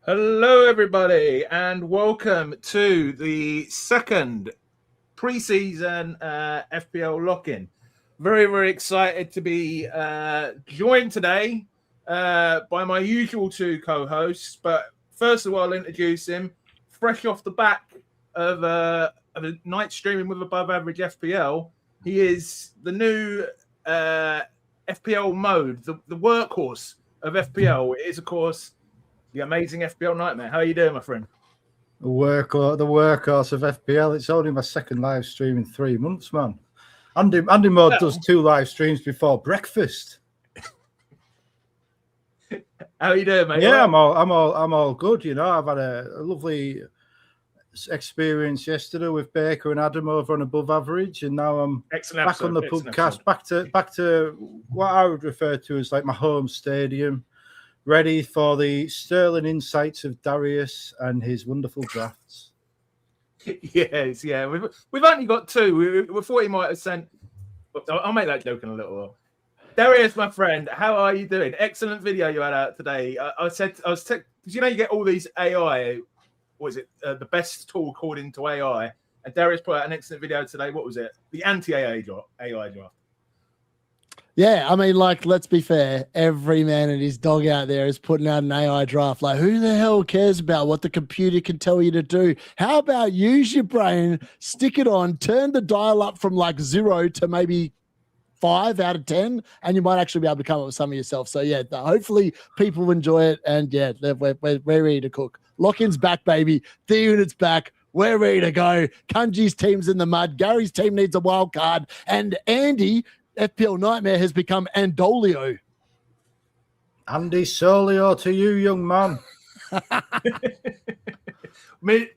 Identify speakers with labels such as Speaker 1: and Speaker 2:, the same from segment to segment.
Speaker 1: Hello, everybody, and welcome to the second pre-season FPL Lock-In. Very, very excited to be joined today by my usual two co-hosts. But first of all, I'll introduce him. Fresh off the back of a night streaming with above average FPL, he is the new FPL mode, the workhorse of FPL. It is, of course, the amazing FPL Nightmare. How are you doing, my friend?
Speaker 2: The workhorse of FPL. It's only my second live stream in 3 months, man. Andy Mode does 2 live streams before breakfast.
Speaker 1: How are you doing, mate?
Speaker 2: Yeah, I'm all good. You know, I've had a lovely experience yesterday with Baker and Adam over on Above Average, and now I'm back on the PubCast, back to what I would refer to as like my home stadium. Ready for the sterling insights of Darius and his wonderful drafts.
Speaker 1: Yes, yeah. We've only got 2. We thought he might have sent. I'll make that joke in a little while. Darius, my friend, how are you doing? Excellent video you had out today. Because you know you get all these AI. What is it? The best tool according to AI. And Darius put out an excellent video today. What was it? The anti-AI draft.
Speaker 3: Yeah, I mean, like, let's be fair. Every man and his dog out there is putting out an AI draft. Like, who the hell cares about what the computer can tell you to do? How about use your brain, stick it on, turn the dial up from like 0 to maybe 5 out of 10, and you might actually be able to come up with some of yourself. So, yeah, hopefully people enjoy it. And, yeah, we're ready to cook. Lock-in's back, baby. D-Unit's back. We're ready to go. Kanji's team's in the mud. Gary's team needs a wild card. And Andy... FPL Nightmare has become Andolio.
Speaker 2: Andy Solio to you, young man.
Speaker 1: me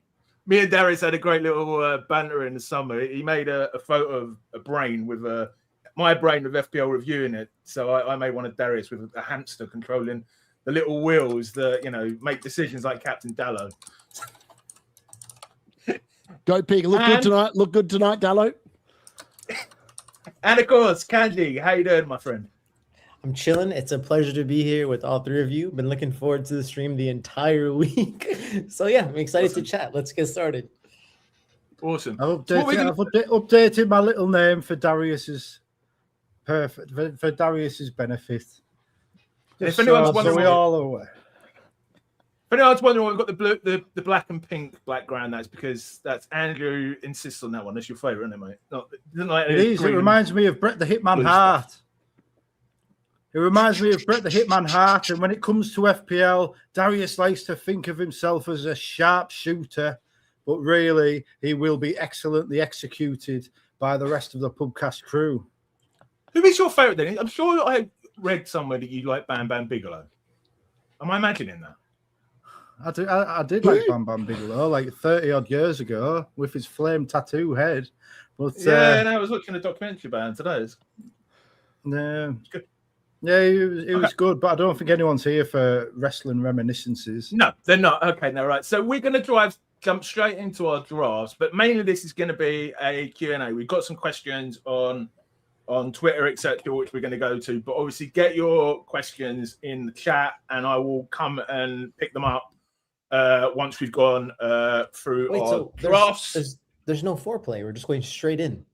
Speaker 1: and Darius had a great little banter in the summer. He made a photo of a brain with my brain with FPL reviewing it. So I made one of Darius with a hamster controlling the little wheels that, you know, make decisions like Captain Dallo.
Speaker 3: Go Pig. Look good tonight, Dallo.
Speaker 1: And of course, Kanji, how you doing, my friend?
Speaker 4: I'm chilling. It's a pleasure to be here with all 3 of you. Been looking forward to the stream the entire week. So yeah, I'm excited to chat. Let's get started.
Speaker 1: Awesome.
Speaker 2: I've updated my little name for Darius's for Darius's benefit.
Speaker 1: If anyone's wondering,
Speaker 2: we all are aware.
Speaker 1: If anyone's wondering why we've got the black and pink background, that's because that's Andrew insists on that one. That's your favourite, isn't it, mate?
Speaker 2: It is. It reminds me of Bret the Hitman Hart. It reminds me of Bret the Hitman Hart. And when it comes to FPL, Darius likes to think of himself as a sharp shooter, but really he will be excellently executed by the rest of the PubCast crew.
Speaker 1: Who is your favourite then? I'm sure I read somewhere that you like Bam Bam Bigelow. Am I imagining that?
Speaker 2: I did like Bam Bam Bigelow like 30 odd years ago with his flame tattoo head. But
Speaker 1: yeah, I was watching a documentary about him today.
Speaker 2: No, good. Yeah, it was good, but I don't think anyone's here for wrestling reminiscences.
Speaker 1: No, they're not. Okay, no, right. So we're going to jump straight into our drafts, but mainly this is going to be a Q&A. We've got some questions on Twitter, etc., which we're going to go to. But obviously, get your questions in the chat, and I will come and pick them up once we've gone through our drafts.
Speaker 4: There's no foreplay. We're just going straight in.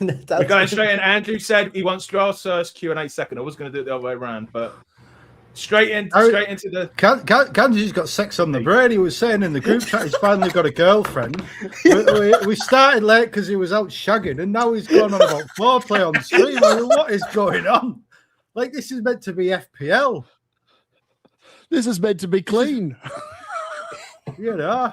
Speaker 1: We're going straight in. Andrew said he wants drafts first, Q&A second. I was going to do it the other way around, but straight into the...
Speaker 2: Kanji's got sex on the brain. He was saying in the group chat he's finally got a girlfriend. We started late because he was out shagging, and now he's gone on about foreplay on stream. I mean, what is going on? Like, this is meant to be FPL.
Speaker 3: This is meant to be clean.
Speaker 2: You know,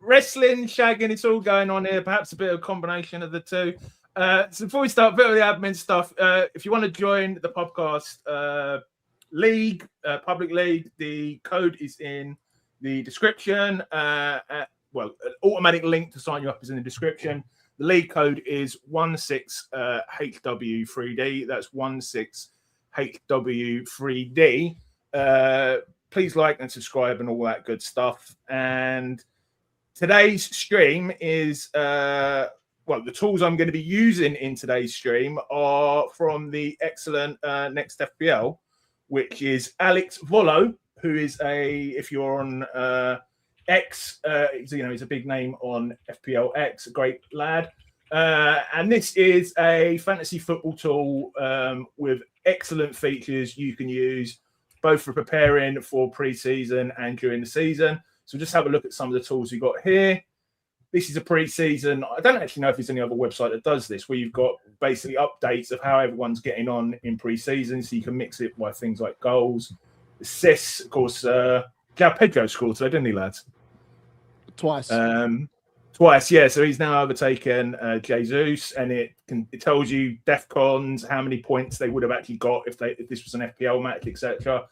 Speaker 1: wrestling, shagging, it's all going on here. Perhaps a bit of a combination of the two. So before we start, a bit of the admin stuff. If you want to join the podcast league, public league, the code is in the description. An automatic link to sign you up is in the description. The league code is 16HW3D. That's 16HW3D. Please like and subscribe and all that good stuff. And today's stream is, the tools I'm going to be using in today's stream are from the excellent Next FPL, which is Alex Volo, who is if you're on X, he's a big name on FPL X, a great lad. And this is a fantasy football tool with excellent features you can use both for preparing for pre-season and during the season. So just have a look at some of the tools we've got here. This is a pre-season. I don't actually know if there's any other website that does this, where you've got basically updates of how everyone's getting on in pre-season. So you can mix it by things like goals, assists. Of course, Pedro scored today, didn't he, lads?
Speaker 3: Twice.
Speaker 1: Twice, yeah. So he's now overtaken Jesus, and it tells you DEFCONs, how many points they would have actually got if this was an FPL match, etc.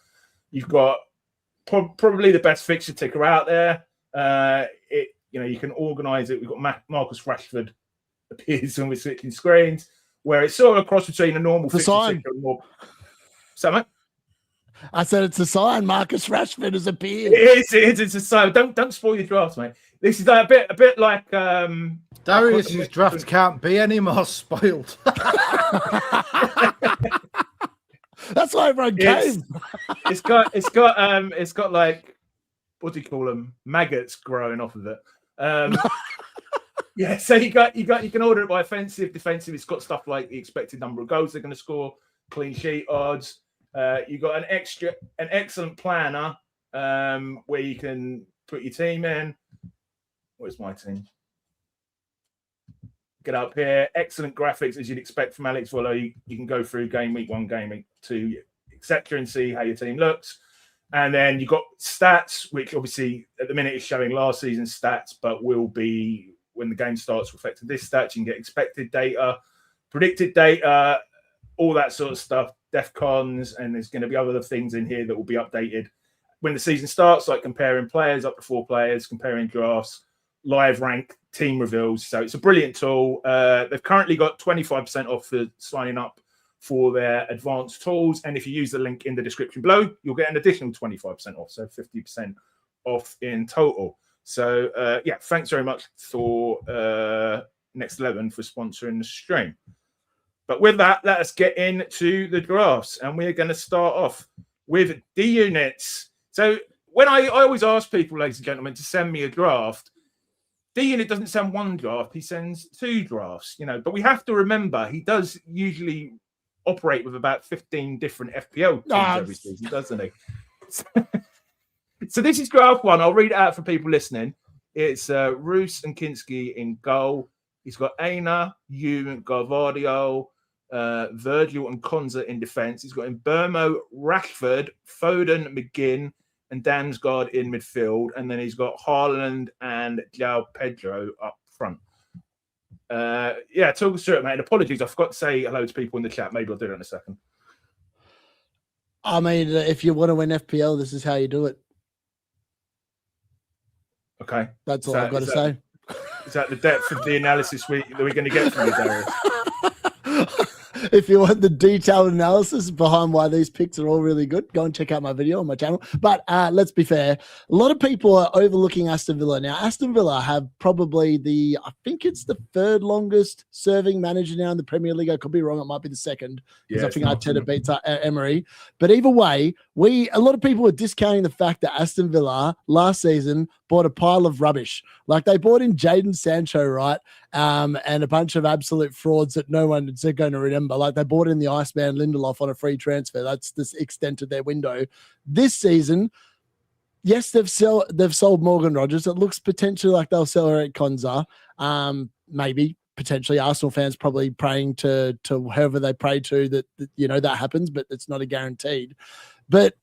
Speaker 1: You've got probably the best fixture ticker out there. You can organise it. We've got Marcus Rashford appears when we're switching screens, where it's sort of a cross between a normal fixture ticker and more. Something.
Speaker 3: I said it's a sign. Marcus Rashford has appeared.
Speaker 1: It is. It's a sign. Don't spoil your drafts, mate. This is a bit like
Speaker 2: Darius's draft can't be any more spoiled.
Speaker 3: That's why everyone came.
Speaker 1: It's got like, what do you call them? Maggots growing off of it. Yeah, so you can order it by offensive, defensive. It's got stuff like the expected number of goals they're going to score, clean sheet odds. You've got an excellent planner where you can put your team in. Where's my team? Get up here. Excellent graphics, as you'd expect from Alex Voller. You can go through game week 1, game week 2, etc., and see how your team looks. And then you've got stats, which obviously at the minute is showing last season's stats, but will be, when the game starts, reflecting this stats. You can get expected data, predicted data, all that sort of stuff, DEFCONs, and there's going to be other things in here that will be updated when the season starts, like comparing players up to 4 players, comparing drafts, live rank, team reveals. So it's a brilliant tool. They've currently got 25% off for signing up for their advanced tools. And if you use the link in the description below, you'll get an additional 25% off. So 50% off in total. So thanks very much for Next 11 for sponsoring the stream. But with that, let us get into the drafts. And we're going to start off with D-Units. So when I always ask people, ladies and gentlemen, to send me a draft, D-Unit doesn't send one draft, he sends 2 drafts, but we have to remember he does usually operate with about 15 different FPL teams every season, doesn't he? So this is draft 1. I'll read it out for people listening. It's Roos and Kinski in goal. He's got Aina, Hugh, Garvadio, Virgil and Konza in defence. He's got Mbermo, Rashford, Foden, McGinn, and Damsgaard in midfield. And then he's got Haaland and João Pedro up front. Talk us through it, mate. And apologies, I forgot to say hello to people in the chat. Maybe I'll do it in a second.
Speaker 3: I mean, if you want to win FPL, this is how you do it.
Speaker 1: Okay.
Speaker 3: That's all I've got to say.
Speaker 1: Is that the depth of the analysis that we're going to get from you, Darius?
Speaker 3: If you want the detailed analysis behind why these picks are all really good, go and check out my video on my channel. But let's be fair. A lot of people are overlooking Aston Villa. Now, Aston Villa have probably I think it's the 3rd longest serving manager now in the Premier League. I could be wrong. It might be the 2nd. Because I think Arteta beats Emery. But either way, a lot of people are discounting the fact that Aston Villa last season bought a pile of rubbish. Like they bought in Jadon Sancho, right? And a bunch of absolute frauds that no one is going to remember. Like they bought in the Iceman Lindelof on a free transfer. That's the extent of their window. This season, yes, they've sold Morgan Rogers. It looks potentially like they'll sell Eric Konza. Maybe. Potentially Arsenal fans probably praying to whoever they pray to that happens, but it's not a guaranteed. But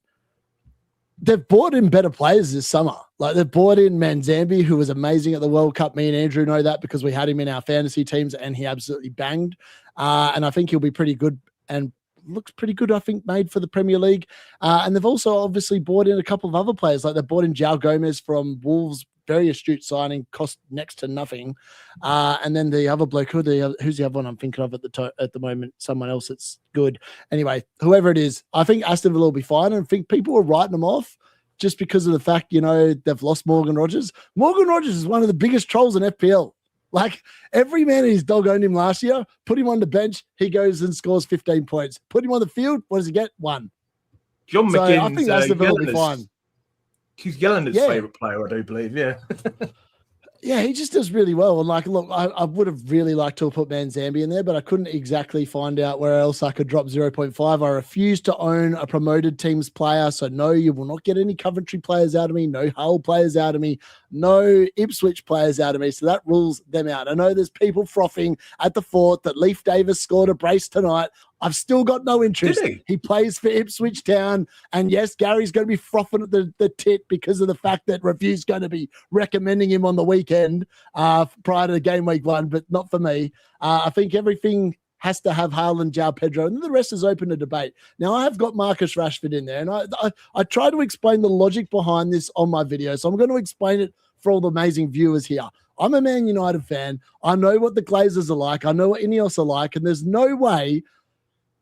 Speaker 3: they've bought in better players this summer. Like they've bought in Manzambi, who was amazing at the World Cup. Me and Andrew know that because we had him in our fantasy teams and he absolutely banged. And I think he'll be pretty good and looks pretty good, I think, made for the Premier League. And they've also obviously bought in a couple of other players. Like they've bought in João Gomez from Wolves, very astute signing, cost next to nothing. And then the other bloke, who's the other one I'm thinking of at the moment? Someone else that's good. Anyway, whoever it is, I think Aston Villa will be fine. And I think people are writing them off just because of the fact, they've lost Morgan Rogers. Morgan Rogers is one of the biggest trolls in FPL. Like every man and his dog owned him last year, put him on the bench, he goes and scores 15 points. Put him on the field, what does he get? 1.
Speaker 1: John
Speaker 3: so
Speaker 1: McGinn's,
Speaker 3: I think Aston Villa will be fine.
Speaker 1: He's Yelland's favourite player, I do believe. Yeah.
Speaker 3: Yeah, he just does really well. And like, look, I would have really liked to have put Manzambi in there, but I couldn't exactly find out where else I could drop 0.5. I refuse to own a promoted team's player. So no, you will not get any Coventry players out of me, no Hull players out of me, no Ipswich players out of me. So that rules them out. I know there's people frothing at the fort that Leif Davis scored a brace tonight. I've still got no interest. He plays for Ipswich Town. And yes, Gary's going to be frothing at the tit because of the fact that Review's going to be recommending him on the weekend prior to game week 1, but not for me. I think everything has to have Haaland, João Pedro, and the rest is open to debate. Now, I have got Marcus Rashford in there, and I try to explain the logic behind this on my video, so I'm going to explain it for all the amazing viewers here. I'm a Man United fan. I know what the Glazers are like. I know what Ineos are like, and there's no way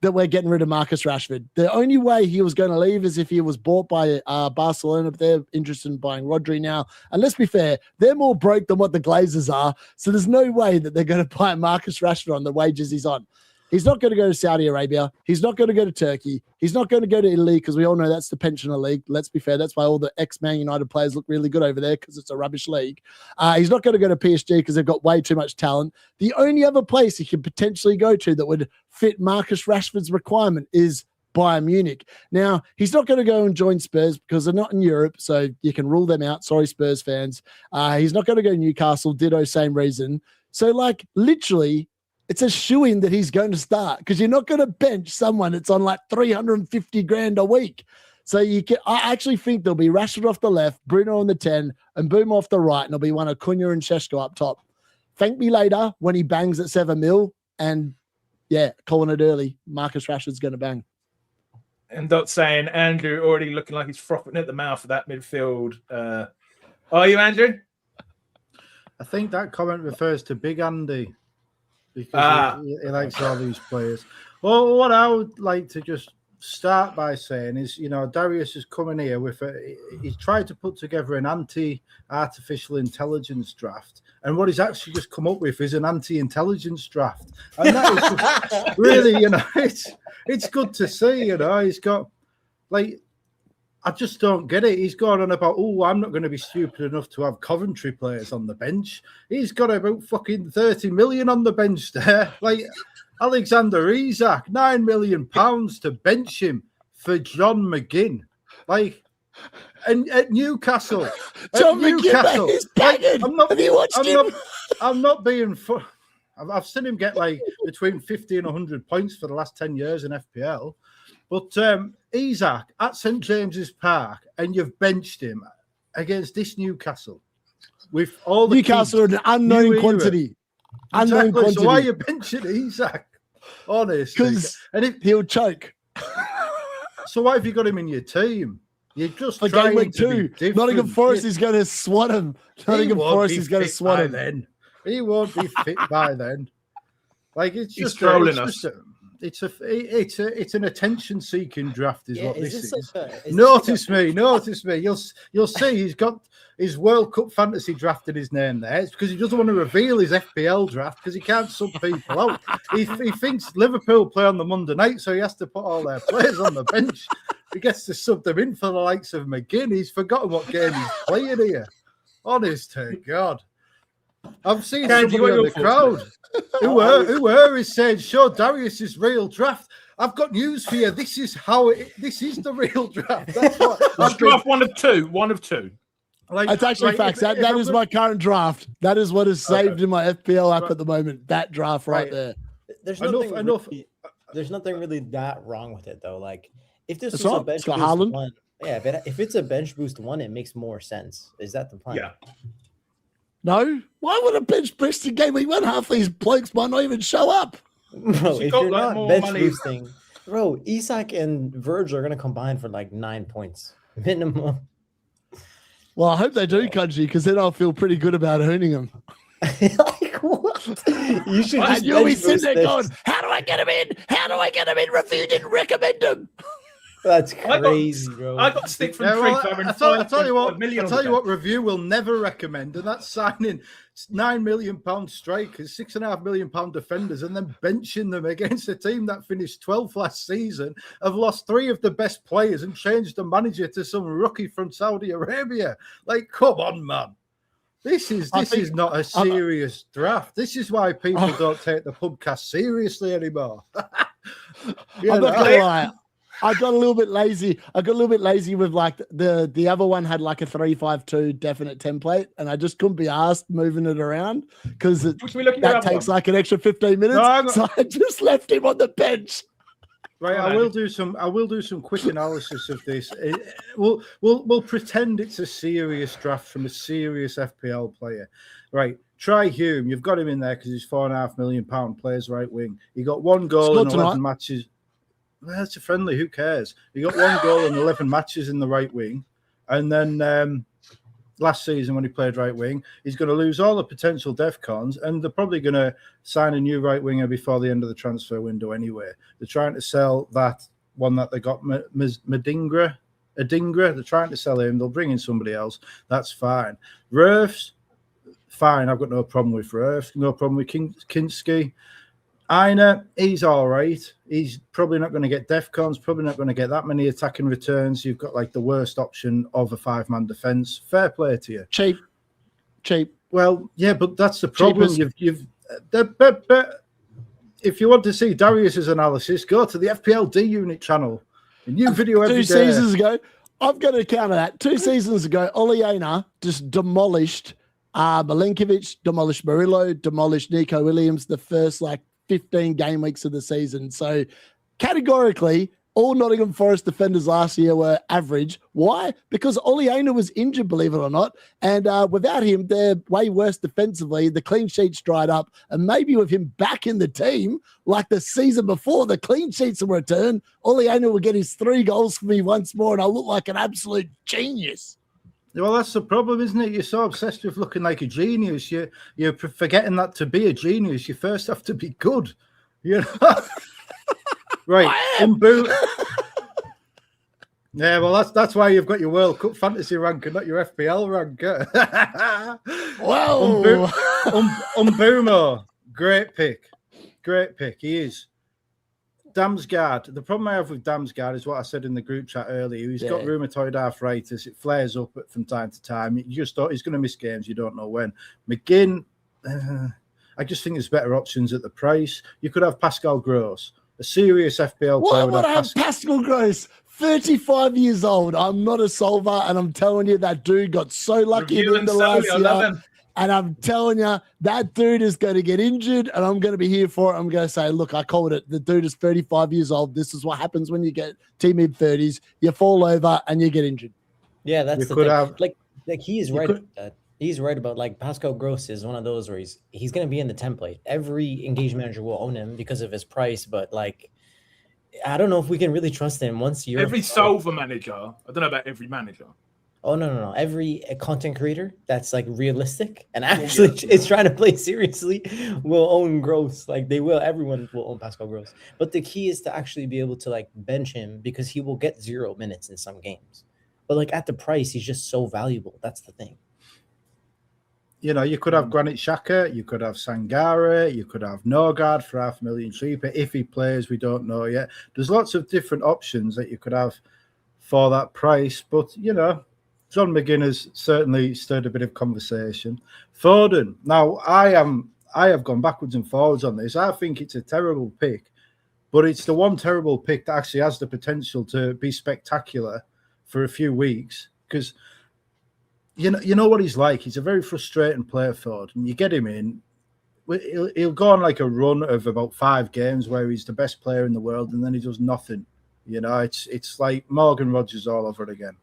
Speaker 3: that we're getting rid of Marcus Rashford. The only way he was going to leave is if he was bought by Barcelona, but they're interested in buying Rodri now. And let's be fair, they're more broke than what the Glazers are. So there's no way that they're going to buy Marcus Rashford on the wages he's on. He's not going to go to Saudi Arabia. He's not going to go to Turkey. He's not going to go to Italy because we all know that's the pensioner league. Let's be fair. That's why all the ex-Man United players look really good over there because it's a rubbish league. He's not going to go to PSG because they've got way too much talent. The only other place he could potentially go to that would fit Marcus Rashford's requirement is Bayern Munich. Now, he's not going to go and join Spurs because they're not in Europe, so you can rule them out. Sorry, Spurs fans. He's not going to go to Newcastle, ditto, same reason. So, like, literally, it's a shoo-in that he's going to start because you're not going to bench someone that's on like 350 grand a week. So I actually think there'll be Rashford off the left, Bruno on the 10, and Boom off the right, and there'll be one of Cunha and Šeško up top. Thank me later when he bangs at 7 mil, and yeah, calling it early. Marcus Rashford's going to bang.
Speaker 1: And not saying Andrew already looking like he's frothing at the mouth of that midfield. Are you, Andrew?
Speaker 2: I think that comment refers to Big Andy. Because he likes all these players. Well, what I would like to just start by saying is, you know, Darius is coming here with he's tried to put together an anti-artificial intelligence draft, and what he's actually just come up with is an anti-intelligence draft, and that is just really, you know, it's good to see. You know, he's got like. I just don't get it. He's gone on about, I'm not going to be stupid enough to have Coventry players on the bench. He's got about fucking 30 million on the bench there. Like Alexander Isak, £9 million to bench him for John McGinn. Like, and at Newcastle.
Speaker 3: John McGinn is banging. Have you watched him?
Speaker 2: I'm not being I've seen him get like between 50 and 100 points for the last 10 years in FPL. But Isak at St James's Park, and you've benched him against this Newcastle with all the
Speaker 3: Newcastle are an unknown quantity. Unknown quantity.
Speaker 2: So why are you benching Isak? Honestly,
Speaker 3: because he'll choke.
Speaker 2: So why have you got him in your team? You're just
Speaker 3: for game week 2. Nottingham Forest is going to swat him. Nottingham Forest is going to swat him.
Speaker 2: Then he won't be fit by then. Like it's just
Speaker 1: trolling us.
Speaker 2: It's an attention-seeking draft, is what this is.
Speaker 4: Notice
Speaker 2: me. You'll see he's got his World Cup fantasy draft in his name there. It's because he doesn't want to reveal his FPL draft because he can't sub people out. He thinks Liverpool play on the Monday night, so he has to put all their players on the bench. He gets to sub them in for the likes of McGinn. He's forgotten what game he's playing here. Honest to God. I've seen somebody on the crowd who is saying, show Darius's real draft. I've got news for you. This is the real draft. That's what
Speaker 1: I've draft one of two.
Speaker 2: Like,
Speaker 3: it's actually facts. That is my current draft. That is what is saved in my FPL app at the moment. That draft right there.
Speaker 4: There's nothing really that wrong with it though. Like if this was a bench boost one, if it's a bench boost one, it makes more sense. Is that the plan?
Speaker 1: Yeah.
Speaker 3: No, why would a bench boost in game week 1? Half these blokes might not even show up.
Speaker 4: Bro, if you're not bench boosting, bro, Isak and Virgil are going to combine for like 9 points minimum.
Speaker 3: Well, I hope they do, Kanji, because then I'll feel pretty good about owning them.
Speaker 4: Like what? You should just
Speaker 3: you'll be sitting there going, how do I get him in? How do I get him in? Review didn't recommend him.
Speaker 4: That's crazy, bro.
Speaker 1: I got stick from Tree for having
Speaker 2: I tell you what review will never recommend, and that's signing £9 million strikers, £6.5 million defenders, and then benching them against a team that finished 12th last season, have lost 3 of the best players and changed the manager to some rookie from Saudi Arabia. Like, come on, man. This is not a serious draft. This is why people don't take the podcast seriously anymore.
Speaker 3: I'm not gonna lie. I got a little bit lazy. With like the other one had like a 3-5-2 definite template, and I just couldn't be asked moving it around because that takes like an extra 15 minutes. So I just left him on the bench.
Speaker 2: Right, I will do some quick analysis of this. We'll pretend it's a serious draft from a serious FPL player. Right, try Hume. You've got him in there because he's £4.5 million plays right wing. He got 1 goal in 11 matches. Well, it's a friendly. Who cares? He got 1 goal in 11 matches in the right wing, and then last season when he played right wing, he's going to lose all the potential DEFCONs, and they're probably going to sign a new right winger before the end of the transfer window anyway. They're trying to sell that one that they got, Adingra. They're trying to sell him. They'll bring in somebody else. That's fine. Rurf's fine. I've got no problem with Rurf. No problem with Kinski. Aina, he's all right. He's probably not going to get DEFCONs, probably not going to get that many attacking returns. You've got like the worst option of a 5-man defense. Fair play to you.
Speaker 3: Cheap.
Speaker 2: Well, yeah, but that's the problem. If you want to see Darius's analysis, go to the FPL D-Unit channel. A new video every day.
Speaker 3: 2 seasons ago, I'm going to counter that. 2 seasons ago, Ole Aina just demolished Milinkovic, demolished Murillo, demolished Nico Williams the first 15 game weeks of the season. So categorically, all Nottingham Forest defenders last year were average. Why? Because Ole Aina was injured, believe it or not. And without him, they're way worse defensively. The clean sheets dried up. And maybe with him back in the team, like the season before, the clean sheets will return. Ole Aina will get his 3 goals for me once more, and I'll look like an absolute genius.
Speaker 2: Well, that's the problem, isn't it? You're so obsessed with looking like a genius. You're forgetting that to be a genius, you first have to be good. You know? Right. Yeah, well, that's why you've got your World Cup fantasy rank and not your FPL rank.
Speaker 3: Whoa.
Speaker 2: Umbumo, great pick. He is. Damsgaard. The problem I have with Damsgaard is what I said in the group chat earlier. He's got rheumatoid arthritis. It flares up from time to time. You just thought he's going to miss games. You don't know when. McGinn, I just think there's better options at the price. You could have Pascal Gross, a serious FPL player.
Speaker 3: Why would I have Pascal Gross? 35 years old. I'm not a solver, and I'm telling you that dude got so lucky in the last year. And I'm telling you, that dude is going to get injured, and I'm going to be here for it. I'm going to say, look, I called it. The dude is 35 years old. This is what happens when you get to mid-30s. You fall over and you get injured.
Speaker 4: Yeah, that's the thing. Like he's right. He's right about Pascal Gross is one of those where he's going to be in the template. Every engaged manager will own him because of his price, but I don't know if we can really trust him once you're
Speaker 1: every solver manager. I don't know about every manager.
Speaker 4: Oh, no. Every content creator that's realistic and actually is trying to play seriously will own Gross. They will. Everyone will own Pascal Gross. But the key is to actually be able to bench him because he will get 0 minutes in some games. But at the price, he's just so valuable. That's the thing.
Speaker 2: You know, you could have Granit Xhaka, you could have Sangare, you could have Norgard for $500,000 cheaper. If he plays, we don't know yet. There's lots of different options that you could have for that price. But, John McGinn has certainly stirred a bit of conversation. Foden. Now, I have gone backwards and forwards on this. I think it's a terrible pick, but it's the one terrible pick that actually has the potential to be spectacular for a few weeks because you know what he's like. He's a very frustrating player, Foden. You get him in, he'll go on a run of about 5 games where he's the best player in the world, and then he does nothing. It's like Morgan Rogers all over again.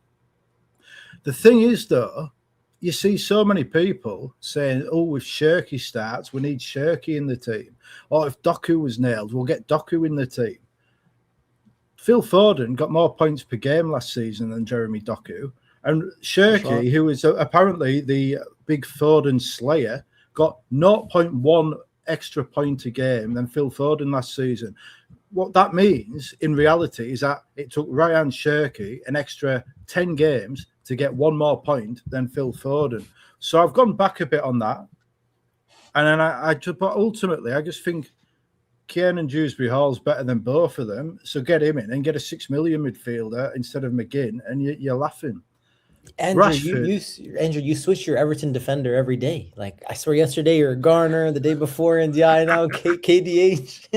Speaker 2: The thing is, though, you see so many people saying, oh, if Shirky starts, we need Shirky in the team. Or if Doku was nailed, we'll get Doku in the team. Phil Foden got more points per game last season than Jeremy Doku. And Shirky, who is apparently the big Foden slayer, got 0.1 extra point a game than Phil Foden last season. what that means in reality is that it took Ryan Cherky an extra 10 games to get one more point than Phil Foden. So I've gone back a bit on that. And then but ultimately, I just think Kiernan Dewsbury Hall's better than both of them. So get him in and get a 6 million midfielder instead of McGinn, and you're laughing.
Speaker 4: Andrew, you switch your Everton defender every day. Like I swear, yesterday you're Garner, the day before NDI, now KDH.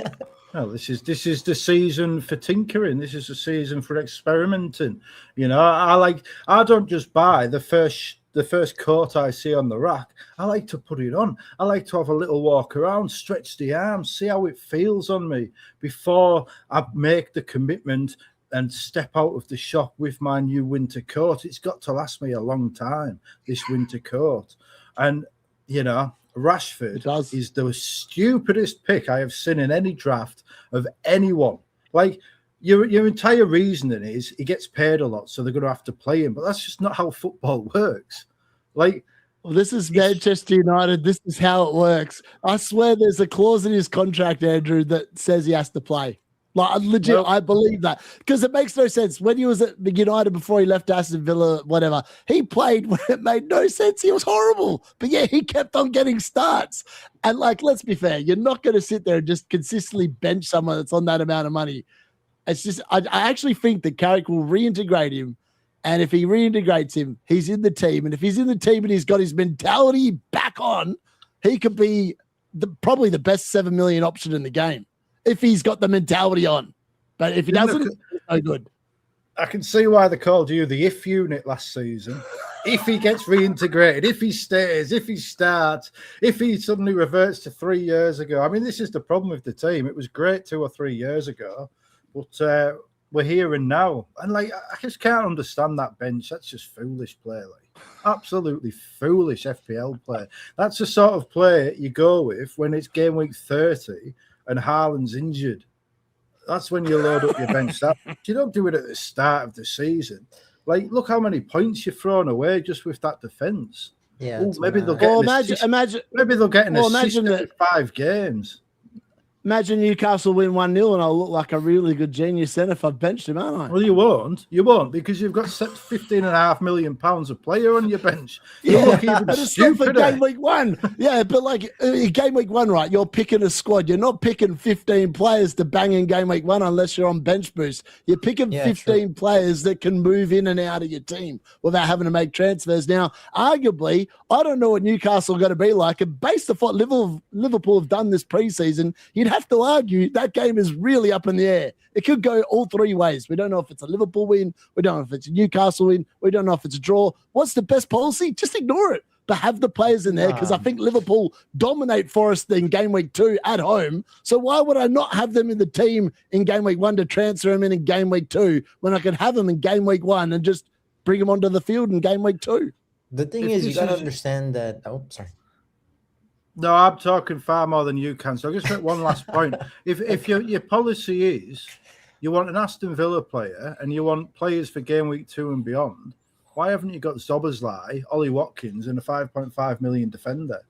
Speaker 2: Well, this is the season for tinkering. This is the season for experimenting. You know, I don't just buy the first coat I see on the rack. I like to put it on. I like to have a little walk around, stretch the arms, see how it feels on me before I make the commitment and step out of the shop with my new winter coat. It's got to last me a long time, this winter coat. And, you know, Rashford is the stupidest pick I have seen in any draft of anyone. Like, your entire reasoning is he gets paid a lot, so they're going to have to play him. But that's just not how football works. Like,
Speaker 3: well, this is Manchester United. This is how it works. I swear there's a clause in his contract, Andrew, that says he has to play. Like, legit, I believe that. Because it makes no sense. When he was at United before he left Aston Villa, whatever, he played when it made no sense. He was horrible. But yeah, he kept on getting starts. And like, let's be fair, you're not going to sit there and just consistently bench someone that's on that amount of money. It's just, I actually think that Carrick will reintegrate him. And if he reintegrates him, he's in the team. And if he's in the team and he's got his mentality back on, he could be probably the best 7 million option in the game. If he's got the mentality on. But if he doesn't, it's no good.
Speaker 2: I can see why they called you the if unit last season. If he gets reintegrated, if he stays, if he starts, if he suddenly reverts to 3 years ago. I mean, this is the problem with the team. It was great 2 or 3 years ago, but we're here and now. And like, I just can't understand that bench. That's just foolish play. Like, absolutely foolish FPL play. That's the sort of play you go with when it's game week 30 and Haaland's injured. That's when you load up your bench. You don't do it at the start of the season. Like, look how many points you've thrown away just with that defense.
Speaker 4: Yeah.
Speaker 2: Ooh, maybe they'll get maybe they'll get an assist in 5 games.
Speaker 3: Imagine Newcastle win 1-0 and I'll look like a really good genius then if I've benched him, aren't I?
Speaker 2: Well, you won't. You won't because you've got £15.5 million a player on your bench. You look even stupider.
Speaker 3: For game week 1. Yeah, but like game week 1, right? You're picking a squad. You're not picking 15 players to bang in game week 1 unless you're on bench boost. You're picking 15 players that can move in and out of your team without having to make transfers. Now, arguably, I don't know what Newcastle are going to be like. And based on what Liverpool have done this preseason, you'd have to argue that game is really up in the air. It could go all 3 ways. We don't know if it's a Liverpool win. We don't know if it's a Newcastle win. We don't know if it's a draw. What's the best policy? Just ignore it. But have the players in there because I think Liverpool dominate Forest in game week 2 at home. So why would I not have them in the team in game week 1 to transfer them in game week 2 when I could have them in game week 1 and just bring them onto the field in game week 2?
Speaker 4: The thing is, you got to understand that. Oh, sorry.
Speaker 2: No, I'm talking far more than you can. So I'll just make one last point. If your policy is you want an Aston Villa player and you want players for game week 2 and beyond, why haven't you got Szoboszlai, Ollie Watkins, and a 5.5 million defender?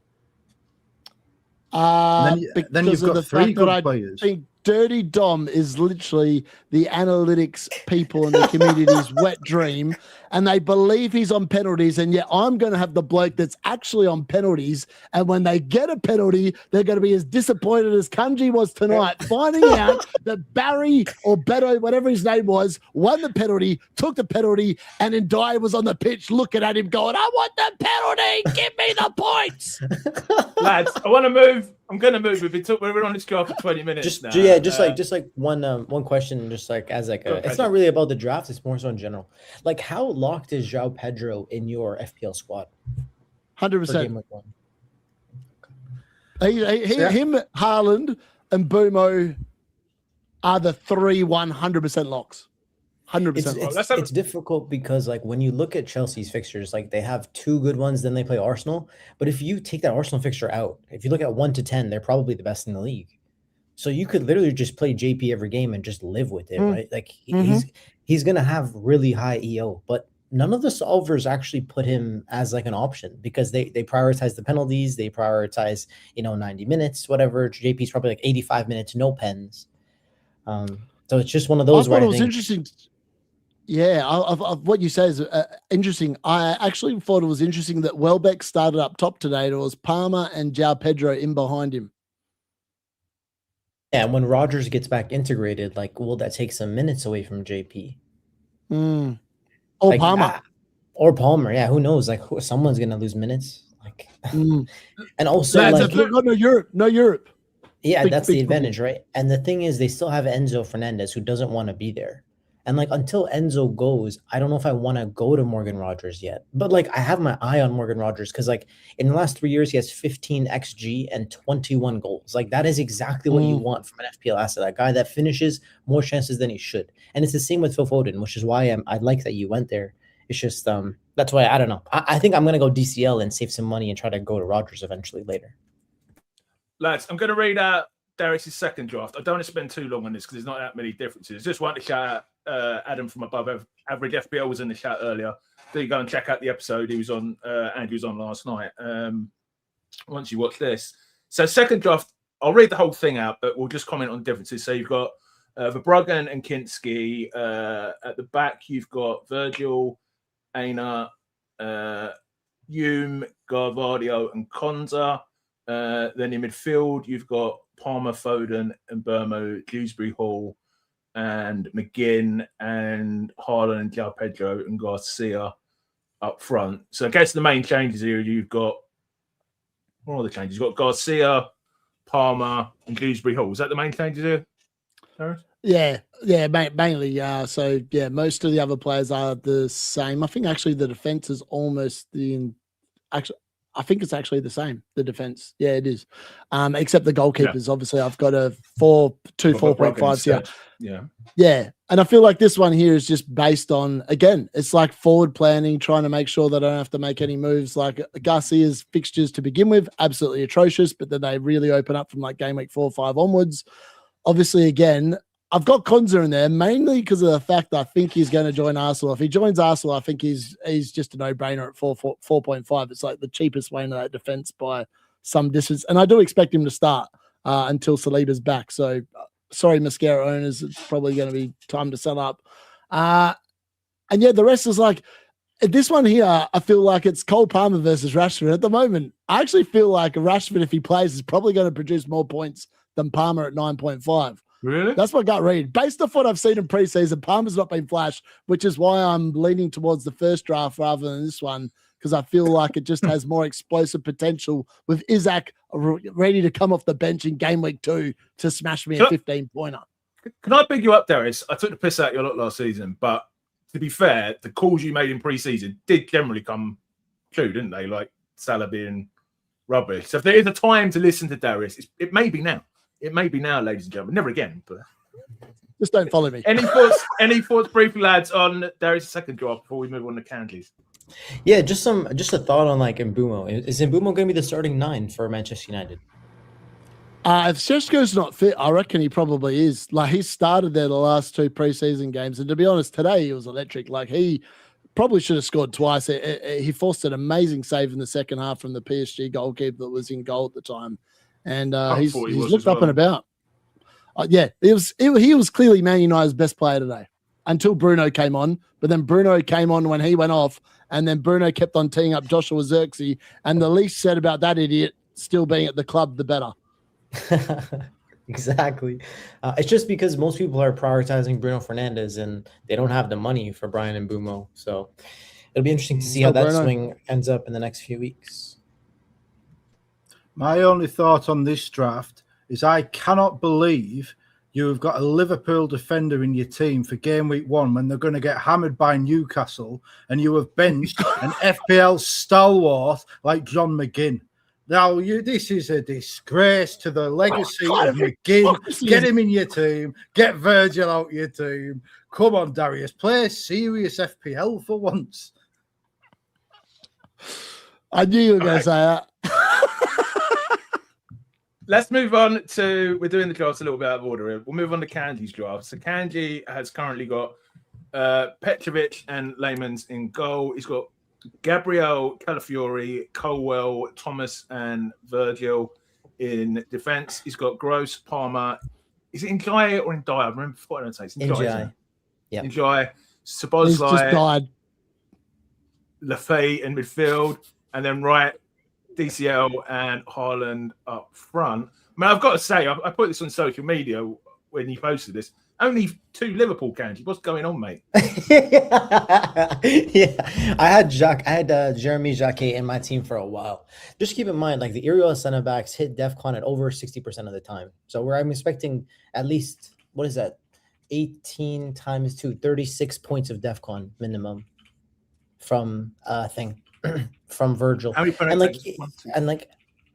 Speaker 2: Then you've got 3 good players. I think
Speaker 3: Dirty Dom is literally the analytics people in the community's wet dream, and they believe he's on penalties, and yet I'm going to have the bloke that's actually on penalties, and when they get a penalty, they're going to be as disappointed as Kanji was tonight, finding out that Barry or Beto, whatever his name was, won the penalty, took the penalty, and then Dyer was on the pitch looking at him going, I want the penalty, give me the points.
Speaker 1: Lads, I want to move. I'm going to move. We're on this draft for 20 minutes now.
Speaker 4: Yeah, just like one question, just like as like it's not really about the draft, it's more so in general. Like, how locked is João Pedro in your FPL squad?
Speaker 3: 100%. Him, Haaland, and Bumo are the 3 100% locks. 100%.
Speaker 4: It's difficult because like when you look at Chelsea's fixtures, like they have 2 good ones, then they play Arsenal. But if you take that Arsenal fixture out, if you look at 1 to 10, they're probably the best in the league. So you could literally just play JP every game and just live with it, right? Like he's gonna have really high EO, but none of the solvers actually put him as like an option because they prioritize the penalties, they prioritize 90 minutes, whatever. JP's probably like 85 minutes, no pens. So it's just one of those.
Speaker 3: I thought it was interesting. Yeah, what you say is interesting. I actually thought it was interesting that Welbeck started up top today. It was Palmer and João Pedro in behind him.
Speaker 4: Yeah, and when Rodgers gets back integrated, like, will that take some minutes away from JP?
Speaker 3: Or
Speaker 4: like,
Speaker 3: Palmer.
Speaker 4: Or Palmer, yeah. Who knows? Like, someone's gonna lose minutes. Like, and also,
Speaker 3: no Europe.
Speaker 4: Yeah, that's the advantage, right? And the thing is, they still have Enzo Fernandez, who doesn't want to be there. And like, until Enzo goes, I don't know if I want to go to Morgan Rodgers yet. But like, I have my eye on Morgan Rodgers because like in the last 3 years, he has 15 XG and 21 goals. Like that is exactly what you want from an FPL asset. A guy that finishes more chances than he should. And it's the same with Phil Foden, which is why I like that you went there. It's just that's why I don't know. I think I'm gonna go DCL and save some money and try to go to Rodgers eventually later.
Speaker 1: Lads, I'm going to read out Darius' second draft. I don't want to spend too long on this because there's not that many differences. Just want to shout out Adam from Above Average FPL was in the chat earlier. Do go and check out the episode. He was on, Andrew was on last night. Once you watch this. So second draft, I'll read the whole thing out, but we'll just comment on differences. So you've got Verbruggen and Kinski. At the back, you've got Virgil, Aina, Hume, Garvadio, and Konza. Then in midfield, you've got Palmer, Foden, and Burmo, Dewsbury Hall, and McGinn, and Haaland, and João Pedro, and Garcia up front. So I guess the main changes here, you've got, what are the changes? You've got Garcia, Palmer, and Dewsbury Hall. Is that the main changes here, Harris?
Speaker 3: Yeah, mainly. So yeah, most of the other players are the same. I think actually the defense is almost I think it's actually the same, the defense. Yeah, it is. Except the goalkeepers. Yeah. Obviously, I've got a 4.5s here. Yeah. And I feel like this one here is just based on, again, it's like forward planning, trying to make sure that I don't have to make any moves. Like Garcia's fixtures to begin with, absolutely atrocious, but then they really open up from like game week 4 or 5 onwards. Obviously, again, I've got Konza in there mainly because of the fact that I think he's going to join Arsenal. If he joins Arsenal, I think he's just a no-brainer at 4.5. It's like the cheapest way into that defense by some distance. And I do expect him to start until Saliba's back. So, sorry, Mascara owners, it's probably going to be time to sell up. And yeah, the rest is like, this one here, I feel like it's Cole Palmer versus Rashford. At the moment, I actually feel like Rashford, if he plays, is probably going to produce more points than Palmer at 9.5.
Speaker 1: Really?
Speaker 3: That's my gut read. Based off what I've seen in preseason, Palmer's not been flash, which is why I'm leaning towards the first draft rather than this one, because I feel like it just has more explosive potential with Isaac ready to come off the bench in game week 2 to smash me a 15-pointer.
Speaker 1: Can I big you up, Darius? I took the piss out of your lot last season, but to be fair, the calls you made in preseason did generally come true, didn't they? Like Salah being rubbish. So if there is a time to listen to Darius, it may be now. It may be now, ladies and gentlemen. Never again. But
Speaker 3: just don't follow me.
Speaker 1: Any thoughts, briefly, lads, on Darius' second draft before we move on to Kanji's?
Speaker 4: Yeah, just a thought on like Mbeumo. Is Mbeumo going to be the starting 9 for Manchester United?
Speaker 3: If Šeško's not fit, I reckon he probably is. Like he started there the last 2 preseason games, and to be honest, today he was electric. Like he probably should have scored twice. He forced an amazing save in the second half from the PSG goalkeeper that was in goal at the time. And he's looked up and about. Yeah, he was clearly Man United's best player today until Bruno came on. But then Bruno came on when he went off, and then Bruno kept on teeing up Joshua Zirkzee. And the least said about that idiot still being at the club, the better.
Speaker 4: Exactly. It's just because most people are prioritizing Bruno Fernandes and they don't have the money for Bryan Mbeumo. So it'll be interesting to see how that swing ends up in the next few weeks.
Speaker 2: My only thought on this draft is I cannot believe you have got a Liverpool defender in your team for game week 1 when they're going to get hammered by Newcastle, and you have benched an FPL stalwart like John McGinn. Now, this is a disgrace to the legacy of McGinn. Get him in your team. Get Virgil out your team. Come on, Darius. Play serious FPL for once.
Speaker 3: I knew you were going to say that.
Speaker 1: Let's move on to, we're doing the drafts a little bit out of order. We'll move on to Kanji's draft. So Kanji has currently got Petrovic and Lemans in goal. He's got Gabriel, Calafiori, Colwell, Thomas, and Virgil in defense. He's got Gross, Palmer, Is it Njai or Ndai? I remember forgotten to say. It's
Speaker 4: Njai.
Speaker 1: Yeah. Njai,
Speaker 3: He's
Speaker 1: Szoboszlai,
Speaker 3: just died.
Speaker 1: Lafay in midfield, and then DCL and Haaland up front. I mean, I've got to say, I put this on social media when you posted this. Only 2 Liverpool, Kanji. What's going on, mate?
Speaker 4: Yeah, I had Jeremy Jacquet in my team for a while. Just keep in mind, like the Iriola center backs hit DEFCON at over 60% of the time. So I'm expecting at least, what is that? 18 times 2, 36 points of DEFCON minimum from from Virgil.
Speaker 1: How many
Speaker 4: and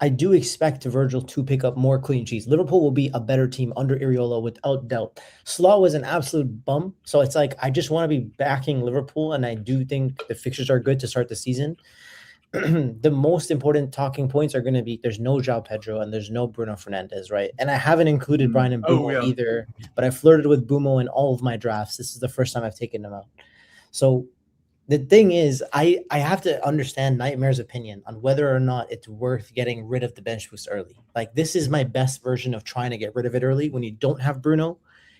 Speaker 4: I do expect Virgil to pick up more clean sheets. Liverpool will be a better team under Iriola without doubt. Slot was an absolute bum. So it's like, I just want to be backing Liverpool. And I do think the fixtures are good to start the season. The most important talking points are going to be, there's no João Pedro and there's no Bruno Fernandes, right? And I haven't included Brian and Bumo either, but I flirted with Bumo in all of my drafts. This is the first time I've taken them out. So the thing is, I have to understand Nightmare's opinion on whether or not it's worth getting rid of the bench boost early. Like, this is my best version of trying to get rid of it early when you don't have Bruno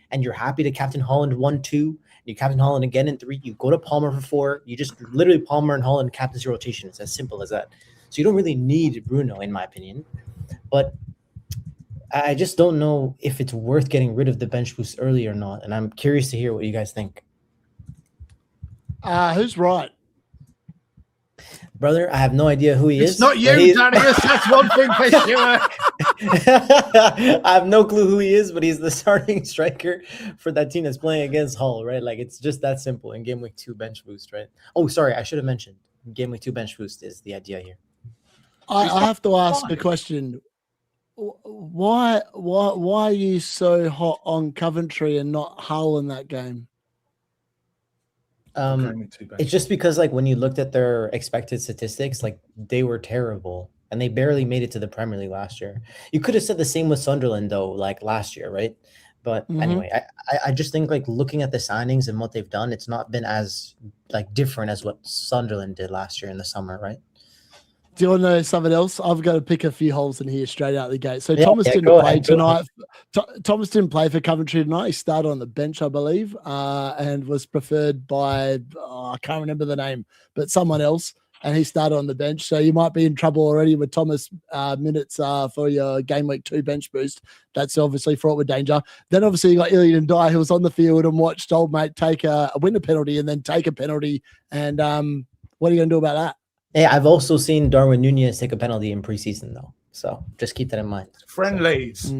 Speaker 4: and you're happy to captain Haaland 1-2, and you captain Haaland again in 3, you go to Palmer for 4, you just literally Palmer and Haaland captaincy rotation. It's as simple as that. So you don't really need Bruno, in my opinion. But I just don't know if it's worth getting rid of the bench boost early or not. And I'm curious to hear what you guys think.
Speaker 3: Who's right?
Speaker 4: Brother, I have no idea who he is.
Speaker 2: It's not you, Darius. That's one thing for sure.
Speaker 4: I have no clue who he is, but he's the starting striker for that team that's playing against Hull, right? Like, it's just that simple. In Game Week 2 bench boost, right? Oh, sorry, I should have mentioned. Game Week 2 bench boost is the idea here.
Speaker 3: I have to ask the question. Why are you so hot on Coventry and not Hull in that game?
Speaker 4: It's just because, like, when you looked at their expected statistics, like, they were terrible and they barely made it to the Premier League last year. You could have said the same with Sunderland, though, like last year, right? But anyway, I just think, like, looking at the signings and what they've done, it's not been as, like, different as what Sunderland did last year in the summer, right?
Speaker 3: Do you want to know something else? I've got to pick a few holes in here straight out the gate. So Thomas didn't play tonight. Thomas didn't play for Coventry tonight. He started on the bench, I believe, and was preferred by, I can't remember the name, but someone else. And he started on the bench. So you might be in trouble already with Thomas minutes for your Game Week 2 bench boost. That's obviously fraught with danger. Then obviously you got Ilian Ndai, who was on the field and watched old mate take a winner penalty and then take a penalty. And what are you going to do about that?
Speaker 4: Hey, I've also seen Darwin Nunez take a penalty in preseason, though. So just keep that in mind.
Speaker 1: Friendlies.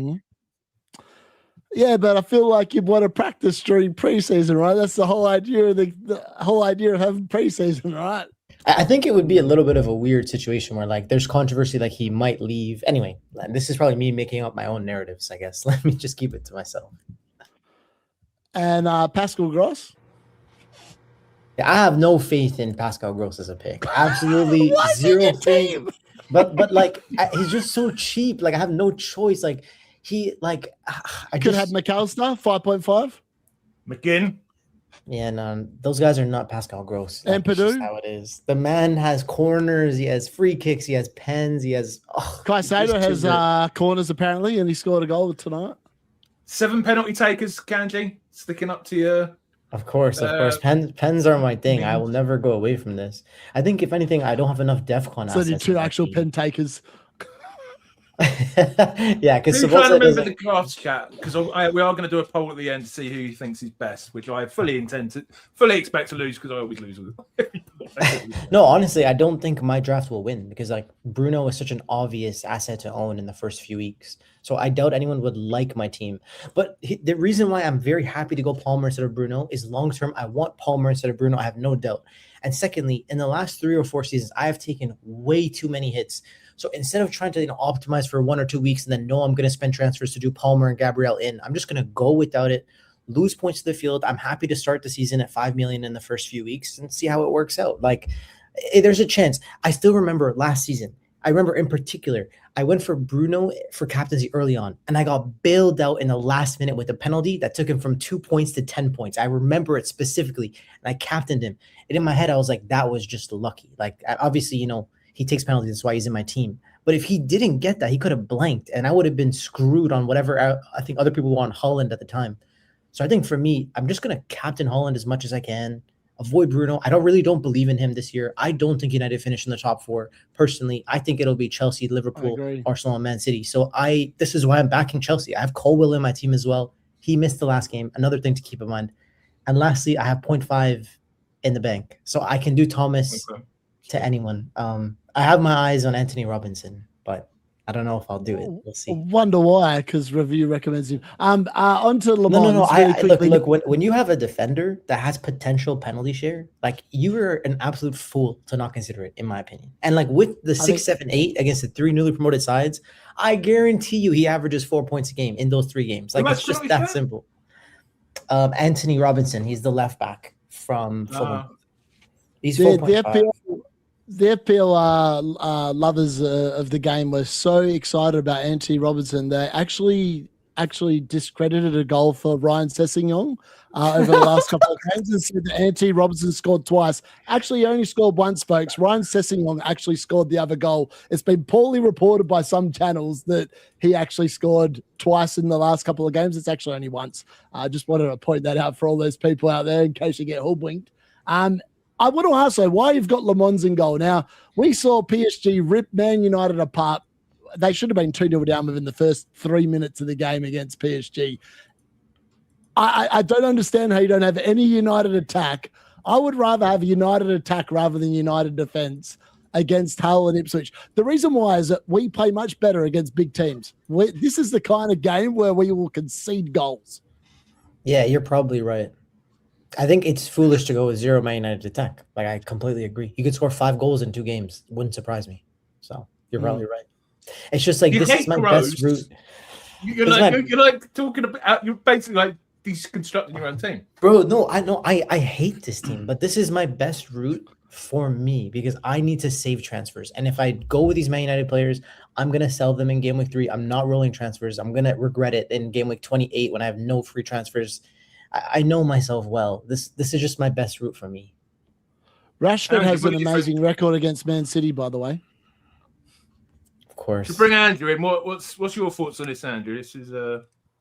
Speaker 3: Yeah, but I feel like you'd want to practice during preseason, right? That's the whole idea of the whole idea of having preseason, right?
Speaker 4: I think it would be a little bit of a weird situation where, like, there's controversy, like he might leave. Anyway, this is probably me making up my own narratives, I guess. Let me just keep it to myself.
Speaker 3: And Pascal Gross?
Speaker 4: I have no faith in Pascal Gross as a pick. Absolutely zero faith. But like, he's just so cheap. Like, I have no choice. Like, I
Speaker 3: could have McAllister 5.5.
Speaker 1: McGinn.
Speaker 4: Yeah, no, those guys are not Pascal Gross.
Speaker 3: And Purdue.
Speaker 4: How it is. The man has corners. He has free kicks. He has pens. He has.
Speaker 3: Caicedo has corners apparently, and he scored a goal tonight.
Speaker 1: 7 penalty takers, Kanji, sticking up to you.
Speaker 4: Of course. Pens are my thing. I will never go away from this. I think, if anything, I don't have enough DEFCON assets.
Speaker 3: So you 2 actual pen takers.
Speaker 4: Yeah, because
Speaker 1: trying to remember the drafts chat, because we are going to do a poll at the end to see who thinks is best, which I fully expect to lose because I always lose with it.
Speaker 4: No, honestly, I don't think my draft will win because, like, Bruno is such an obvious asset to own in the first few weeks. So I doubt anyone would like my team. But the reason why I'm very happy to go Palmer instead of Bruno is long term. I want Palmer instead of Bruno. I have no doubt. And secondly, in the last 3 or 4 seasons, I have taken way too many hits. So instead of trying to optimize for 1 or 2 weeks and then know I'm going to spend transfers to do Palmer and Gabriel in, I'm just going to go without it, lose points to the field. I'm happy to start the season at 5 million in the first few weeks and see how it works out. Like, there's a chance. I still remember last season. I remember in particular, I went for Bruno for captaincy early on, and I got bailed out in the last minute with a penalty that took him from 2 points to 10 points. I remember it specifically, and I captained him. And in my head, I was like, that was just lucky. Like, obviously, he takes penalties. That's why he's in my team. But if he didn't get that, he could have blanked, and I would have been screwed on whatever I think other people were on Haaland at the time. So I think for me, I'm just gonna captain Haaland as much as I can. Avoid Bruno. I don't believe in him this year. I don't think United finish in the top 4. Personally, I think it'll be Chelsea, Liverpool, Arsenal, and Man City. So this is why I'm backing Chelsea. I have Colwill in my team as well. He missed the last game. Another thing to keep in mind. And lastly, I have 0.5 in the bank. So I can do Thomas to anyone. I have my eyes on Anthony Robinson, but I don't know if I'll do it. We'll see.
Speaker 3: Wonder why, because review recommends him. On to Le Mans.
Speaker 4: No. Look. When you have a defender that has potential penalty share, like, you are an absolute fool to not consider it, in my opinion. And like with the 6, 7, 8 against the 3 newly promoted sides, I guarantee you he averages 4 points a game in those 3 games. Like, it's just that simple. Anthony Robinson, he's the left back from Fulham. He's 4.5.
Speaker 3: The FPL lovers of the game were so excited about Anthony Robinson, they actually discredited a goal for Ryan Sessegnon over the last couple of games and said that Anthony Robinson scored twice. Actually, he only scored once, folks. Ryan Sessegnon actually scored the other goal. It's been poorly reported by some channels that he actually scored twice in the last couple of games. It's actually only once. I just wanted to point that out for all those people out there in case you get hoodwinked. I want to ask, though, why you've got Le Mans in goal. Now, we saw PSG rip Man United apart. They should have been 2-0 down within the first 3 minutes of the game against PSG. I don't understand how you don't have any United attack. I would rather have United attack rather than United defense against Hull and Ipswich. The reason why is that we play much better against big teams. This is the kind of game where we will concede goals.
Speaker 4: Yeah, you're probably right. I think it's foolish to go with 0 Man United attack. Like, I completely agree. You could score 5 goals in 2 games. Wouldn't surprise me. So you're probably right. It's just like, this is my best route.
Speaker 1: You're like talking about, you're basically like deconstructing your own team.
Speaker 4: Bro, no, I hate this team, but this is my best route for me because I need to save transfers. And if I go with these Man United players, I'm going to sell them in game week 3. I'm not rolling transfers. I'm going to regret it in game week 28 when I have no free transfers. I know myself well. This is just my best route for me.
Speaker 3: Rashford has an amazing record against Man City, by the way.
Speaker 4: Of course.
Speaker 1: To bring Andrew in, what's your thoughts on this, Andrew? This is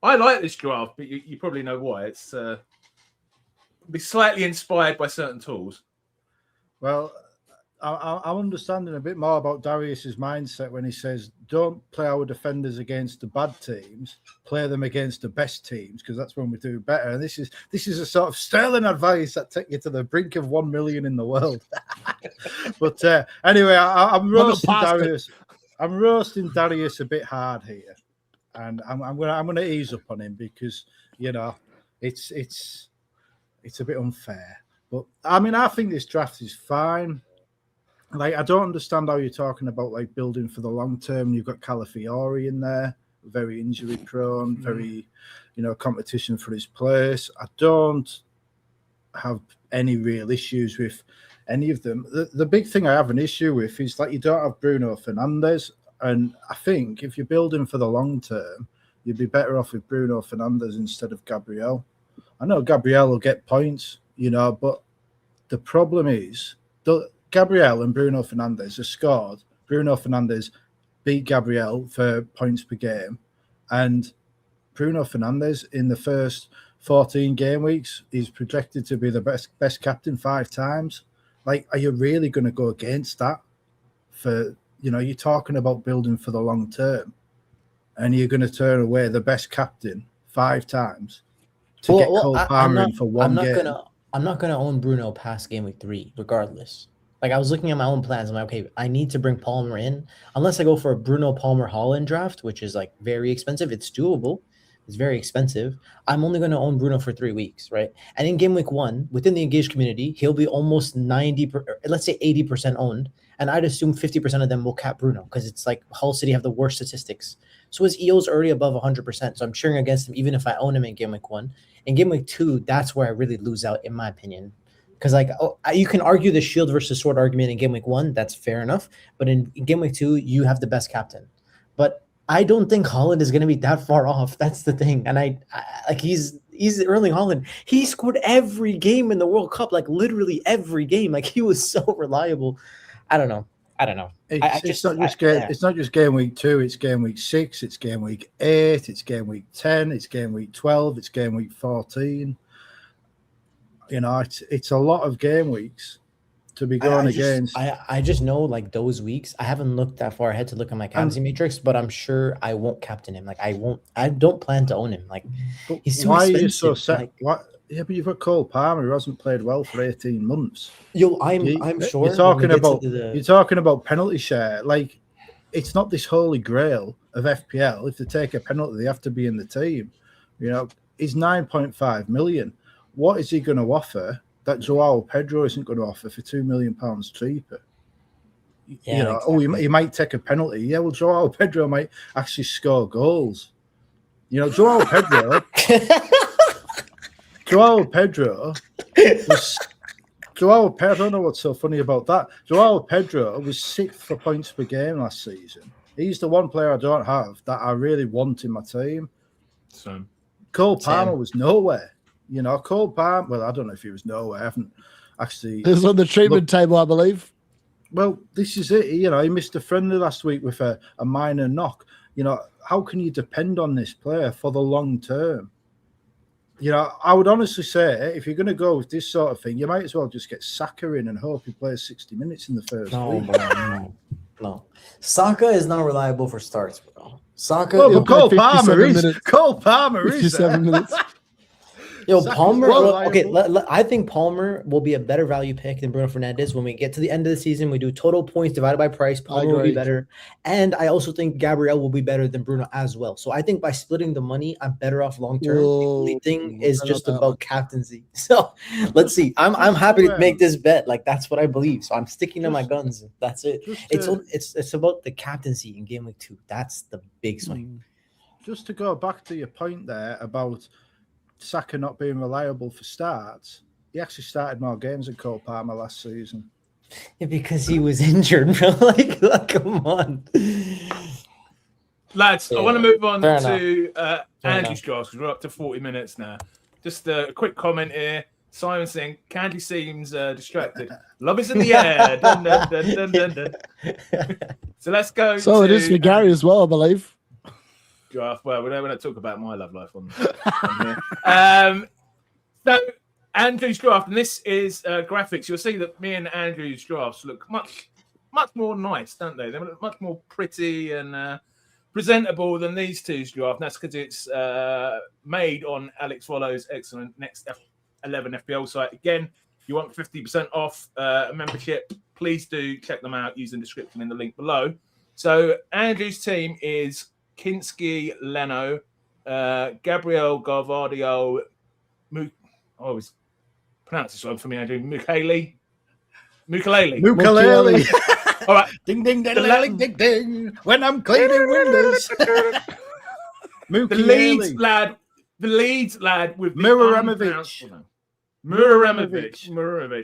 Speaker 1: I like this draft, but you probably know why. It's be slightly inspired by certain tools.
Speaker 2: Well, I'm understanding a bit more about Darius's mindset when he says, don't play our defenders against the bad teams, play them against the best teams, because that's when we do better. And this is a sort of sterling advice that take you to the brink of 1 million in the world. But anyway, I'm roasting Darius. I'm roasting Darius a bit hard here, and I'm gonna ease up on him because it's a bit unfair. But I mean, I think this draft is fine. Like, I don't understand how you're talking about like building for the long term. You've got Calafiori in there, very injury prone, very, competition for his place. I don't have any real issues with any of them. The big thing I have an issue with is that you don't have Bruno Fernandes. And I think if you're building for the long term, you'd be better off with Bruno Fernandes instead of Gabriel. I know Gabriel will get points, but the problem is Gabriel and Bruno Fernandes have scored. Bruno Fernandes beat Gabriel for points per game. And Bruno Fernandes in the first 14 game weeks is projected to be the best captain 5 times. Like, are you really going to go against that? You're talking about building for the long term, and you're going to turn away the best captain 5 times to get Cole Palmer in for one game.
Speaker 4: I'm not gonna own Bruno past game week 3, regardless. Like, I was looking at my own plans. I'm like, okay, I need to bring Palmer in. Unless I go for a Bruno Palmer Haaland draft, which is like very expensive. It's doable. It's very expensive. I'm only going to own Bruno for 3 weeks, right? And in game week 1, within the engaged community, he'll be almost let's say 80% owned. And I'd assume 50% of them will cap Bruno because it's like Hull City have the worst statistics. So his EO's already above 100%. So I'm cheering against him even if I own him in game week 1. In game week 2, that's where I really lose out, in my opinion. Because you can argue the shield versus sword argument in game week 1. That's fair enough. But in game week 2, you have the best captain. But I don't think Haaland is going to be that far off. That's the thing. And he's Erling Haaland. He scored every game in the World Cup, like literally every game. Like, he was so reliable. I don't know. I don't know.
Speaker 2: It's not just game week 2. It's game week 6. It's game week 8. It's game week 10. It's game week 12. It's game week 14. You know, it's a lot of game weeks to be going against.
Speaker 4: I just know, like, those weeks. I haven't looked that far ahead to look at my captaincy matrix, but I'm sure I won't captain him. Like, I don't plan to own him. Like, he's too expensive. Why are you so set?
Speaker 2: Like, what? Yeah, but you've got Cole Palmer who hasn't played well for 18 months.
Speaker 4: I'm sure
Speaker 2: you're talking about penalty share. Like, it's not this holy grail of FPL. If they take a penalty, they have to be in the team. You know, he's 9.5 million. What is he going to offer that Joao Pedro isn't going to offer for £2 million cheaper?
Speaker 4: Yeah,
Speaker 2: you know, exactly. He might take a penalty. Yeah, well, Joao Pedro might actually score goals. You know, Joao Pedro. Joao Pedro I don't know what's so funny about that. Joao Pedro was 6th for points per game last season. He's the one player I don't have that I really want in my team. Cole Palmer was nowhere. You know, Cole Palmer, well, I don't know if he was nowhere. I haven't actually.
Speaker 3: This is on the treatment table, I believe.
Speaker 2: Well, this is it. You know, he missed a friendly last week with a minor knock. You know, how can you depend on this player for the long term? You know, I would honestly say if you're going to go with this sort of thing, you might as well just get Saka in and hope he plays 60 minutes in the first week.
Speaker 4: No. Saka is not reliable for starts, bro.
Speaker 2: Saka. Well, Cole Palmer is. Cole Palmer is.
Speaker 3: 57 minutes.
Speaker 4: Yo, Palmer. I think Palmer will be a better value pick than Bruno Fernandes when we get to the end of the season. We do total points divided by price. Palmer will be better, and I also think Gabriel will be better than Bruno as well. So I think by splitting the money, I'm better off long term. The only thing is just about captaincy. So let's see. I'm happy to make this bet. Like, that's what I believe. So I'm sticking to my guns. That's it. It's about the captaincy in game week 2. That's the big swing.
Speaker 2: Just to go back to your point there about Saka not being reliable for starts, he actually started more games than Cole Palmer last season.
Speaker 4: Yeah, because he was injured, bro. like come on.
Speaker 1: Lads, I want to move on to Andrew's draft because we're up to 40 minutes now. Just a quick comment here. Simon saying, Kanji seems distracted. Love is in the air. Dun, dun, dun, dun, dun, dun. So let's go.
Speaker 3: So it is for Gary as well, I believe.
Speaker 1: Draft. Well, we don't talk about my love life on here. So Andrew's draft, and this is graphics. You'll see that me and Andrew's drafts look much more nice, don't they? They look much more pretty and presentable than these two's draft. And that's because it's made on Alex Follow's excellent Next 11 FPL site. Again, if you want 50% off a membership, please do check them out. Use the description in the link below. So Andrew's team is Kinski, Leno, Gabriel Garvadio, I always pronounce this one for me, Andrew. Mukalele. All right.
Speaker 2: Ding, ding, ding, ding, ding, ding. When I'm cleaning windows.
Speaker 1: The Leeds lad with Muraremovic.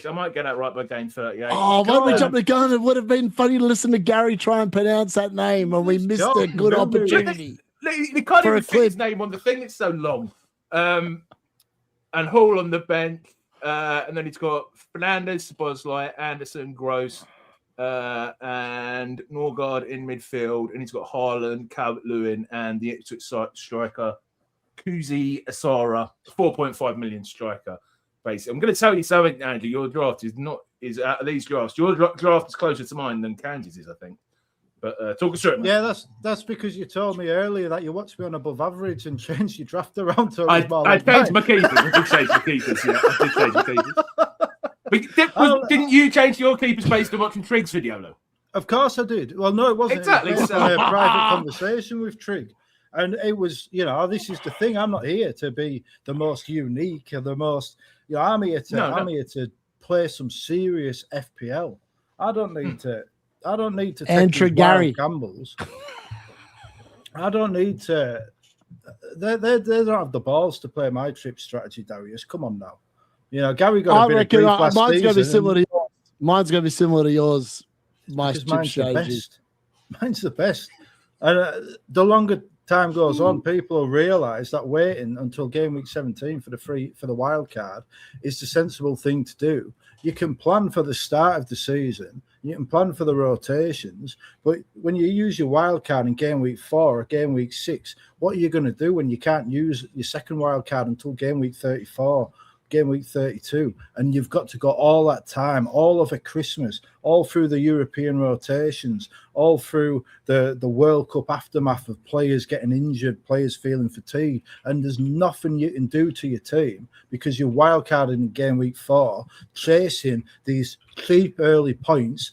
Speaker 1: I might get that right by game 38.
Speaker 3: Oh, why don't we jump the gun? It would have been funny to listen to Gary try and pronounce that name when we missed a good opportunity.
Speaker 1: They can't even fit his name on the thing. It's so long. And Hall on the bench. And then he's got Fernandes, Bosley, Anderson, Gross, and Norgard in midfield. And he's got Haaland, Calvert-Lewin, and the Ipswich striker, Kuzi Asara, 4.5 million striker. Basically, I'm going to tell you something, Andrew. Your draft is out of these drafts. Your draft is closer to mine than Kanji's is, I think. But talk us through it, man.
Speaker 2: Yeah, that's because you told me earlier that you watched me on above average and changed your draft around to
Speaker 1: I changed my keepers. I did change my keepers. Yeah, I did change my keepers. Didn't you change your keepers based on watching Trigg's video, though?
Speaker 2: Of course I did. Well, no, it wasn't.
Speaker 1: Exactly.
Speaker 2: It was a private conversation with Trigg. And it was, this is the thing. I'm not here to be the most unique or the most, I'm here to play some serious FPL. I don't need to take Gary gambles. I don't need to. They don't have the balls to play my trip strategy, Darius. Come on now. Gary got a bit of grief last season.
Speaker 3: Mine's going to be similar to yours. Mine's going to be similar to yours.
Speaker 2: Mine's the best. And the longer time goes on, people will realise that waiting until game week 17 for the wild card is the sensible thing to do. You can plan for the start of the season. You can plan for the rotations, but when you use your wild card in game week 4 or game week 6, what are you going to do when you can't use your second wild card until game week 34, game week 32, and you've got to go all that time, all over Christmas, all through the European rotations, all through the World Cup aftermath of players getting injured, players feeling fatigued, and there's nothing you can do to your team because you're wildcarded in game week 4, chasing these cheap early points.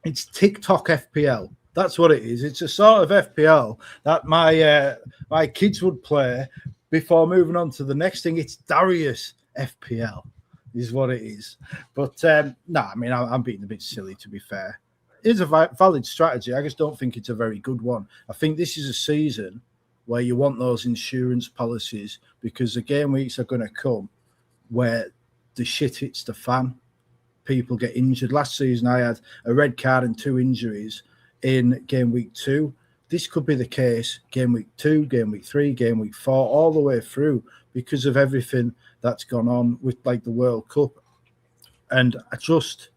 Speaker 2: It's TikTok FPL. That's what it is. It's a sort of FPL that my kids would play before moving on to the next thing. It's Darius FPL is what it is. But I mean, I'm being a bit silly, to be fair. It's a valid strategy. I just don't think it's a very good one. I think this is a season where you want those insurance policies because the game weeks are going to come where the shit hits the fan. People get injured. Last season, I had a red card and 2 injuries in game week 2. This could be the case game week 2, game week 3, game week 4, all the way through because of everything that's gone on with like the World Cup. And I just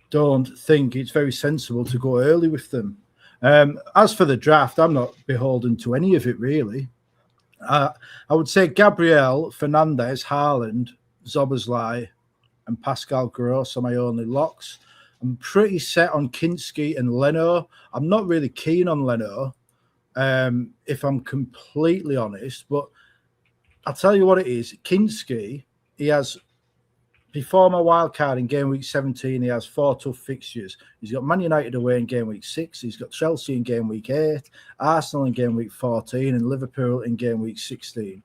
Speaker 2: don't think it's very sensible to go early with them. As for the draft, I'm not beholden to any of it, really. I would say Gabriel, Fernandez, Haaland, Szoboszlai, and Pascal Gross are my only locks. I'm pretty set on Kinski and Leno. I'm not really keen on Leno, if I'm completely honest. But I'll tell you what it is. Kinski, he has, before my wild card in game week 17, he has 4 tough fixtures. He's got Man United away in game week 6. He's got Chelsea in game week 8, Arsenal in game week 14, and Liverpool in game week 16.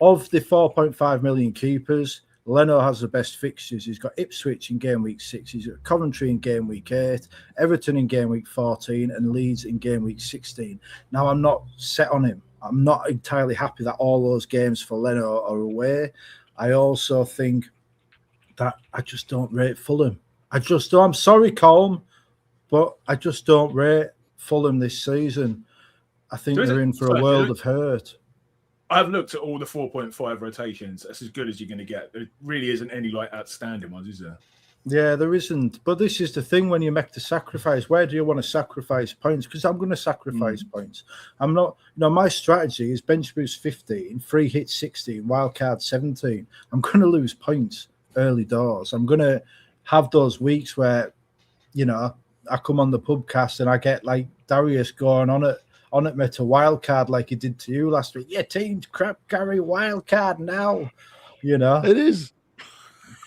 Speaker 2: Of the 4.5 million keepers, Leno has the best fixtures. He's got Ipswich in game week 6. He's got Coventry in game week 8, Everton in game week 14, and Leeds in game week 16. Now, I'm not set on him. I'm not entirely happy that all those games for Leno are away. I also think that I just don't rate Fulham. I just don't. I'm sorry, Colm, but I just don't rate Fulham this season. I think they're in for a world of hurt.
Speaker 1: I've looked at all the 4.5 rotations. That's as good as you're going to get. There really isn't any like outstanding ones, is there?
Speaker 2: Yeah, there isn't. But this is the thing when you make the sacrifice. Where do you want to sacrifice points? Because I'm going to sacrifice points. I'm not, my strategy is bench boost 15, free hit 16, wildcard 17. I'm going to lose points early doors. I'm going to have those weeks where, I come on the PubCast and I get like Darius going on it me to wildcard like he did to you last week. Yeah, team's crap, Gary, wildcard now.
Speaker 3: It is.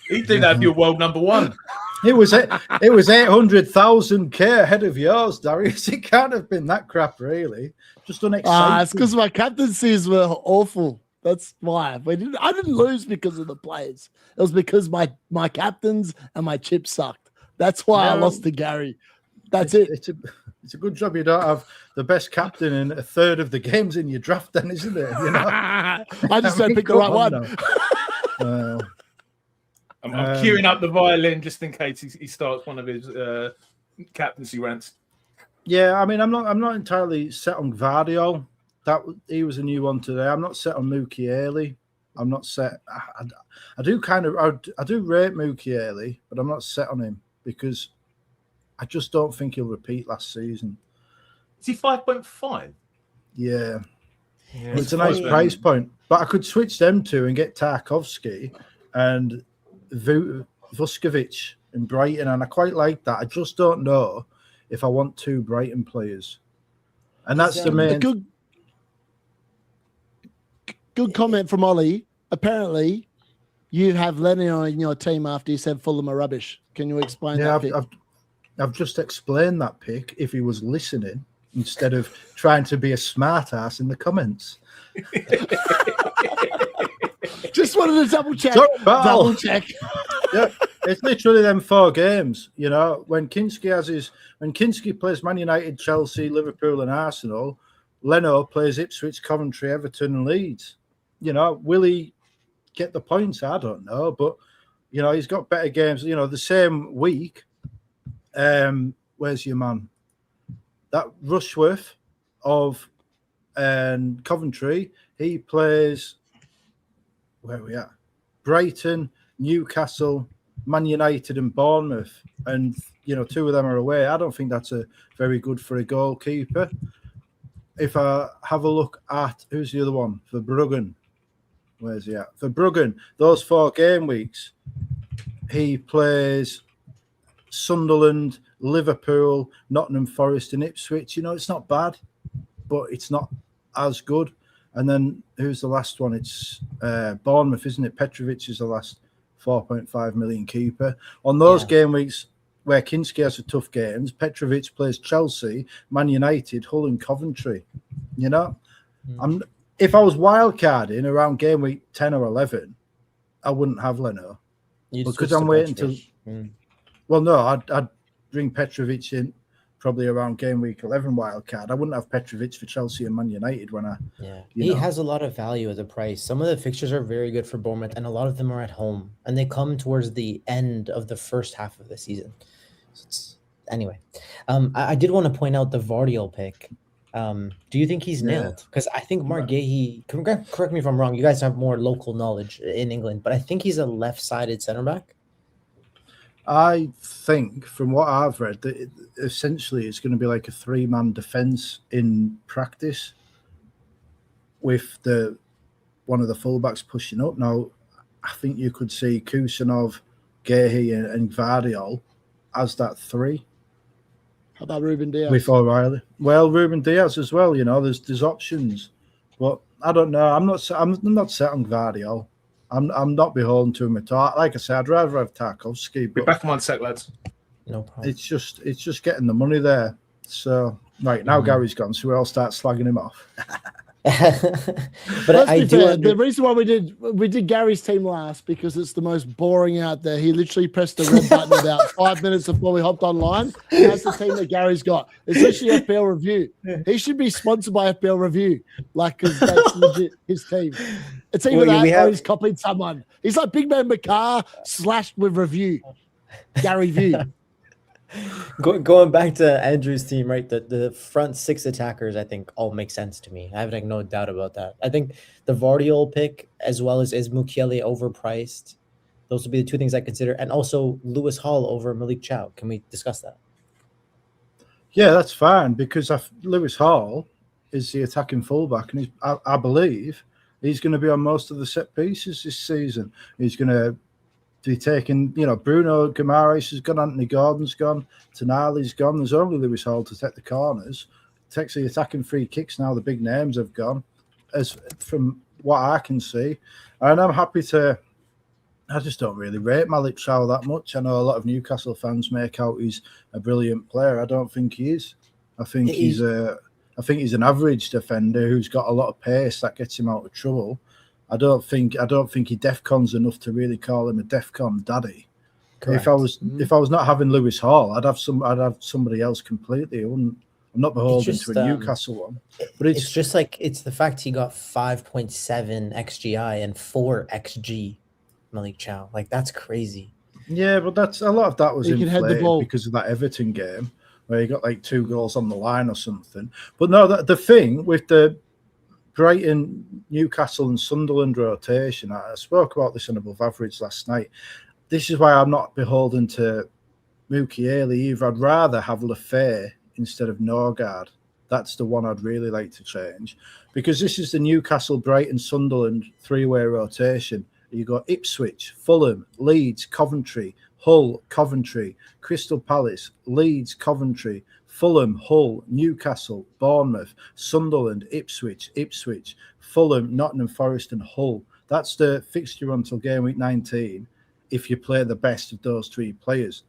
Speaker 1: He'd think that'd be a world number 1.
Speaker 2: It was 800,000k ahead of yours, Darius. It can't have been that crap, really. Just unexciting.
Speaker 3: It's because my captaincies were awful. That's why I didn't lose because of the players. It was because my captains and my chips sucked. That's why I lost to Gary. That's it.
Speaker 2: It's a good job you don't have the best captain in a third of the games in your draft, then, isn't it?
Speaker 3: I just don't pick the right one.
Speaker 1: I'm queuing up the violin just in case he starts one of his captaincy rants.
Speaker 2: Yeah, I mean, I'm not entirely set on Gvardiol. He was a new one today. I'm not set on Mukiele. I'm not set. I do rate Mukiele, but I'm not set on him because I just don't think he'll repeat last season.
Speaker 1: Is he 5.5?
Speaker 2: Yeah. It's a nice price point. But I could switch them two and get Tarkovsky and Vuskovic in Brighton, and I quite like that. I just don't know if I want 2 Brighton players. And that's the main...
Speaker 3: Good comment from Ollie. Apparently, you have Leno in your team after you said Fulham are rubbish. Can you explain that pick?
Speaker 2: I've just explained that pick if he was listening instead of trying to be a smart ass in the comments.
Speaker 3: Just wanted to double check.
Speaker 2: Yeah, it's literally them 4 games. When Kinski plays Man United, Chelsea, Liverpool, and Arsenal, Leno plays Ipswich, Coventry, Everton, and Leeds. Will he get the points? I don't know, but he's got better games. The same week. Where's your man? That Rushworth of Coventry. He plays. Where are we at? Brighton, Newcastle, Man United and Bournemouth, and two of them are away. I don't think that's a very good for a goalkeeper. If I have a look at who's the other one, Verbruggen, where's he at? Verbruggen, those 4 game weeks, he plays Sunderland, Liverpool, Nottingham Forest, and Ipswich. It's not bad, but it's not as good. And then who's the last one? It's Bournemouth, isn't it? Petrovic is the last 4.5 million keeper. On those game weeks where Kinski has the tough games, Petrovic plays Chelsea, Man United, Hull and Coventry. If I was wildcarding around game week 10 or 11, I wouldn't have Leno. Because I'm waiting to... Well, no, I'd bring Petrovic in probably around game week 11 wildcard. I wouldn't have Petrovic for Chelsea and Man United when
Speaker 4: he has a lot of value as a price. Some of the fixtures are very good for Bournemouth, and a lot of them are at home, and they come towards the end of the first half of the season. So anyway, I did want to point out the Vardiol pick. Do you think he's nailed? Because I think Mark Gahey, correct me if I'm wrong, you guys have more local knowledge in England, but I think he's a left-sided center back.
Speaker 2: I think, from what I've read, that essentially it's going to be like a 3-man defence in practice with one of the fullbacks pushing up. Now, I think you could see Kusanov, Gahey and Vardiol as that 3.
Speaker 3: How about Ruben Diaz?
Speaker 2: With O'Reilly. Well, Ruben Diaz as well, there's options. But I don't know. I'm not set on Vardiol. I'm not beholden to him at all. Like I said, I'd rather have Tarkowski.
Speaker 1: Be back in 1 sec, lads.
Speaker 2: No problem. It's just getting the money there. So right now, Gary's gone, so we all start slagging him off.
Speaker 3: But I do. The reason why we did Gary's team last because it's the most boring out there. He literally pressed the red button about 5 minutes before we hopped online. And that's the team that Gary's got. It's literally FPL Review. He should be sponsored by FPL Review, because that's legit his team. It's either or he's copied someone. He's like Big Man McCarr slashed with Review. Gary View.
Speaker 4: Going back to Andrew's team, right? The front 6 attackers, I think, all make sense to me. I have no doubt about that. I think the Vardiol pick, as well as Mukiele, overpriced. Those would be the 2 things I consider. And also Lewis Hall over Malik Chow. Can we discuss that?
Speaker 2: Yeah, that's fine, because Lewis Hall is the attacking fullback, and I believe he's going to be on most of the set pieces this season. He's going to be taking, Bruno Guimaraes has gone, Anthony Gordon's gone, Tonali's gone. There's only Lewis Hall to take the corners. Takes the attacking free kicks now. The big names have gone, as from what I can see. And I'm happy to... I just don't really rate Malik Chow that much. I know a lot of Newcastle fans make out he's a brilliant player. I don't think he is. I think he's an average defender who's got a lot of pace that gets him out of trouble. I don't think he DEFCON's enough to really call him a DEFCON daddy. Correct. If I was not having Lewis Hall, I'd have somebody else completely. I'm not beholden to a Newcastle one. But
Speaker 4: it's just like it's the fact he got 5.7 XGI and 4 XG. Malik Chow, like that's crazy.
Speaker 2: Yeah, but that's a lot of that was inflated because of that Everton game where he got like 2 goals on the line or something. But no, the thing with the Brighton, Newcastle and Sunderland rotation, I spoke about this on Above Average last night. This is why I'm not beholden to Mukiele either. I'd rather have Lefay instead of Norgard. That's the one I'd really like to change, because this is the Newcastle, Brighton, Sunderland 3-way rotation. You got Ipswich, Fulham, Leeds, Coventry, Hull, Coventry, Crystal Palace, Leeds, Coventry, Fulham, Hull, Newcastle, Bournemouth, Sunderland, Ipswich, Fulham, Nottingham Forest and Hull. That's the fixture until game week 19 if you play the best of those 3 players.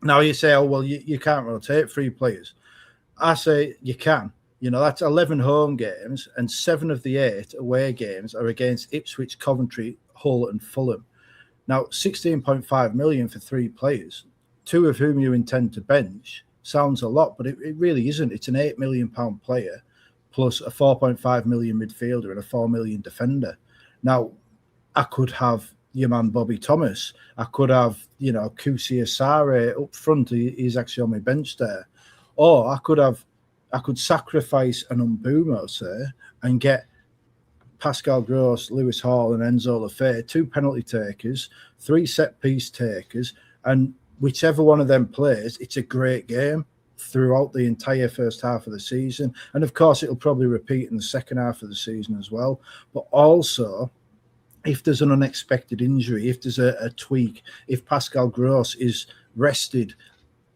Speaker 2: Now you say, oh, well, you can't rotate 3 players. I say you can. That's 11 home games and 7 of the 8 away games are against Ipswich, Coventry, Hull and Fulham. Now, 16.5 million for 3 players, 2 of whom you intend to bench, sounds a lot, but it really isn't. It's an £8 million player plus a 4.5 million midfielder and a 4 million defender. Now, I could have your man Bobby Thomas. I could have, Kusi Asare up front. He's actually on my bench there. Or I could sacrifice an Umbumo, sir, and get Pascal Gross, Lewis Hall, and Enzo Lefebvre, 2 penalty takers, 3 set-piece takers, and whichever one of them plays, it's a great game throughout the entire first half of the season. And, of course, it'll probably repeat in the second half of the season as well. But also, if there's an unexpected injury, if there's a tweak, if Pascal Gross is rested,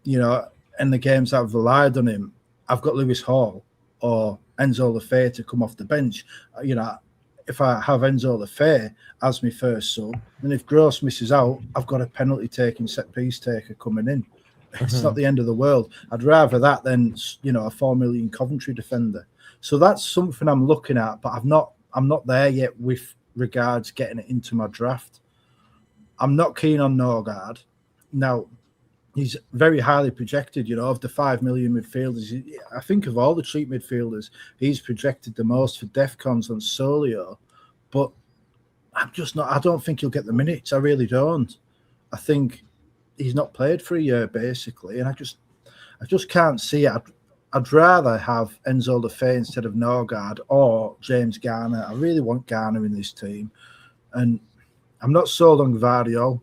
Speaker 2: and the games I've relied on him, I've got Lewis Hall or Enzo Lefebvre to come off the bench. If I have Enzo Lefebvre as my first sub, and if Gross misses out, I've got a penalty taking set piece taker coming in. It's not the end of the world. I'd rather that than a 4 million Coventry defender. So that's something I'm looking at, but I'm not there yet with regards getting it into my draft. I'm not keen on Norgard. Now, he's very highly projected, of the 5 million midfielders. I think of all the cheap midfielders, he's projected the most for DEFCONs on Solio. But I'm just not. I don't think he'll get the minutes. I really don't. I think he's not played for a year, basically. And I just can't see it. I'd rather have Enzo Lefebvre instead of Norgard or James Garner. I really want Garner in this team. And I'm not sold on Gvardiol.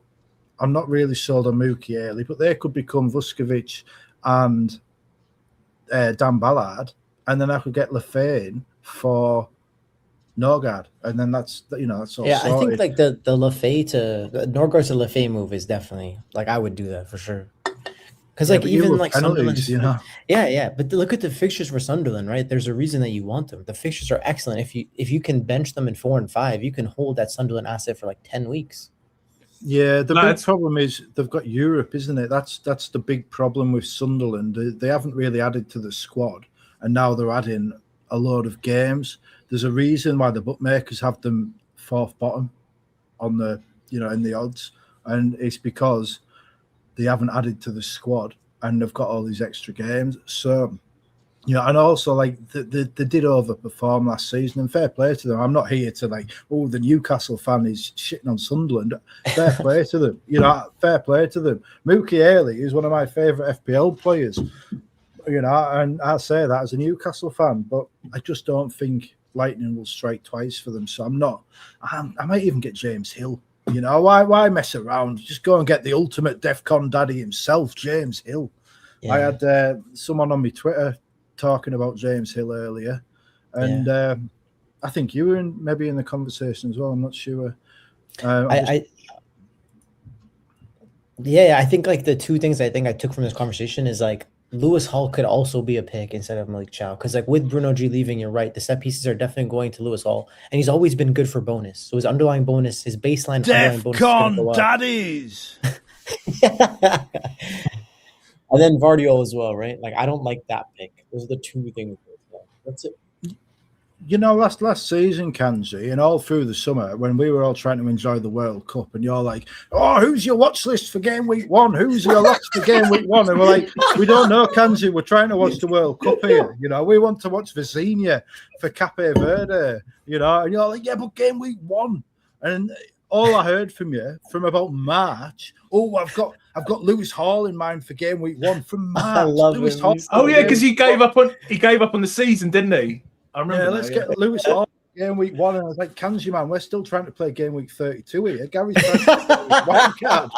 Speaker 2: I'm not really sold on Mukiele, but they could become Vuskovic and Dan Ballard, and then I could get Lefebvre for Norgard, and then that's all sorted.
Speaker 4: I think like the Lefebvre to Norgard to Lefebvre move is definitely I would do that for sure. Because even Sunderland, but look at the fixtures for Sunderland, right? There's a reason that you want them. The fixtures are excellent. If you can bench them in 4 and 5, you can hold that Sunderland asset for 10 weeks.
Speaker 2: Yeah, the big problem is they've got Europe, isn't it? That's the big problem with Sunderland. They haven't really added to the squad, and now they're adding a load of games. There's a reason why the bookmakers have them 4th bottom on the in the odds, and it's because they haven't added to the squad and they've got all these extra games. So, and also they did overperform last season, and fair play to them. I'm not here to the Newcastle fan is shitting on Sunderland. Fair play to them. Fair play to them. Mukiele is one of my favourite FPL players, and I say that as a Newcastle fan, but I just don't think lightning will strike twice for them. So I might even get James Hill. Why mess around? Just go and get the ultimate DEFCON daddy himself, James Hill. Yeah. I had someone on my Twitter talking about James Hill earlier, and I think you were maybe in the conversation as well. I'm not sure.
Speaker 4: I think the 2 things I think I took from this conversation is Lewis Hall could also be a pick instead of Malik Chow, because with Bruno G leaving, you're right, the set pieces are definitely going to Lewis Hall, and he's always been good for bonus. So his underlying bonus, his baseline underlying bonus,
Speaker 2: DEFCON daddies.
Speaker 4: And then Vardiol as well, right? I don't like that pick. Those are the 2 things. That's it.
Speaker 2: Last season, Kanji, and all through the summer, when we were all trying to enjoy the World Cup, and you're like, oh, who's your watch list for game week 1? Who's your locks for game week 1? And we're like, we don't know, Kanji. We're trying to watch the World Cup here. We want to watch Vizinha for Cape Verde, and you're like, yeah, but game week 1. And all I heard from you from about March, I've got Lewis Hall in mind for game week 1 from March. I
Speaker 4: love
Speaker 2: Lewis Hall.
Speaker 1: Oh yeah, because he gave up on the season, didn't he? I remember.
Speaker 2: Yeah, let's get Lewis Hall game week 1, and I was like, Kanji, man, we're still trying to play game week 32 here. Gary's trying to play wild card.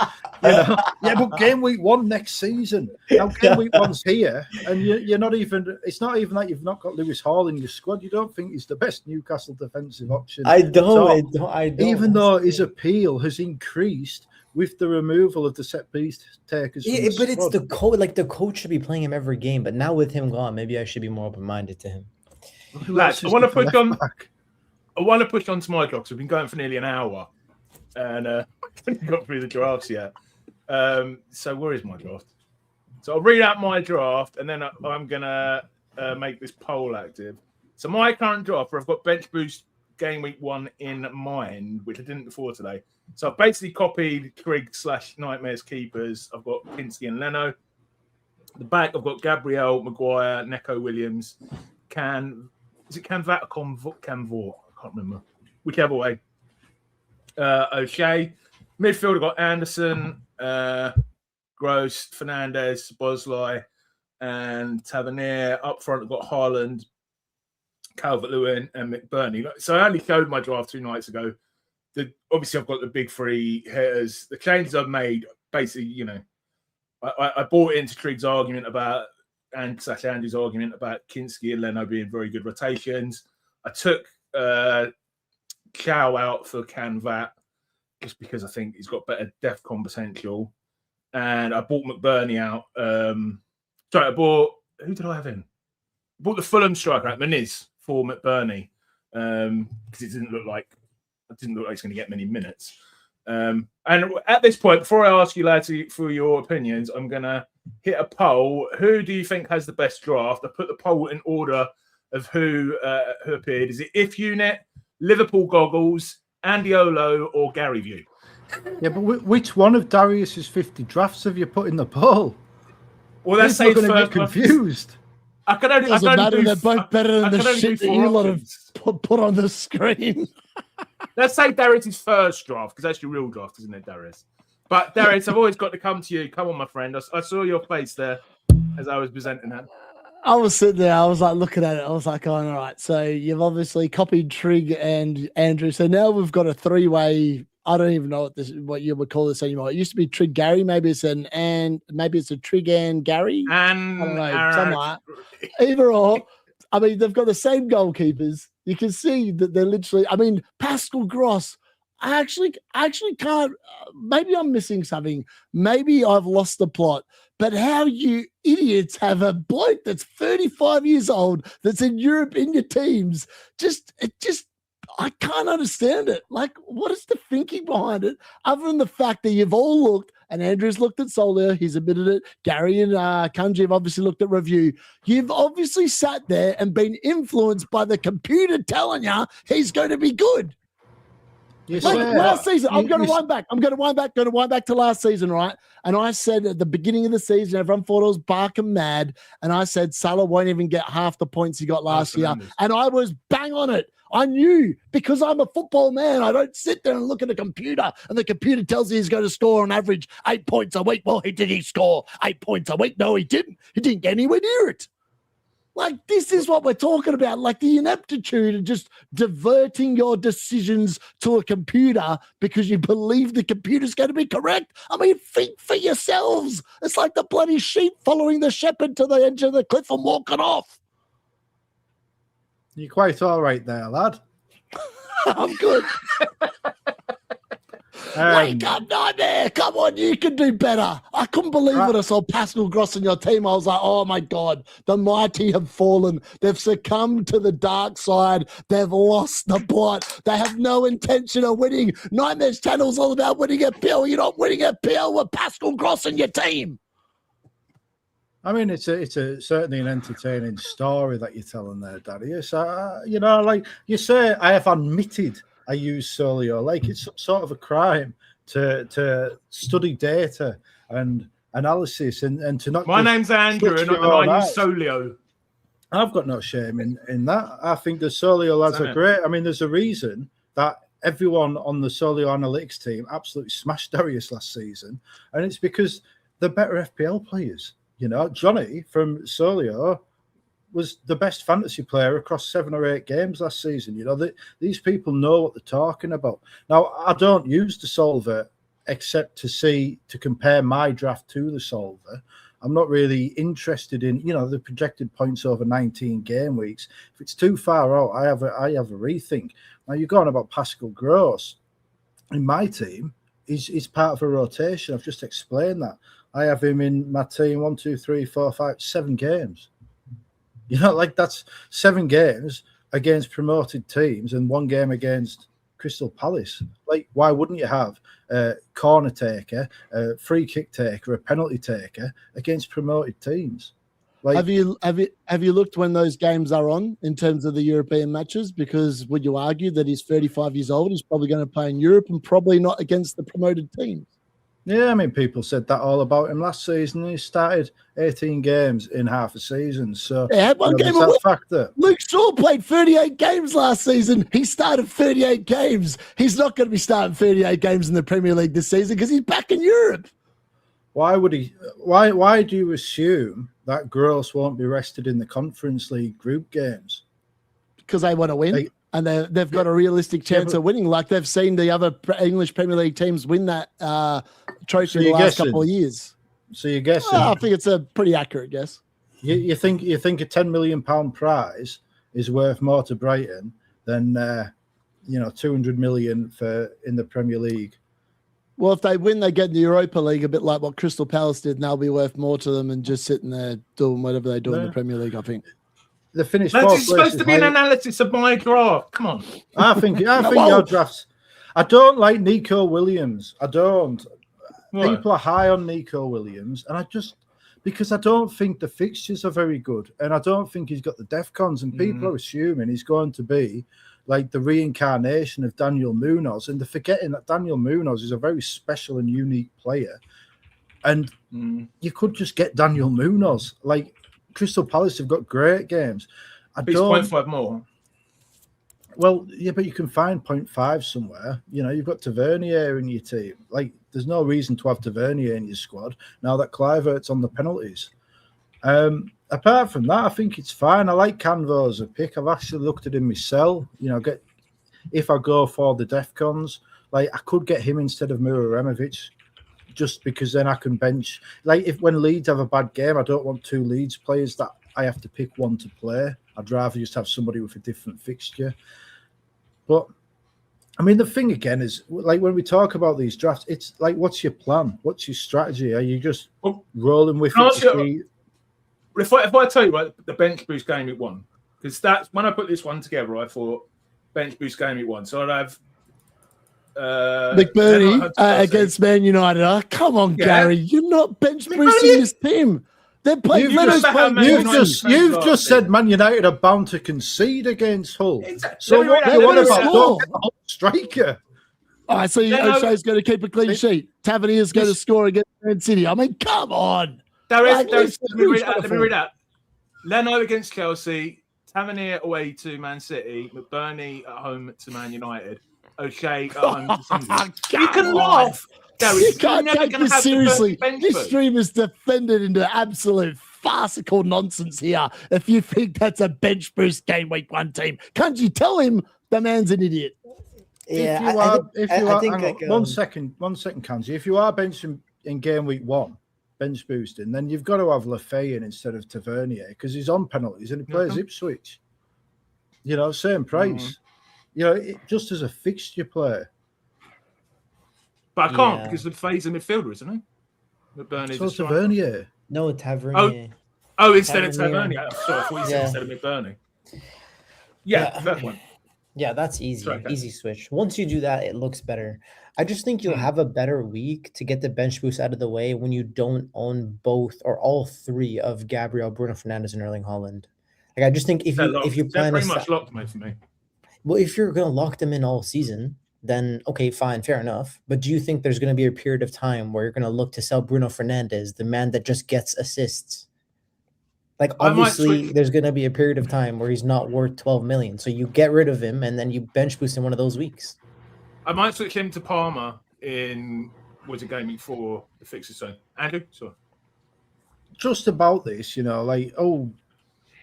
Speaker 2: Yeah, but game week 1 next season. Now game week 1's here, and you're not even. It's not even that you've not got Lewis Hall in your squad. You don't think he's the best Newcastle defensive option.
Speaker 4: I don't.
Speaker 2: Even though his appeal has increased with the removal of the set piece takers.
Speaker 4: Yeah, but it's the coach. The coach should be playing him every game. But now with him gone, maybe I should be more open-minded to him.
Speaker 1: Lads, I want to push on to my drafts. We've been going for nearly an hour, and I haven't got through the drafts yet. So where is my draft? So I'll read out my draft, and then I'm gonna make this poll active. So my current draft, where I've got bench boost game week 1 in mind, which I didn't before today. So I've basically copied Trig/Nightmare's keepers. I've got Pinsky and Leno. The back, I've got Gabriel, Maguire, Neco Williams, Is it Canvat or Canvor? I can't remember. Whichever way. O'Shea. Midfield, I've got Anderson, Gross, Fernandez, Bosley, and Tavernier. Up front, I've got Haaland, Calvert-Lewin and McBurney. So I only showed my draft 2 nights ago. Obviously, I've got the big 3 hitters. The changes I've made, basically, I bought into Triggs' argument about and Andrew's argument about Kinski and Leno being very good rotations. I took Chow out for Canvat just because I think he's got better DEFCON potential. And I bought McBurney out. Who did I have in? I bought the Fulham striker at Muniz for McBurney because it didn't look like he's going to get many minutes. And at this point, before I ask you lads for your opinions, I'm going to hit a poll. Who do you think has the best draft? I put the poll in order of who appeared. Is it If Unit, Liverpool Goggles, Andy Olo, or Gary View?
Speaker 2: Yeah, but which one of Darius's 50 drafts have you put in the poll?
Speaker 1: Well, that's
Speaker 2: going to get confused.
Speaker 1: I can only
Speaker 3: doesn't matter. They're both better than the shit that you lot have put on the screen.
Speaker 1: Let's say Darius' first draft, because that's your real draft, isn't it, Darius? But Darius, I've always got to come to you. Come on, my friend. I saw your face there as I was presenting that.
Speaker 3: I was sitting there. I was like looking at it. I was like, all right. So you've obviously copied Trig and Andrew. So now we've got a 3-way. I don't even know what you would call this anymore. It used to be Trig Gary. Maybe it's a Trig and Gary.
Speaker 1: And
Speaker 3: I don't know. Something like that. Either or. I mean, they've got the same goalkeepers. You can see that they're literally. I mean, Pascal Gross. I actually can't. Maybe I'm missing something. Maybe I've lost the plot. But how you idiots have a bloke that's 35 years old that's in Europe in your teams? I can't understand it. Like, what is the thinking behind it? Other than the fact that you've all looked, and Andrew's looked at Solio, he's admitted it. Gary and Kanji have obviously looked at review. You've obviously sat there and been influenced by the computer telling you he's going to be good. Last season, I'm going to wind back to last season, right? And I said at the beginning of the season, everyone thought I was barking mad. And I said Salah won't even get half the points he got last year. And I was bang on it. I knew, because I'm a football man. I don't sit there and look at the computer and the computer tells me he's going to score on average 8 points a week. Well, did he score 8 points a week? No, he didn't. He didn't get anywhere near it. Like, this is what we're talking about, like the ineptitude of just diverting your decisions to a computer because you believe the computer's going to be correct. I mean, think for yourselves. It's like the bloody sheep following the shepherd to the edge of the cliff and walking off.
Speaker 2: You're quite all right there, lad.
Speaker 3: I'm good. Wake up, Nightmare. Come on, you can do better. I couldn't believe when I saw Pascal Gross in your team. I was like, oh, my God, the mighty have fallen. They've succumbed to the dark side. They've lost the plot. They have no intention of winning. Nightmare's channel's all about winning a PL. You're not winning a PL with Pascal Gross in your team.
Speaker 2: I mean, it's certainly an entertaining story that you're telling there, Darius. Like you say, I have admitted I use Solio. Like, it's some sort of a crime to study data and analysis and to not.
Speaker 1: My name's Andrew, and I use Solio.
Speaker 2: I've got no shame in that. I think the Solio lads are great. I mean, there's a reason that everyone on the Solio analytics team absolutely smashed Darius last season, and it's because they're better FPL players. You know, Johnny from Solio was the best fantasy player across 7 or 8 games last season. You know, these people know what they're talking about. Now, I don't use the solver except to compare my draft to the solver. I'm not really interested in, the projected points over 19 game weeks. If it's too far out, I have a rethink. Now, you're going about Pascal Gross. In my team, he's part of a rotation. I've just explained that. I have him in my team 1, 2, 3, 4, 5, 7 games. Like, that's 7 games against promoted teams and 1 game against Crystal Palace. Like, why wouldn't you have a corner taker, a free kick taker, a penalty taker against promoted teams? Like,
Speaker 3: have you looked when those games are on in terms of the European matches? Because would you argue that he's 35 years old? He's probably going to play in Europe and probably not against the promoted teams.
Speaker 2: Yeah, I mean, people said that all about him last season. He started 18 games in half a season. So
Speaker 3: he had one game a week. Luke Shaw played 38 games last season. He started 38 games. He's not going to be starting 38 games in the Premier League this season because he's back in Europe.
Speaker 2: Why would he? Why do you assume that Gross won't be rested in the Conference League group games?
Speaker 3: because they want to win. And they've got a realistic chance of winning. Like they've seen the other English Premier League teams win that trophy in the last couple of years.
Speaker 2: So you're guessing?
Speaker 3: I think it's a pretty accurate guess.
Speaker 2: You think a £10 million prize is worth more to Brighton than 200 million for in the Premier League?
Speaker 3: Well, if they win, they get in the Europa League, a bit like what Crystal Palace did, and they'll be worth more to them than just sitting there doing whatever they do in the Premier League, I think.
Speaker 2: The finished
Speaker 1: It's supposed to be an analysis of my draft. Come on.
Speaker 2: I think your drafts. I don't like Nico Williams. I don't. What? People are high on Nico Williams, and because I don't think the fixtures are very good, and I don't think he's got the DEFCONs, and people are assuming he's going to be like the reincarnation of Daniel Munoz, and they're forgetting that Daniel Munoz is a very special and unique player, and you could just get Daniel Munoz. Like Crystal Palace have got great games.
Speaker 1: He's 0.5 more.
Speaker 2: Well, yeah, but you can find 0.5 somewhere. You've got Tavernier in your team. Like, there's no reason to have Tavernier in your squad now that Kluivert's on the penalties. Apart from that, I think it's fine. I like Canvo as a pick. I've actually looked at him myself. If I go for the DEFCONs, like I could get him instead of Muraremovic, just because then I can bench. Like when Leeds have a bad game, I don't want two Leeds players that I have to pick one to play. I'd rather just have somebody with a different fixture. But I mean, the thing again is, like when we talk about these drafts, it's like, what's your plan? What's your strategy? Are you just rolling with it?
Speaker 1: If I tell you what the bench boost game it won, because that's when I put this one together, I thought bench boost game it won. So I'd have
Speaker 3: McBurney against Man United. Come on, Gary, you're not bench boosting this team. They're playing.
Speaker 2: You've just said Man United are bound to concede against Hull.
Speaker 1: Exactly.
Speaker 2: So what about striker?
Speaker 3: All right, so O'Shea's going to keep a clean sheet. Tavernier's going to score against Man City. I mean, come on.
Speaker 1: Let me read out. Leno against Chelsea, Tavernier away to Man City, McBurney at home to Man United, O'Shea at home to Sunderland. You can laugh.
Speaker 3: You can't take this seriously. This stream is defended into absolute farcical nonsense here. If you think that's a bench boost game week 1 team, can't you tell him the man's an idiot?
Speaker 2: Yeah, one second, Kanji. If you are benching in game week 1, bench boosting, then you've got to have Lefay in instead of Tavernier because he's on penalties and he plays Ipswich. Same price. Just as a fixture player.
Speaker 1: But I can't because Lefay's a midfielder, isn't he?
Speaker 2: So Tavernier.
Speaker 4: No, Tavernier.
Speaker 1: Oh, instead of Tavernier. Sorry, I thought you said instead of McBurney. Yeah, that one.
Speaker 4: Yeah, that's easy. Sorry, easy switch. Once you do that, it looks better. I just think you'll have a better week to get the bench boost out of the way when you don't own both or all 3 of Gabriel, Bruno Fernandes, and Erling Haaland. Like I just think if you plan
Speaker 1: pretty much locked me for me.
Speaker 4: Well, if you're gonna lock them in all season, then okay, fine, fair enough. But do you think there's gonna be a period of time where you're gonna look to sell Bruno Fernandes, the man that just gets assists? Like obviously, there's gonna be a period of time where he's not worth 12 million. So you get rid of him and then you bench boost in one of those weeks.
Speaker 1: I might switch him to Palmer in game week 4 the fixture zone. Andrew, sorry.
Speaker 2: Just about this,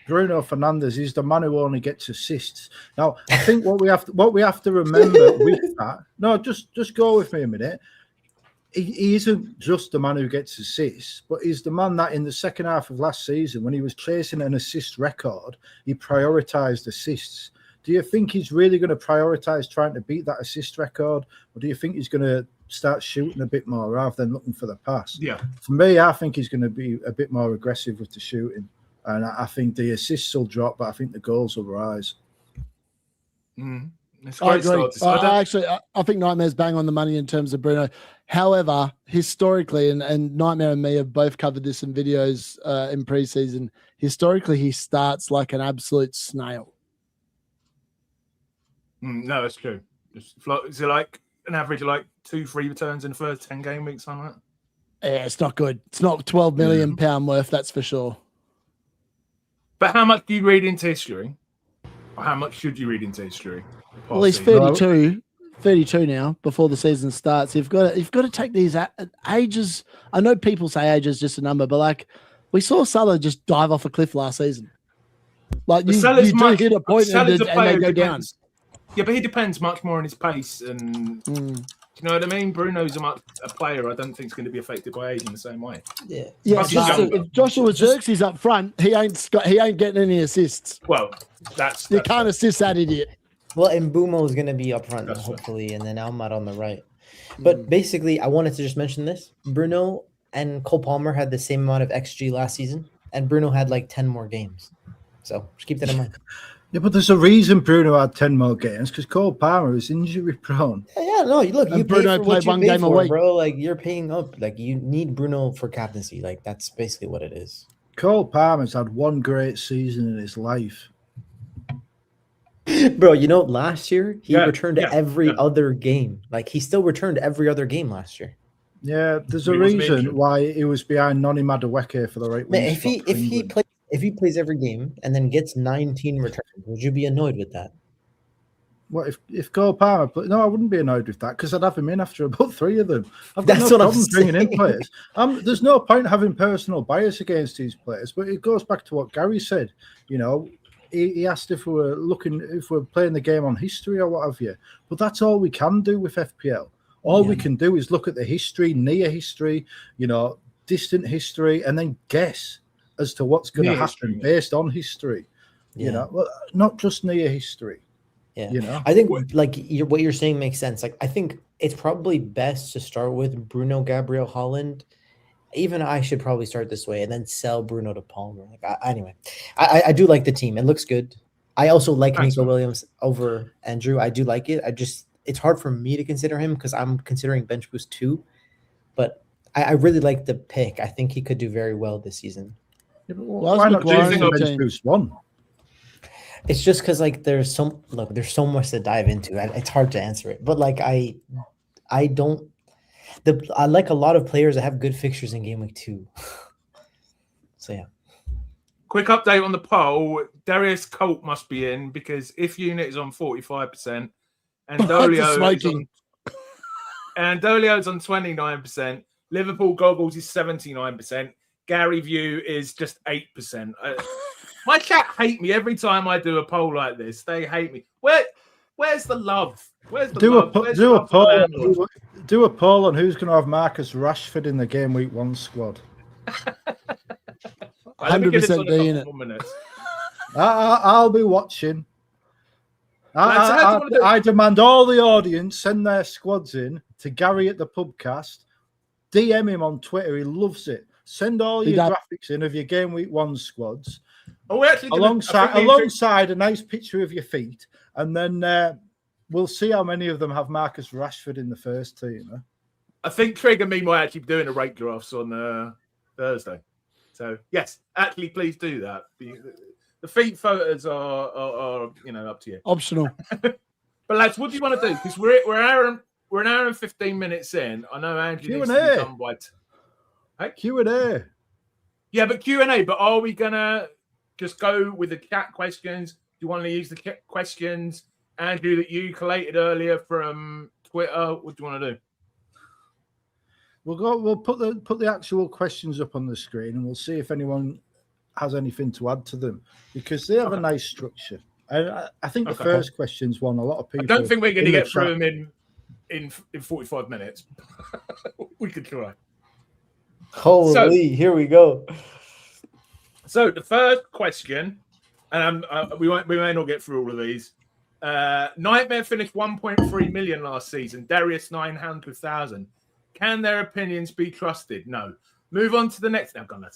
Speaker 2: Bruno Fernandes is the man who only gets assists. Now, I think what we have to remember with that. No, just go with me a minute. He isn't just the man who gets assists, but he's the man that in the second half of last season, when he was chasing an assist record, he prioritised assists. Do you think he's really going to prioritise trying to beat that assist record, or do you think he's going to start shooting a bit more rather than looking for the pass?
Speaker 1: Yeah.
Speaker 2: For me, I think he's going to be a bit more aggressive with the shooting, and I think the assists will drop, but I think the goals will rise.
Speaker 3: I agree. I think Nightmare's bang on the money in terms of Bruno. However, historically, and Nightmare and me have both covered this in videos in preseason, historically he starts like an absolute snail.
Speaker 1: No, that's true. Is it like an average of like 2-3 returns in the first 10 game weeks, something like that?
Speaker 3: Yeah, it's not good. It's not £12 million worth, that's for sure.
Speaker 1: But how much do you read into history? Or how much should you read into history?
Speaker 3: Well, he's 32 now before the season starts. You've got to take these ages. I know people say age is just a number, but like we saw Salah just dive off a cliff last season. Like you do hit a point and they go down.
Speaker 1: Yeah, but he depends much more on his pace, and do you know what I mean? Bruno's a player I don't think is going to be affected by age in the same way.
Speaker 3: Yeah. If Joshua Xerxes up front, he ain't getting any assists.
Speaker 1: Well,
Speaker 3: you can't assist that idiot.
Speaker 4: Well, and Mbumo is going to be up front, hopefully, and then Almat on the right. But basically, I wanted to just mention this. Bruno and Cole Palmer had the same amount of XG last season, and Bruno had like 10 more games. So just keep that in mind.
Speaker 2: Yeah, but there's a reason Bruno had 10 more games, because Cole Palmer is injury prone.
Speaker 4: Yeah, no, look, you
Speaker 3: Bruno played one game a week,
Speaker 4: bro. Like, you're paying up. Like, you need Bruno for captaincy. Like, that's basically what it is.
Speaker 2: Cole Palmer's had one great season in his life.
Speaker 4: Bro, last year he returned every other game. Like, he still returned every other game last year.
Speaker 2: Yeah, there's a reason why he was behind Noni Madueke for the right wing.
Speaker 4: If he plays every game and then gets 19 returns, would you be annoyed with that?
Speaker 2: What if Cole Palmer? No, I wouldn't be annoyed with that, because I'd have him in after about 3 of them. I've got no problem bringing in players. There's no point having personal bias against these players, but it goes back to what Gary said. He asked if we're playing the game on history or what have you. But that's all we can do with FPL. All we can do is look at the history, near history, distant history, and then guess as to what's going to happen based on history. Not just near history.
Speaker 4: Yeah, I think what you're saying makes sense. Like, I think it's probably best to start with Bruno, Gabriel, Holland. Even I should probably start this way and then sell Bruno to Palmer. Anyway, I do like the team. It looks good. I also like Nico Williams over Andrew. I do like it. It's hard for me to consider him because I'm considering bench boost 2, but I really like the pick. I think he could do very well this season.
Speaker 2: Yeah, why not choosing a bench boost 1?
Speaker 4: It's just because there's so much to dive into. It's hard to answer it, but I like a lot of players that have good fixtures in game week 2. So yeah.
Speaker 1: Quick update on the poll. Darius Colt must be in, because if unit is on 45%, and Dolio's on 29%, Liverpool Goggles is 79%, Gary View is just 8%. My chat hate me every time I do a poll like this. They hate me. Where's the love? Where's the love?
Speaker 2: Do a poll on who's going to have Marcus Rashford in the game week 1 squad.
Speaker 3: 100% D-Unit.
Speaker 2: I'll be watching. I demand all the audience send their squads in to Gary at the PubCast. DM him on Twitter. He loves it. Send all your graphics in of your game week 1 squads. Alongside a nice picture of your feet, and then we'll see how many of them have Marcus Rashford in the first team.
Speaker 1: I think Trigger me might actually be doing a rate drafts on Thursday. So yes, actually, please do that. The feet photos are up to you.
Speaker 3: Optional.
Speaker 1: But lads, what do you want to do? Because we're an hour and 15 minutes in. I know Andrew needs to be done by
Speaker 2: Q&A.
Speaker 1: Yeah, but Q&A. But are we gonna just go with the chat questions? Do you want to use the questions, Andrew, that you collated earlier from Twitter? What do you want to do?
Speaker 2: We'll put the actual questions up on the screen, and we'll see if anyone has anything to add to them, because they have a nice structure. I think the first question's one a lot of people.
Speaker 1: I don't think we're going to get through them in 45 minutes. We could try.
Speaker 4: Holy, here we go.
Speaker 1: So the first question, and we may not get through all of these. Nightmare finished 1.3 million last season. Darius 900,000. Can their opinions be trusted? No. Move on to the next. Now, go on.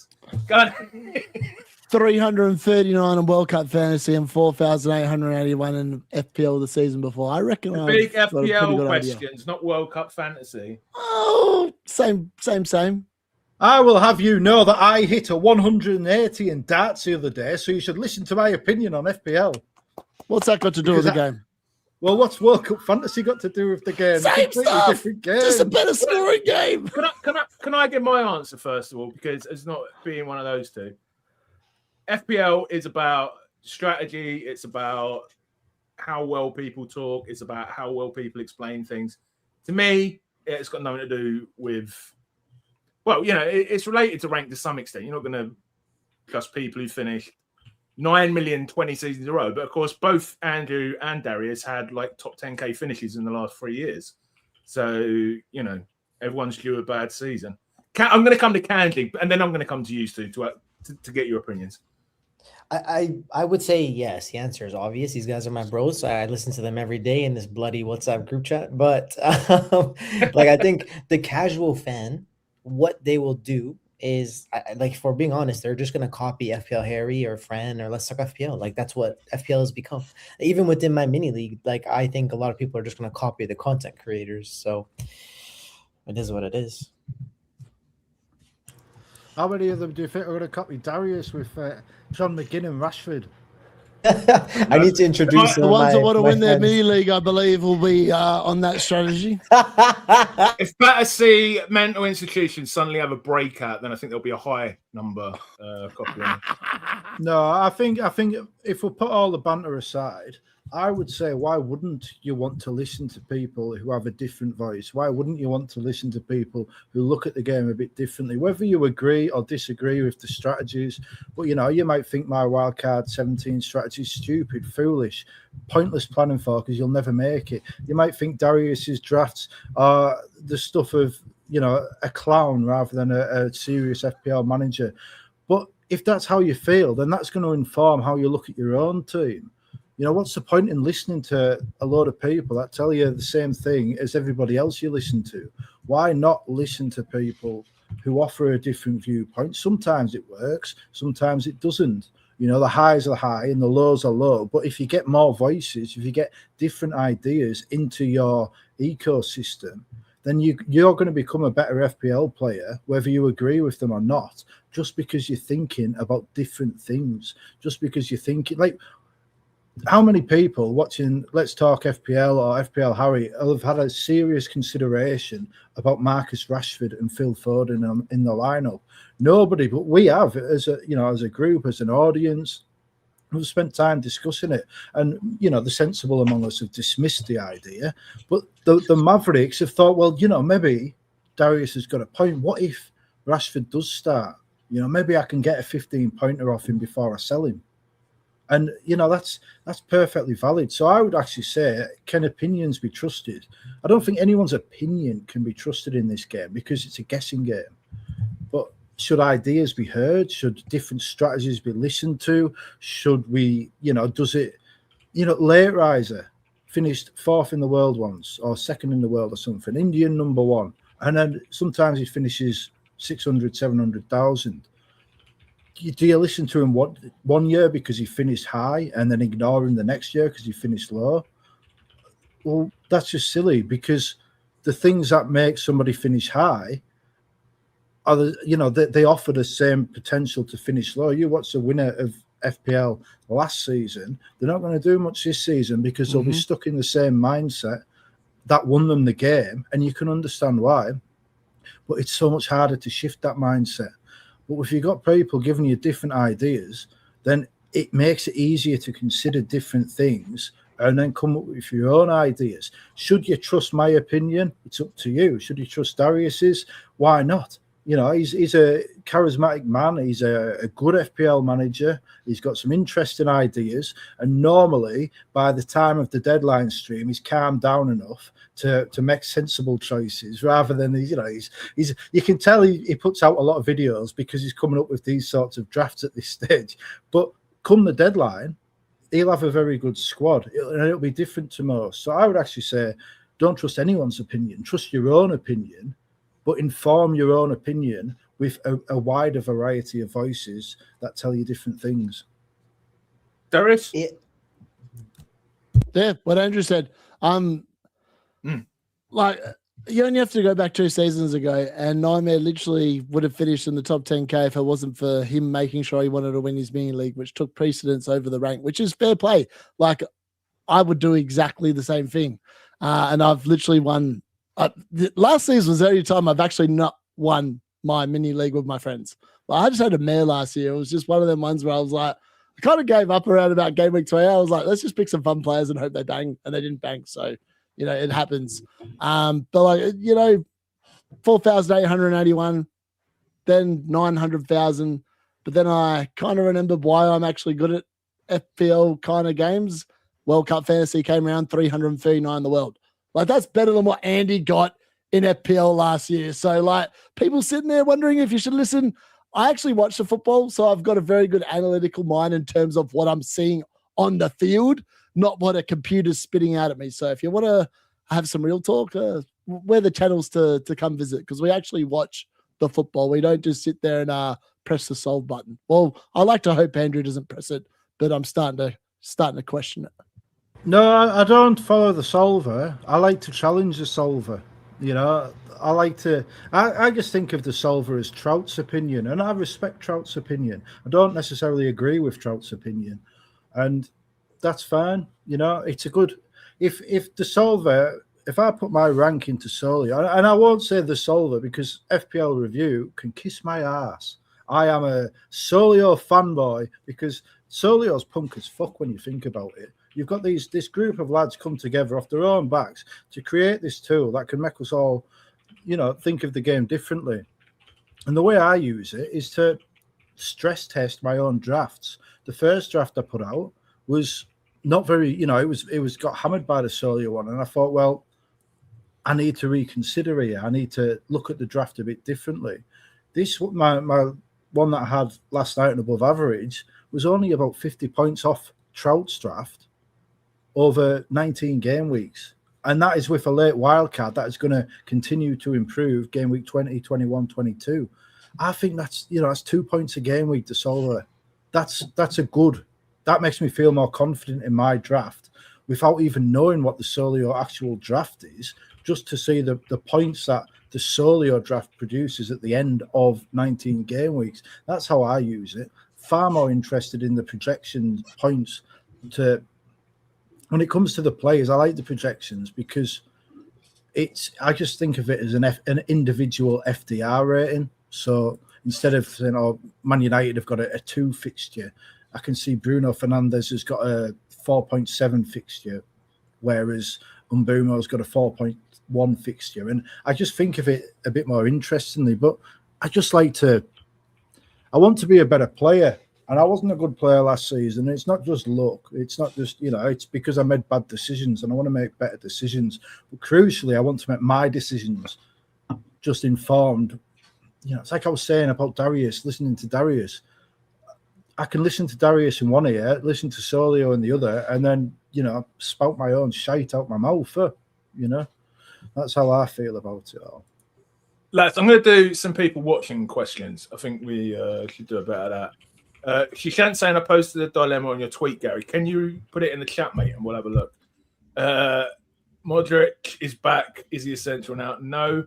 Speaker 3: 339 in World Cup Fantasy and 4,881 in FPL the season before. I reckon.
Speaker 1: Big FPL questions, not World Cup Fantasy.
Speaker 3: Oh, same.
Speaker 2: I will have you know that I hit a 180 in darts the other day, so you should listen to my opinion on FPL.
Speaker 3: What's that got to do with the game?
Speaker 2: Well, what's World Cup Fantasy got to do with the game?
Speaker 3: Same stuff. Different game. Just a better scoring game.
Speaker 1: Can I give my answer first of all, because it's not being one of those two. FPL is about strategy. It's about how well people talk. It's about how well people explain things. To me, it's got nothing to do with. Well, it's related to rank to some extent. You're not going to trust people who finish 9 million 20 seasons in a row. But of course, both Andrew and Darius had like top 10k finishes in the last 3 years. So, everyone's due a bad season. I'm going to come to Kanji, and then I'm going to come to you two to get your opinions.
Speaker 4: I would say yes. The answer is obvious. These guys are my bros. I listen to them every day in this bloody WhatsApp group chat. But I think the casual fan, what they will do is, for being honest, they're just gonna copy FPL Harry or Fran or Let's Talk FPL. Like that's what FPL has become. Even within my mini league, I think a lot of people are just gonna copy the content creators. So it is what it is.
Speaker 2: How many of them do you think are going to copy Darius with John McGinn and Rashford?
Speaker 4: I need to introduce
Speaker 3: the ones that want to win their mini league, I believe, will be on that strategy.
Speaker 1: If better see mental institutions suddenly have a breakout, then I think there'll be a high number copying.
Speaker 2: No, I think if we put all the banter aside, I would say, why wouldn't you want to listen to people who have a different voice? Why wouldn't you want to listen to people who look at the game a bit differently? Whether you agree or disagree with the strategies, but you might think my wildcard 17 strategy is stupid, foolish, pointless planning for because you'll never make it. You might think Darius's drafts are the stuff of a clown rather than a serious FPL manager. But if that's how you feel, then that's going to inform how you look at your own team. What's the point in listening to a load of people that tell you the same thing as everybody else you listen to? Why not listen to people who offer a different viewpoint? Sometimes it works, sometimes it doesn't. The highs are high and the lows are low. But if you get more voices, if you get different ideas into your ecosystem, then you're going to become a better FPL player, whether you agree with them or not, just because you're thinking about different things, just because you're thinking how many people watching Let's Talk FPL or FPL Harry have had a serious consideration about Marcus Rashford and Phil Foden in the lineup? Nobody, but we have as a group, as an audience. We've spent time discussing it, and the sensible among us have dismissed the idea. But the Mavericks have thought, well, maybe Darius has got a point. What if Rashford does start? Maybe I can get a 15-pointer off him before I sell him. And, that's perfectly valid. So I would actually say, can opinions be trusted? I don't think anyone's opinion can be trusted in this game because it's a guessing game. But should ideas be heard? Should different strategies be listened to? Should we, does it, Late Riser finished 4th in the world once or 2nd in the world or something, Indian number 1. And then sometimes he finishes 600, 700,000. Do you listen to him one year because he finished high and then ignore him the next year because he finished low? Well, that's just silly because the things that make somebody finish high are they offer the same potential to finish low. You watch the winner of FPL last season, they're not going to do much this season because they'll be stuck in the same mindset that won them the game, and you can understand why. But it's so much harder to shift that mindset. But if you've got people giving you different ideas, then it makes it easier to consider different things and then come up with your own ideas. Should you trust my opinion? It's up to you. Should you trust Darius's? Why not? He's a charismatic man. He's a good FPL manager. He's got some interesting ideas. And normally, by the time of the deadline stream, he's calmed down enough to make sensible choices rather than he's you can tell he puts out a lot of videos because he's coming up with these sorts of drafts at this stage. But come the deadline, he'll have a very good squad. It'll be different to most. So I would actually say, don't trust anyone's opinion. Trust your own opinion, but inform your own opinion with a wider variety of voices that tell you different things.
Speaker 1: Darius?
Speaker 3: Yeah, what Andrew said. You only have to go back 2 seasons ago, and Nightmare literally would have finished in the top 10K if it wasn't for him making sure he wanted to win his mini league, which took precedence over the rank, which is fair play. I would do exactly the same thing. And I've literally won. Last season was the only time I've actually not won my mini league with my friends. I just had a mare last year. It was just one of them ones where I was like, I kind of gave up around about game week 20. I was like, let's just pick some fun players and hope they bang. And they didn't bang. So, it happens. 4,881, then 900,000, But then I kind of remembered why I'm actually good at FPL kind of games. World Cup Fantasy came around 339 in the world. Like, that's better than what Andy got in FPL last year. So, like, people sitting there wondering if you should listen. I actually watch the football, so I've got a very good analytical mind in terms of what I'm seeing on the field, not what a computer's spitting out at me. So if you want to have some real talk, we're the channels to come visit, because we actually watch the football. We don't just sit there and press the solve button. Well, I like to hope Andrew doesn't press it, but I'm starting to question it.
Speaker 2: No, I don't follow the solver. I like to challenge the solver. You know, I just think of the solver as Trout's opinion, and I respect Trout's opinion. I don't necessarily agree with Trout's opinion, and that's fine. You know, it's a good, if the solver, if I put my rank into Solio, and I won't say the solver because FPL Review can kiss my ass. I am a Solio fanboy because Solio's punk as fuck when you think about it. You've got this group of lads come together off their own backs to create this tool that can make us all, you know, think of the game differently. And the way I use it is to stress test my own drafts. The first draft I put out was not very, you know, it was got hammered by the Solio one, and I thought, well, I need to reconsider here. I need to look at the draft a bit differently. This my one that I had last night and above average was only about 50 points off Trout's draft over 19 game weeks. And that is with a late wildcard that is going to continue to improve game week 20, 21, 22. I think that's 2 points a game week to Solver. That's a good, that makes me feel more confident in my draft without even knowing what the Solio actual draft is, just to see the points that the Solio draft produces at the end of 19 game weeks. That's how I use it. Far more interested in the projection points when it comes to the players. I like the projections because I just think of it as an individual FDR rating. So instead of saying, oh, Man United have got a 2 fixture, I can see Bruno Fernandes has got a 4.7 fixture, whereas Mbeumo's got a 4.1 fixture. And I just think of it a bit more interestingly, but I want to be a better player. And I wasn't a good player last season. It's not just luck. It's not just, it's because I made bad decisions and I want to make better decisions. But crucially, I want to make my decisions just informed. It's like I was saying about Darius, listening to Darius. I can listen to Darius in one ear, listen to Solio in the other, and then, spout my own shite out my mouth. That's how I feel about it all.
Speaker 1: Lads, I'm going to do some people watching questions. I think we should do a bit of that. Shishan saying I posted a dilemma on your tweet, Gary. Can you put it in the chat, mate, and we'll have a look. Modric is back. Is he essential now? No.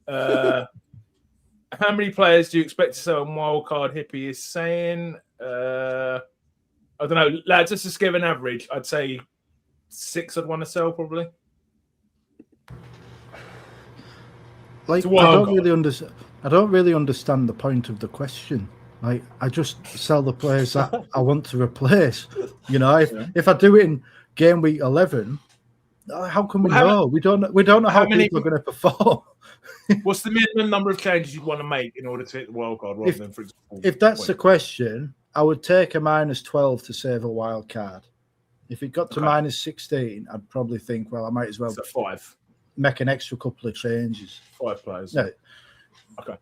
Speaker 1: How many players do you expect to sell on Wildcard? Hippie is saying. I don't know, lads. Let's just give an average. I'd say 6 I'd want to sell probably.
Speaker 2: Like, I don't really understand the point of the question. Like, I just sell the players that I want to replace. If I do it in game week 11, how can we know? We don't know how people are going to perform.
Speaker 1: What's the minimum number of changes you'd want to make in order to hit the wild card? Rather than, for example,
Speaker 2: if that's the question, I would take a -12 to save a wild card. If it got to -16, I'd probably think, well, I might as well
Speaker 1: 5.
Speaker 2: Make an extra couple of changes.
Speaker 1: 5 players.
Speaker 2: No.
Speaker 1: Okay.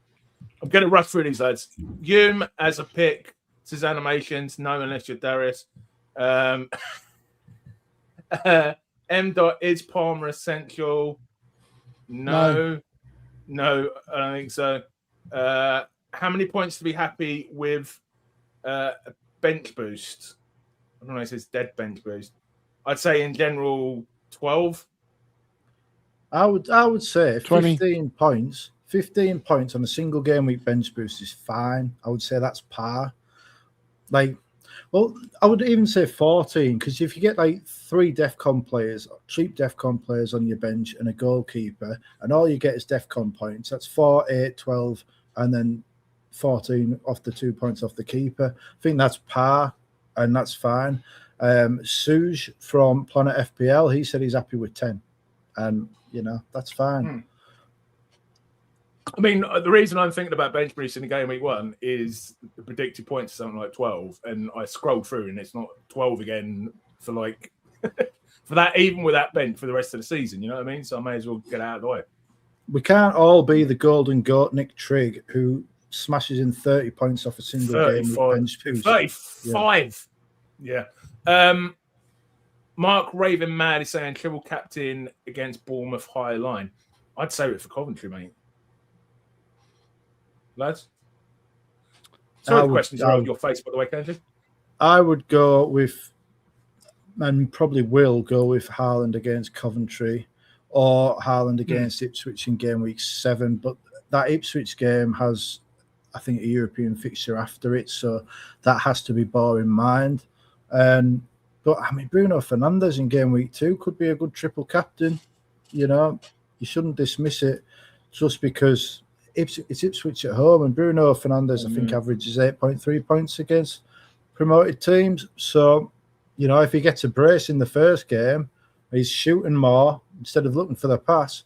Speaker 1: I'm going to rush through these, lads. Hume as a pick. Says animations. No, unless you're Darius. M. Is Palmer essential? No, I don't think so. How many points to be happy with a bench boost? I don't know. It says dead bench boost. I'd say in general 12.
Speaker 2: I would say
Speaker 3: 20.
Speaker 2: 15 points. 15 points on a single game week bench boost is fine. I would say that's par. I would even say 14, because if you get 3 DEFCON players, cheap DEFCON players on your bench and a goalkeeper, and all you get is DEFCON points, that's 4, 8, 12, and then 14 off the 2 points off the keeper. I think that's par, and that's fine. Suj from Planet FPL, he said he's happy with 10, and that's fine.
Speaker 1: I mean, the reason I'm thinking about bench boosting in game week 1 is the predicted points are something like 12, and I scrolled through and it's not 12 again for like for that, even with that bench for the rest of the season. You know what I mean? So I may as well get out of the way.
Speaker 2: We can't all be the golden goat Nick Trigg who smashes in 30 points off a single game with bench boost.
Speaker 1: 35. Yeah. Mark Raven Mad is saying triple captain against Bournemouth high line. I'd say it for Coventry, mate. Lads? Sorry, the questions are on your face, by the way, Kanji.
Speaker 2: I would go with, and probably will go with Haaland against Coventry or Haaland against Ipswich in game week 7. But that Ipswich game has, I think, a European fixture after it, so that has to be borne in mind. But I mean, Bruno Fernandes in game week 2 could be a good triple captain. You know, you shouldn't dismiss it just because it's Ipswich at home, and Bruno Fernandes, I think, averages 8.3 points against promoted teams. So, you know, if he gets a brace in the first game, he's shooting more instead of looking for the pass,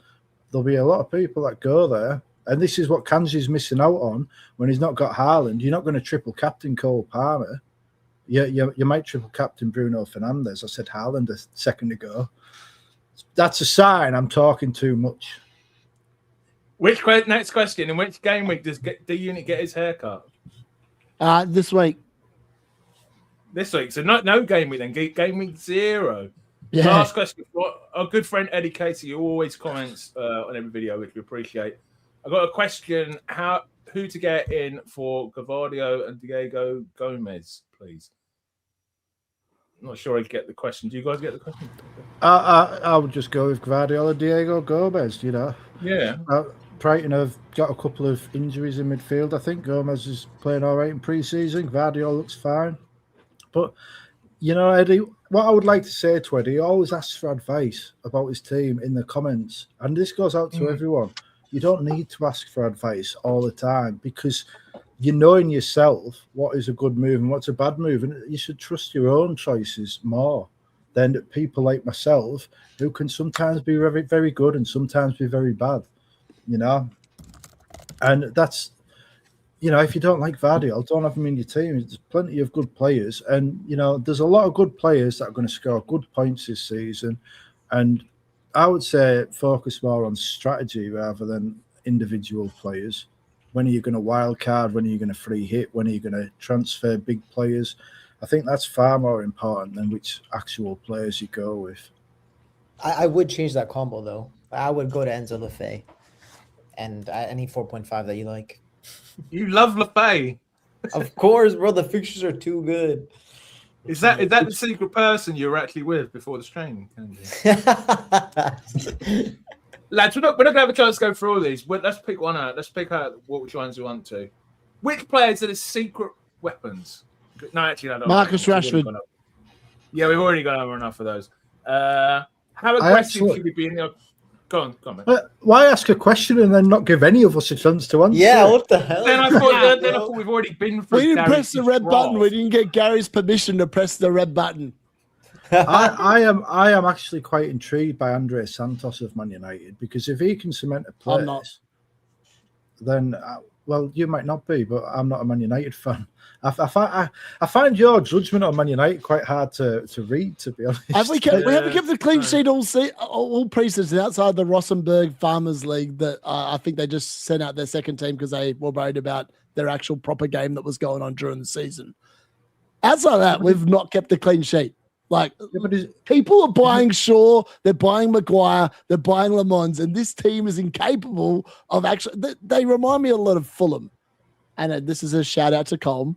Speaker 2: there'll be a lot of people that go there. And this is what Kanji's missing out on when he's not got Haaland. You're not going to triple captain Cole Palmer. You might triple captain Bruno Fernandes. I said Haaland a second ago. That's a sign I'm talking too much.
Speaker 1: Next question. In which game week does D-Unit get his haircut?
Speaker 3: This week.
Speaker 1: This week. So no game week then. Game week 0.
Speaker 3: Yeah.
Speaker 1: Last question. Our good friend Eddie Casey, who always comments on every video, which we appreciate. I got a question. Who to get in for Gavardio and Diego Gomez, please? I'm not sure I get the question. Do you guys get the question?
Speaker 2: I would just go with Guardiola, Diego Gomez, you know.
Speaker 1: Yeah.
Speaker 2: Brighton have got a couple of injuries in midfield. I think Gomez is playing all right in pre-season. Guardiola looks fine. But, you know, Eddie, what I would like to say to Eddie, he always asks for advice about his team in the comments. And this goes out to everyone. You don't need to ask for advice all the time because you know in yourself what is a good move and what's a bad move. And you should trust your own choices more than people like myself who can sometimes be very, very good and sometimes be very bad, you know. And that's, you know, if you don't like Vardy, don't have him in your team. There's plenty of good players. And, you know, there's a lot of good players that are going to score good points this season. And I would say focus more on strategy rather than individual players. When are you going to wild card? When are you going to free hit? When are you going to transfer big players? I think that's far more important than which actual players you go with.
Speaker 4: I would change that combo, though. I would go to Enzo Lefebvre and any 4.5 that you like.
Speaker 1: You love Lefebvre?
Speaker 4: Of course, bro. The fixtures are too good.
Speaker 1: Is that the secret person you're actually with before the stream? Lads, we're not going to have a chance to go through all these. But let's pick one out. Let's pick out which ones we want to. Which players are the secret weapons? No, actually, I don't.
Speaker 3: Marcus Rashford.
Speaker 1: Yeah, we've already gone over enough of those. How aggressive should we be in the? Go on, man.
Speaker 2: Why ask a question and then not give any of us a chance to answer?
Speaker 4: Yeah, what the hell?
Speaker 1: Then I thought we've already been through.
Speaker 3: We didn't press the red button. We didn't get Gary's permission to press the red button.
Speaker 2: I am actually quite intrigued by Andre Santos of Man United because if he can cement a place, then well, you might not be, but I'm not a Man United fan. I find your judgment on Man United quite hard to read, to be honest.
Speaker 3: We haven't kept the clean sheet all pre-season outside the Rosenborg Farmers League that I think they just sent out their second team because they were worried about their actual proper game that was going on during the season. Outside of that, we've not kept the clean sheet. Like, people are buying Shaw, they're buying Maguire, they're buying Le Mans, and this team is incapable of actually. They remind me a lot of Fulham, and this is a shout out to Colm,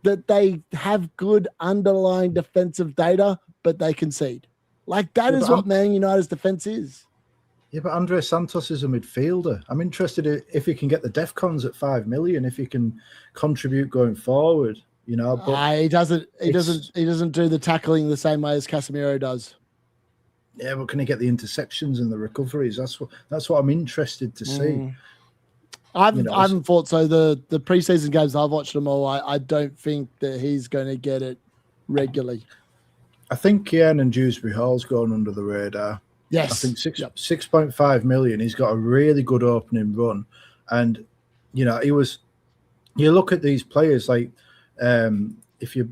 Speaker 3: that they have good underlying defensive data, but they concede. Like, that is what Man United's defense is.
Speaker 2: Yeah, but Andre Santos is a midfielder. I'm interested if he can get the DEFCONs at 5 million, if he can contribute going forward. You know, but
Speaker 3: he doesn't do the tackling the same way as Casemiro does.
Speaker 2: Yeah, but can he get the interceptions and the recoveries? That's what I'm interested to see.
Speaker 3: I haven't thought so. The preseason games, I've watched them all. I don't think that he's going to get it regularly.
Speaker 2: I think Kiernan Dewsbury Hall's going under the radar.
Speaker 3: Yes,
Speaker 2: I think 6.5 million. He's got a really good opening run, And, you know, you look at these players like, if you,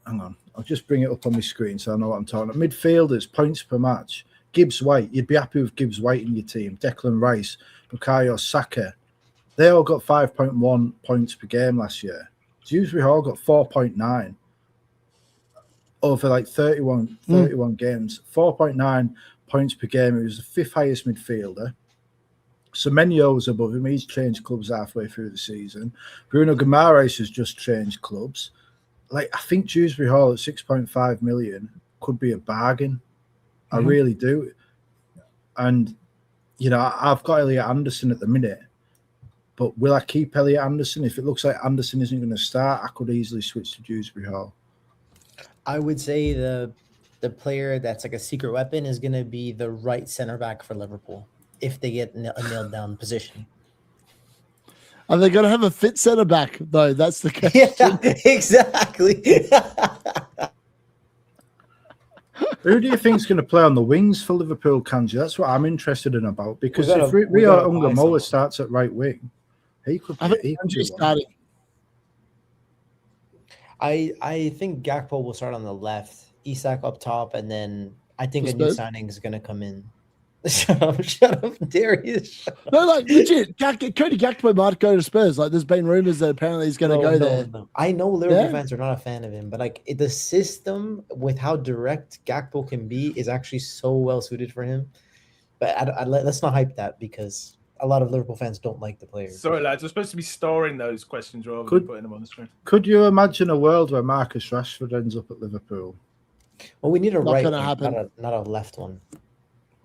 Speaker 2: hang on, I'll just bring it up on my screen so I know what I'm talking about. Midfielders, points per match. Gibbs White, you'd be happy with Gibbs White in your team. Declan Rice, Bukayo Saka, they all got 5.1 points per game last year. Dewsbury Hall got 4.9 over like 31 games. 4.9 points per game. He was the fifth highest midfielder. Semenyo was above him. He's changed clubs halfway through the season. Bruno Guimaraes has just changed clubs. Like, I think Dewsbury Hall at 6.5 million could be a bargain. I really do. And, you know, I've got Elliot Anderson at the minute, but will I keep Elliot Anderson? If it looks like Anderson isn't going to start, I could easily switch to Dewsbury Hall.
Speaker 4: I would say the player that's like a secret weapon is going to be the right center back for Liverpool if they get a nailed down position.
Speaker 3: Are they going to have a fit center back, though? That's the question.
Speaker 4: Yeah, exactly.
Speaker 2: Who do you think is going to play on the wings for Liverpool, Kanji? That's what I'm interested in about. Because if Rio Ungamola starts at right wing, he could be
Speaker 3: starting.
Speaker 4: I think Gakpo will start on the left, Isak up top, and then I think a new signing is going to come in. Shut up, Darius.
Speaker 3: No, like legit, Cody Gakpo might go to Spurs. Like, there's been rumors that apparently he's going to go there.
Speaker 4: No. I know Liverpool fans are not a fan of him, but like the system with how direct Gakpo can be is actually so well suited for him. But let's not hype that because a lot of Liverpool fans don't like the player.
Speaker 1: Sorry, lads, we're supposed to be storing those questions rather than putting them on the screen.
Speaker 2: Could you imagine a world where Marcus Rashford ends up at Liverpool?
Speaker 4: Well, we need a right
Speaker 3: one,
Speaker 4: not a left one.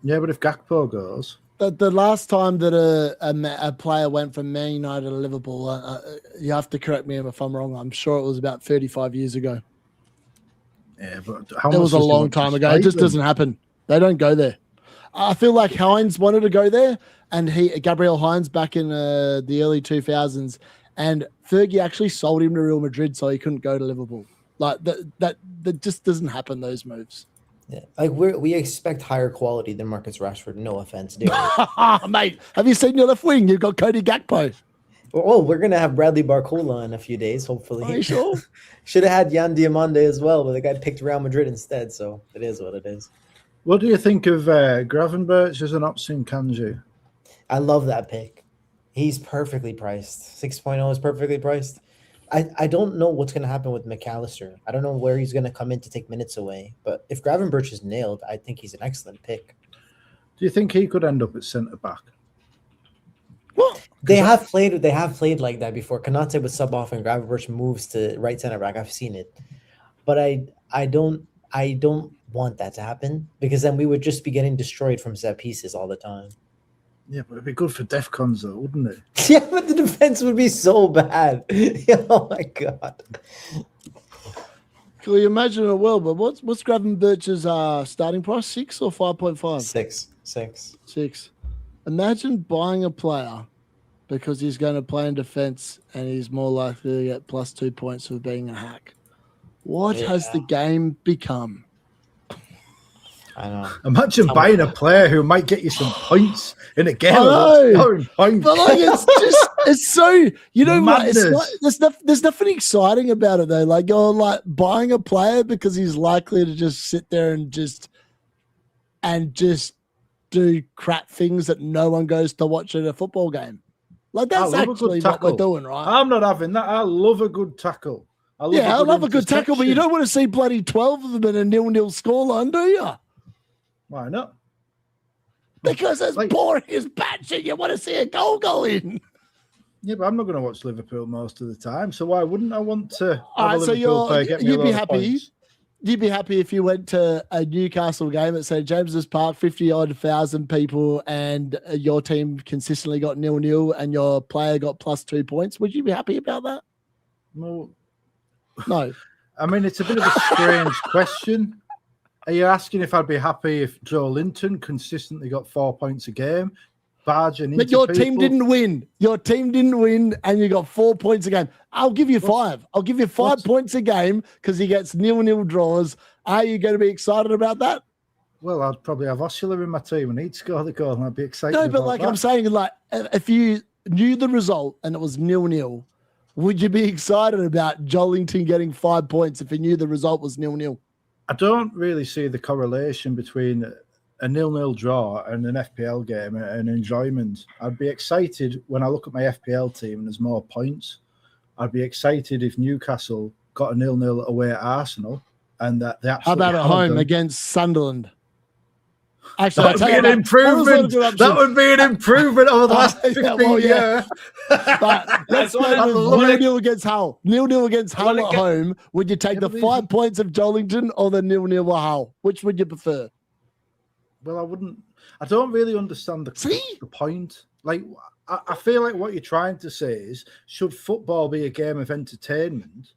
Speaker 2: Yeah, but if Gakpo goes...
Speaker 3: The last time that a player went from Man United to Liverpool, you have to correct me if I'm wrong. I'm sure it was about 35 years ago.
Speaker 2: Yeah, but
Speaker 3: it was a long time ago. It just doesn't happen. They don't go there. I feel like Hines wanted to go there, and Gabriel Hines back in the early 2000s, and Fergie actually sold him to Real Madrid so he couldn't go to Liverpool. Like that just doesn't happen, those moves.
Speaker 4: Yeah, like we expect higher quality than Marcus Rashford. No offense, dude.
Speaker 3: Mate, have you seen your left wing? You've got Cody Gakpo.
Speaker 4: Oh, we're gonna have Bradley Barcola in a few days, hopefully.
Speaker 3: Are you sure?
Speaker 4: Should have had Yan Diomande as well, but the guy picked Real Madrid instead, so it is what it is.
Speaker 2: What do you think of Gravenberch as an option, Kanji?
Speaker 4: I love that pick. He's perfectly priced. 6.0 is perfectly priced. I don't know what's going to happen with McAllister. I don't know where he's going to come in to take minutes away. But if Gravenberch is nailed, I think he's an excellent pick.
Speaker 2: Do you think he could end up at centre back?
Speaker 4: Well, they have played like that before. Konate would sub off and Gravenberch moves to right centre back. I've seen it, but I don't want that to happen because then we would just be getting destroyed from set pieces all the time.
Speaker 2: Yeah, but it'd be good for DEFCONs though, wouldn't it?
Speaker 4: Yeah, but the defense would be so bad. Oh my god.
Speaker 3: Can you imagine it well? But what's Gravenberch's starting price? 6 or 5.5?
Speaker 4: 6.
Speaker 3: Imagine buying a player because he's going to play in defense and he's more likely to get +2 points for being a hack. What has the game become?
Speaker 4: I know.
Speaker 2: Imagine buying a player who might get you some points in a game.
Speaker 3: But like, it's so, you know what? It's like, there's nothing exciting about it though. Like, you're like buying a player because he's likely to just sit there and just do crap things that no one goes to watch at a football game. Like, that's actually what we're doing, right?
Speaker 2: I'm not having that. I love a good tackle.
Speaker 3: I love a good tackle, but you don't want to see bloody 12 of them in a 0-0 scoreline, do you?
Speaker 2: Why not?
Speaker 3: Because it's boring as batshit. You want to see a goal go in.
Speaker 2: Yeah, but I'm not going to watch Liverpool most of the time, so why wouldn't I want to
Speaker 3: have a Liverpool
Speaker 2: player get me a lot of points?
Speaker 3: You'd be happy if you went to a Newcastle game at St. James's Park, 50,000 people, and your team consistently got 0-0 and your player got +2 points. Would you be happy about that?
Speaker 2: No.
Speaker 3: I
Speaker 2: mean, it's a bit of a strange question. Are you asking if I'd be happy if Joe Linton consistently got 4 points a game? But your
Speaker 3: team didn't win. Your team didn't win, and you got 4 points a game. I'll give you 5. I'll give you 5 points a game because he gets 0-0 draws. Are you going to be excited about that?
Speaker 2: Well, I'd probably have Osula in my team, and he'd score the goal, and I'd be excited.
Speaker 3: No, but like that. I'm saying, like if you knew the result and it was 0-0, would you be excited about Jollington getting 5 points if he knew the result was 0-0?
Speaker 2: I don't really see the correlation between a 0-0 draw and an FPL game and enjoyment. I'd be excited when I look at my FPL team and there's more points. I'd be excited if Newcastle got a 0-0 away at Arsenal and that they absolutely.
Speaker 3: How about at home against Sunderland?
Speaker 2: Actually, that would be an improvement. That would be an improvement over the last 15 years.
Speaker 3: But let's go 0-0 against Hull. 0-0 against Hull at home. Would you take the 5 points of Jollington or the 0-0 at Hull? Which would you prefer?
Speaker 2: Well, I wouldn't. I don't really understand the point. Like, I feel like what you're trying to say is, should football be a game of entertainment?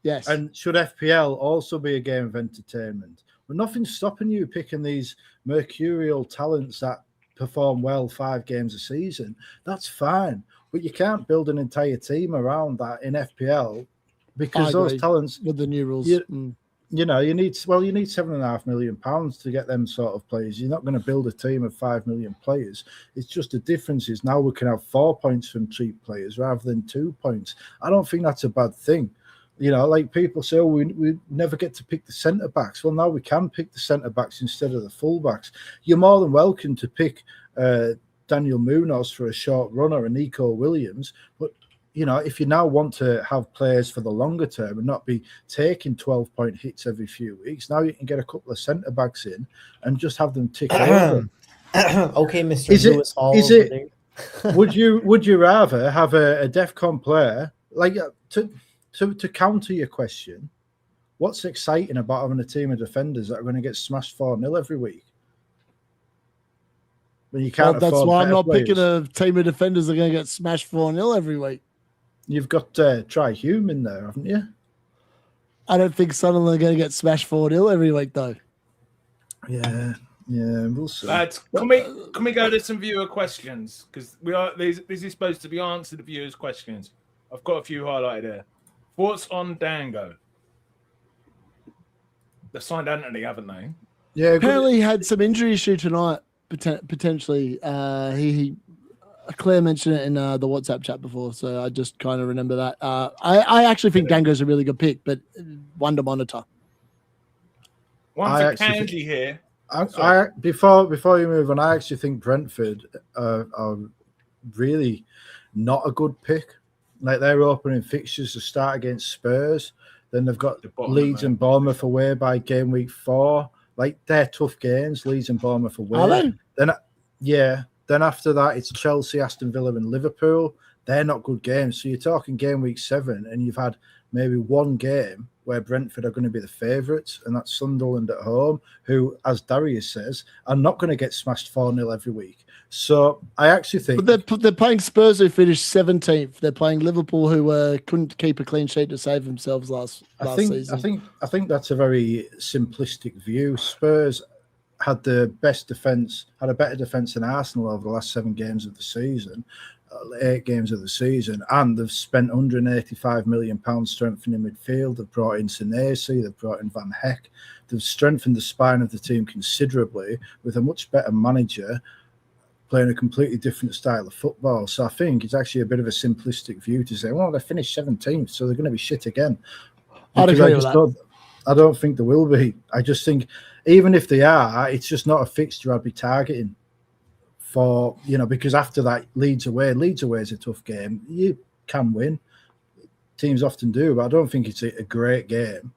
Speaker 3: Yes.
Speaker 2: And should FPL also be a game of entertainment? Well, nothing's stopping you picking these mercurial talents that perform well 5 games a season. That's fine. But you can't build an entire team around that in FPL because those talents
Speaker 3: with the new rules.
Speaker 2: You know, you need £7.5 million to get them sort of players. You're not going to build a team of 5 million players. It's just the difference is now we can have 4 points from cheap players rather than 2 points. I don't think that's a bad thing. You know, like people say, oh, we never get to pick the centre backs. Well, now we can pick the centre backs instead of the full backs. You're more than welcome to pick Daniel Munoz for a short run or a Nico Williams. But, you know, if you now want to have players for the longer term and not be taking 12-point hits every few weeks, now you can get a couple of centre backs in and just have them tick over.
Speaker 4: Okay, Mr. Lewis Hall.
Speaker 2: Would you rather have a DEFCON player like to counter your question? What's exciting about having a team of defenders that are going to get smashed 4-0 every week? When you can't.
Speaker 3: Well, that's why I'm not picking a team of defenders that are going to get smashed 4-0 every week.
Speaker 2: You've got Try Hume in there, haven't you?
Speaker 3: I don't think Sunderland are going to get smashed 4-0 every week, though.
Speaker 2: Yeah, we'll see.
Speaker 1: Can we go to some viewer questions? Because this is supposed to be answered viewers' questions. I've got a few highlighted here. Thoughts on Dango? They signed Anthony, haven't they?
Speaker 3: Yeah. Apparently, he had some injury issue tonight. Potentially, Claire mentioned it in the WhatsApp chat before, so I just kind of remember that. I actually think Dango's a really good pick, but one to monitor.
Speaker 1: One for Kanji here.
Speaker 2: Before you move on, I actually think Brentford are really not a good pick. Like, they're opening fixtures to start against Spurs. Then they've got Leeds and Bournemouth away by game week 4. Like, they're tough games, Leeds and Bournemouth away.
Speaker 3: Are they?
Speaker 2: Then after that, it's Chelsea, Aston Villa and Liverpool. They're not good games. So you're talking game week 7 and you've had maybe one game where Brentford are going to be the favourites, and that's Sunderland at home, who, as Darius says, are not going to get smashed 4-0 every week. So I actually think...
Speaker 3: But they're playing Spurs, who finished 17th. They're playing Liverpool, who couldn't keep a clean sheet to save themselves last season.
Speaker 2: I think that's a very simplistic view. Spurs had the best defence, had a better defence than Arsenal over the last 7 games of the season. 8 games of the season, and they've spent £185 million strengthening midfield. They've brought in Senesi, they've brought in Van Heck. They've strengthened the spine of the team considerably with a much better manager playing a completely different style of football. So I think it's actually a bit of a simplistic view to say, well, they finished 17th, so they're going to be shit again.
Speaker 3: I'd agree with that.
Speaker 2: I don't think they will be. I just think even if they are, it's just not a fixture I'd be targeting. For, you know, because after that, Leeds away is a tough game. You can win. Teams often do, but I don't think it's a great game.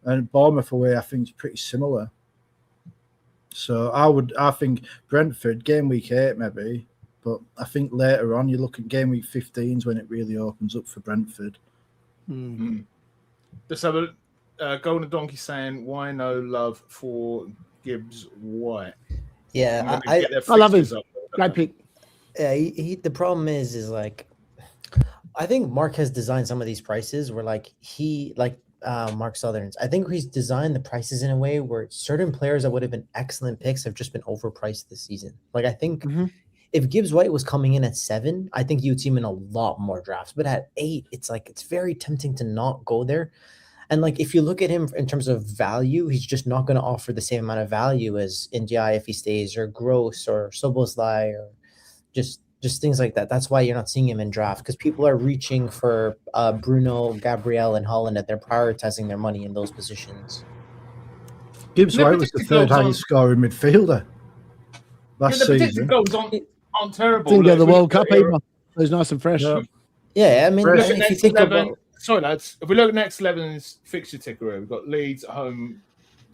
Speaker 2: And Bournemouth away, I think, is pretty similar. So I think Brentford, game week 8 maybe, but I think later on you look at game week 15s when it really opens up for Brentford.
Speaker 1: Mm-hmm. Let's have a Golden Donkey saying, why no love for Gibbs White?
Speaker 4: Yeah,
Speaker 3: I love him. Great pick.
Speaker 4: Yeah, the problem is like, I think Mark has designed some of these prices where Mark Southerns. I think he's designed the prices in a way where certain players that would have been excellent picks have just been overpriced this season. Like, I think if Gibbs White was coming in at 7, I think you'd see him in a lot more drafts. But at 8, it's very tempting to not go there. And like, if you look at him in terms of value, he's just not going to offer the same amount of value as Ndiaye if he stays, or Gross or Soboslai, or just just things like that. That's why you're not seeing him in draft, because people are reaching for Bruno, Gabriel, and Holland, and they're prioritizing their money in those positions.
Speaker 2: Gibbs White was the third highest scoring midfielder last season.
Speaker 1: The goals aren't terrible.
Speaker 3: Didn't go to the World Cup either. It was nice and fresh.
Speaker 4: Yeah, I mean, if you think
Speaker 1: 11,
Speaker 4: about...
Speaker 1: Sorry, lads. If we look at next 11's fixture ticker, we've got Leeds at home,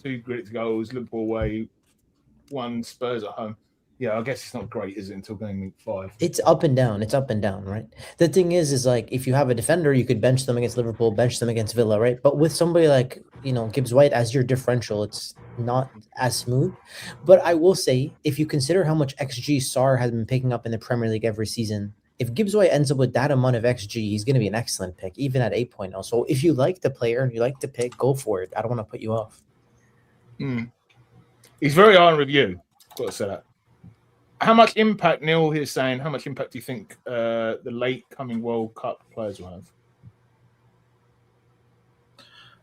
Speaker 1: 2 great goals, Liverpool away, 1 Spurs at home. Yeah, I guess it's not great, is it, until game week 5?
Speaker 4: It's up and down. It's up and down, right? The thing is like, if you have a defender, you could bench them against Liverpool, bench them against Villa, right? But with somebody like, Gibbs White as your differential, it's not as smooth. But I will say, if you consider how much XG Sarr has been picking up in the Premier League every season, if Gibbs White ends up with that amount of XG, he's going to be an excellent pick, even at 8.0. So if you like the player and you like the pick, go for it. I don't want to put you off.
Speaker 1: He's very high on review. Got to say that. How much impact, Neil here saying, how much impact do you think the late coming World Cup players will have?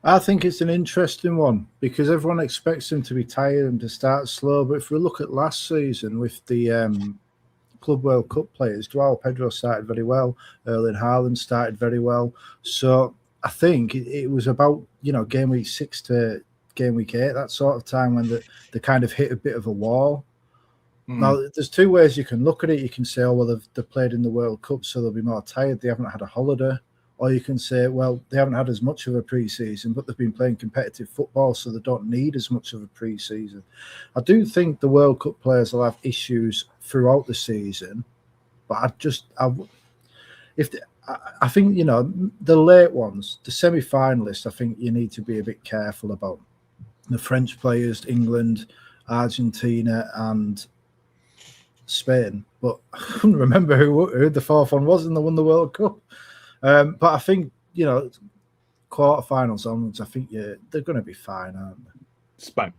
Speaker 2: I think it's an interesting one because everyone expects them to be tired and to start slow. But if we look at last season with the Club World Cup players, Joao Pedro started very well. Erling Haaland started very well. So I think it was about, game week 6 to game week 8, that sort of time when they kind of hit a bit of a wall. Now, there's 2 ways you can look at it. You can say, oh, well, they've played in the World Cup, so they'll be more tired. They haven't had a holiday. Or you can say, well, they haven't had as much of a pre-season, but they've been playing competitive football, so they don't need as much of a pre-season. I do think the World Cup players will have issues throughout the season, but I think, the late ones, the semi-finalists, I think you need to be a bit careful about. The French players, England, Argentina, and Spain, but I couldn't remember who the 4th one was, and they won the World Cup. But I think, quarterfinals onwards, I think they're going to be fine, aren't they?
Speaker 1: Spain.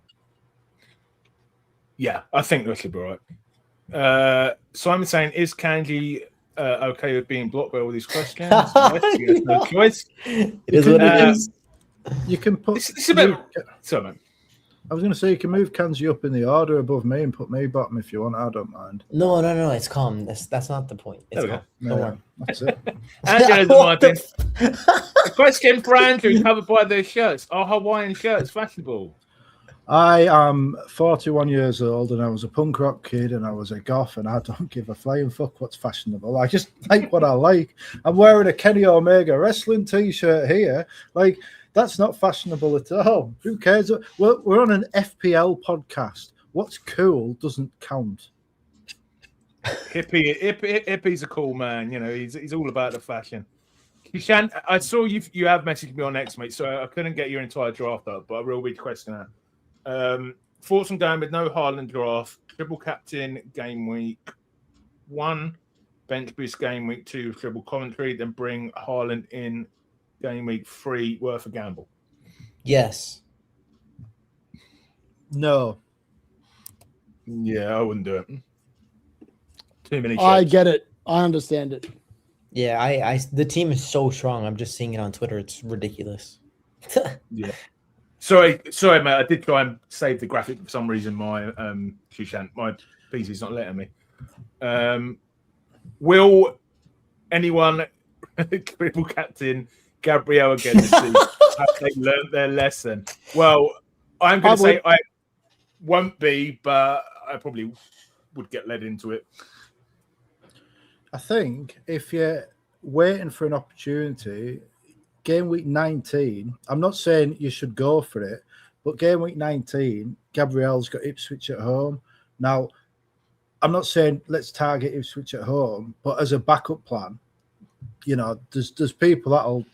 Speaker 1: Yeah, I think this will be right. Simon saying, is Kanji okay with being blocked by all these questions? Yes, he has no choice.
Speaker 4: It is what it is.
Speaker 2: You can put...
Speaker 1: It's a bit... Sorry, man.
Speaker 2: I was going to say, you can move Kanji up in the order above me and put me bottom if you want. I don't mind.
Speaker 4: No, it's calm. That's not the point. It's calm. Don't worry.
Speaker 2: That's it.
Speaker 1: Andrew Martin. A question for Andrew covered by their shirts. Are Hawaiian shirts fashionable?
Speaker 2: I am 41 years old and I was a punk rock kid and I was a goth and I don't give a flying fuck what's fashionable. I just like what I like. I'm wearing a Kenny Omega wrestling t-shirt here. Like, that's not fashionable at all. Who cares? We're on an FPL podcast. What's cool doesn't count.
Speaker 1: Hippie's a cool man. He's all about the fashion. Kishan, I saw you have messaged me on X, mate, so I couldn't get your entire draft up, but I will read the question out. Thoughts on going with no Haaland draft, triple captain game week 1, bench boost game week 2, triple commentary, then bring Haaland in game week 3, worth a gamble?
Speaker 4: Yes.
Speaker 2: No.
Speaker 1: Yeah, I wouldn't do it. Too many shapes.
Speaker 3: I get it. I understand it.
Speaker 4: Yeah, I the team is so strong. I'm just seeing it on Twitter. It's ridiculous.
Speaker 1: Yeah. Sorry, mate. I did try and save the graphic for some reason. My my PC's not letting me. Will anyone triple captain Gabriel again this season? Have they learned their lesson? Well, I'm going to say I won't be, but I probably would get led into it.
Speaker 2: I think if you're waiting for an opportunity, game week 19, I'm not saying you should go for it, but game week 19, Gabriel's got Ipswich at home. Now, I'm not saying let's target Ipswich at home, but as a backup plan, there's people that'll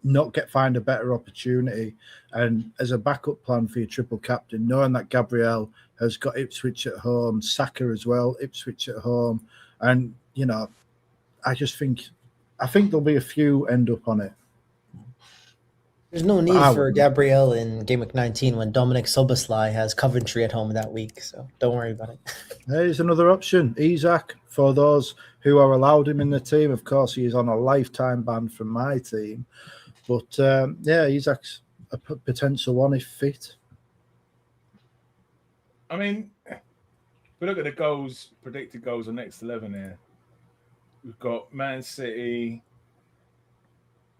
Speaker 2: not find a better opportunity. And as a backup plan for your triple captain, knowing that Gabriel has got Ipswich at home, Saka as well, Ipswich at home, and I think there'll be a few end up on it.
Speaker 4: There's no need for Gabriel in game week 19 when Dominic Soboslai has Coventry at home that week, so don't worry about it.
Speaker 2: There's another option, Isak, for those who are allowed him in the team. Of course, he is on a lifetime ban from my team, but Isak's a potential one if fit.
Speaker 1: I mean, if we look at the predicted goals on next 11 here. We've got Man City.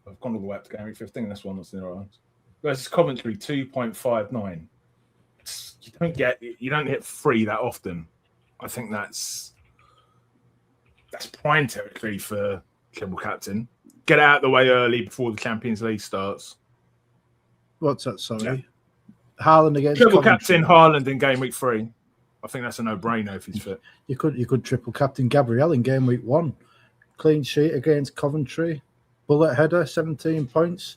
Speaker 1: I've gone all the way up to game week 15. That's one that's in our arms. Versus Coventry 2.59. You don't hit 3 that often. I think that's prime territory for triple captain. Get out of the way early before the Champions League starts.
Speaker 2: What's that? Sorry, yeah. Haaland against
Speaker 1: triple
Speaker 2: Coventry.
Speaker 1: captain Haaland in game week 3. I think that's a no-brainer if he's fit.
Speaker 2: You could triple captain Gabriel in game week 1. Clean sheet against Coventry. Bullet header, 17 points.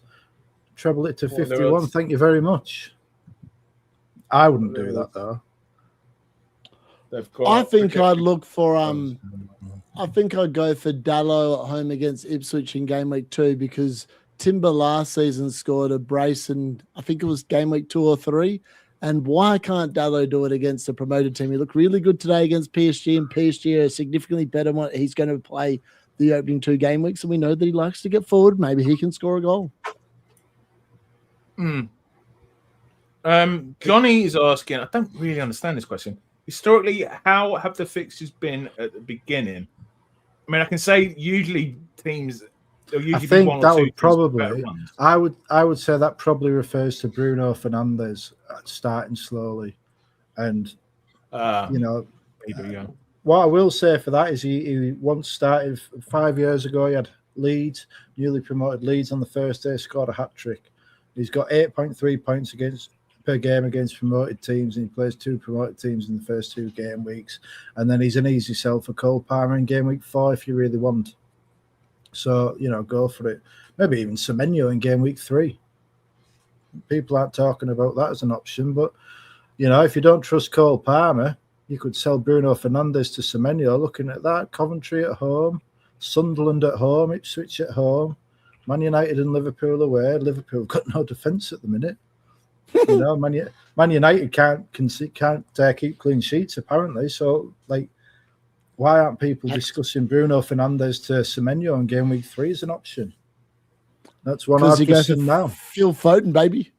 Speaker 2: Treble it to 51. Thank you very much. I wouldn't do that though.
Speaker 3: I think I'd look for I think I'd go for Dallo at home against Ipswich in game week 2 because Timber last season scored a brace and I think it was game week 2 or 3. And why can't Dallo do it against the promoted team? He looked really good today against PSG, and PSG are significantly better when he's going to play the opening 2 game weeks, and we know that he likes to get forward. Maybe he can score a goal.
Speaker 1: Johnny is asking, I don't really understand this question. Historically, how have the fixtures been at the beginning? I mean, I can say usually teams. Usually
Speaker 2: I think that would probably. I would say that probably refers to Bruno Fernandes starting slowly, and
Speaker 1: maybe, yeah.
Speaker 2: What I will say for that is he once started 5 years ago. He had Leeds, newly promoted Leeds on the first day, scored a hat trick. He's got 8.3 points per game against promoted teams, and he plays 2 promoted teams in the first 2 game weeks. And then he's an easy sell for Cole Palmer in game week 4 if you really want. So, go for it. Maybe even Semenyo in game week 3. People aren't talking about that as an option, but, if you don't trust Cole Palmer, you could sell Bruno Fernandes to Semenyo. Looking at that, Coventry at home, Sunderland at home, Ipswich at home, Man United and Liverpool away. Liverpool got no defence at the minute. Man United can't keep clean sheets apparently. So, why aren't people discussing Bruno Fernandes to Semenyo in game week 3 as an option? That's one I've just seen now.
Speaker 3: Phil Foden, baby.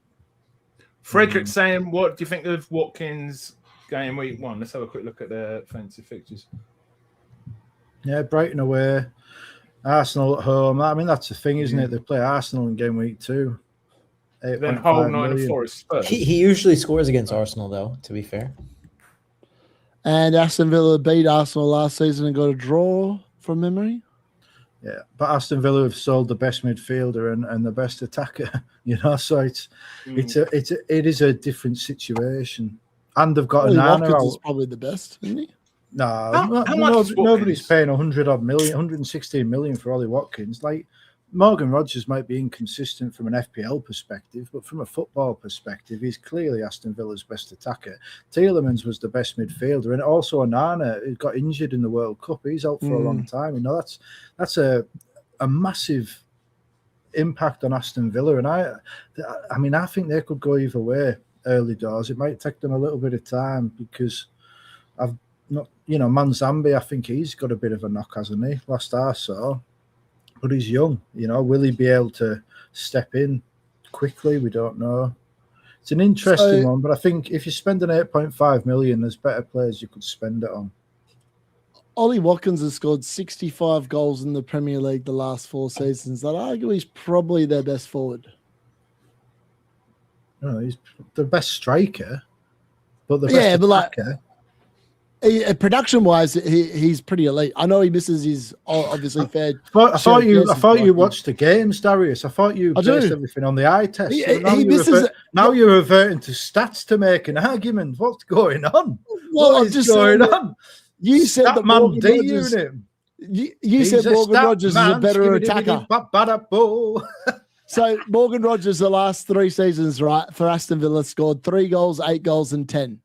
Speaker 1: Frederick saying, what do you think of Watkins game week 1? Let's have a quick look at their fancy fixtures.
Speaker 2: Yeah, Brighton away, Arsenal at home. I mean, that's the thing, isn't it? They play Arsenal in game week 2.
Speaker 1: Then Hull, 9 Forest Spurs.
Speaker 4: He usually scores against Arsenal, though, to be fair.
Speaker 3: And Aston Villa beat Arsenal last season and got a draw from memory.
Speaker 2: Yeah, but Aston Villa have sold the best midfielder and the best attacker, so it is a different situation. And they've got
Speaker 3: Watkins is probably the best, isn't he?
Speaker 2: No, nobody's paying 116 million for Ollie Watkins. Morgan Rogers might be inconsistent from an FPL perspective, but from a football perspective, he's clearly Aston Villa's best attacker. Tielemans was the best midfielder, and also Onana, who got injured in the World Cup. He's out for a long time. That's a massive impact on Aston Villa, and I think they could go either way early doors. It might take them a little bit of time because Manzambi, I think he's got a bit of a knock, hasn't he? Last I saw. But he's young, will he be able to step in quickly? We don't know. It's an interesting one, but I think if you're spending 8.5 million, there's better players you could spend it on.
Speaker 3: Ollie Watkins has scored 65 goals in the Premier League the last 4 seasons. I'd argue he's probably their best forward.
Speaker 2: No, he's the best striker, but the best attacker.
Speaker 3: Production-wise, he's pretty elite. I know he misses his obviously fair.
Speaker 2: I thought you watched the games, Darius. I thought you based everything on the eye test. Now you're reverting to stats to make an argument. What's going on? What is going on?
Speaker 3: You said that
Speaker 2: man
Speaker 3: D-Unit. You said Morgan Rogers is a better attacker. So Morgan Rogers, the last 3 seasons, right, for Aston Villa, scored 3 goals, 8 goals, and 10.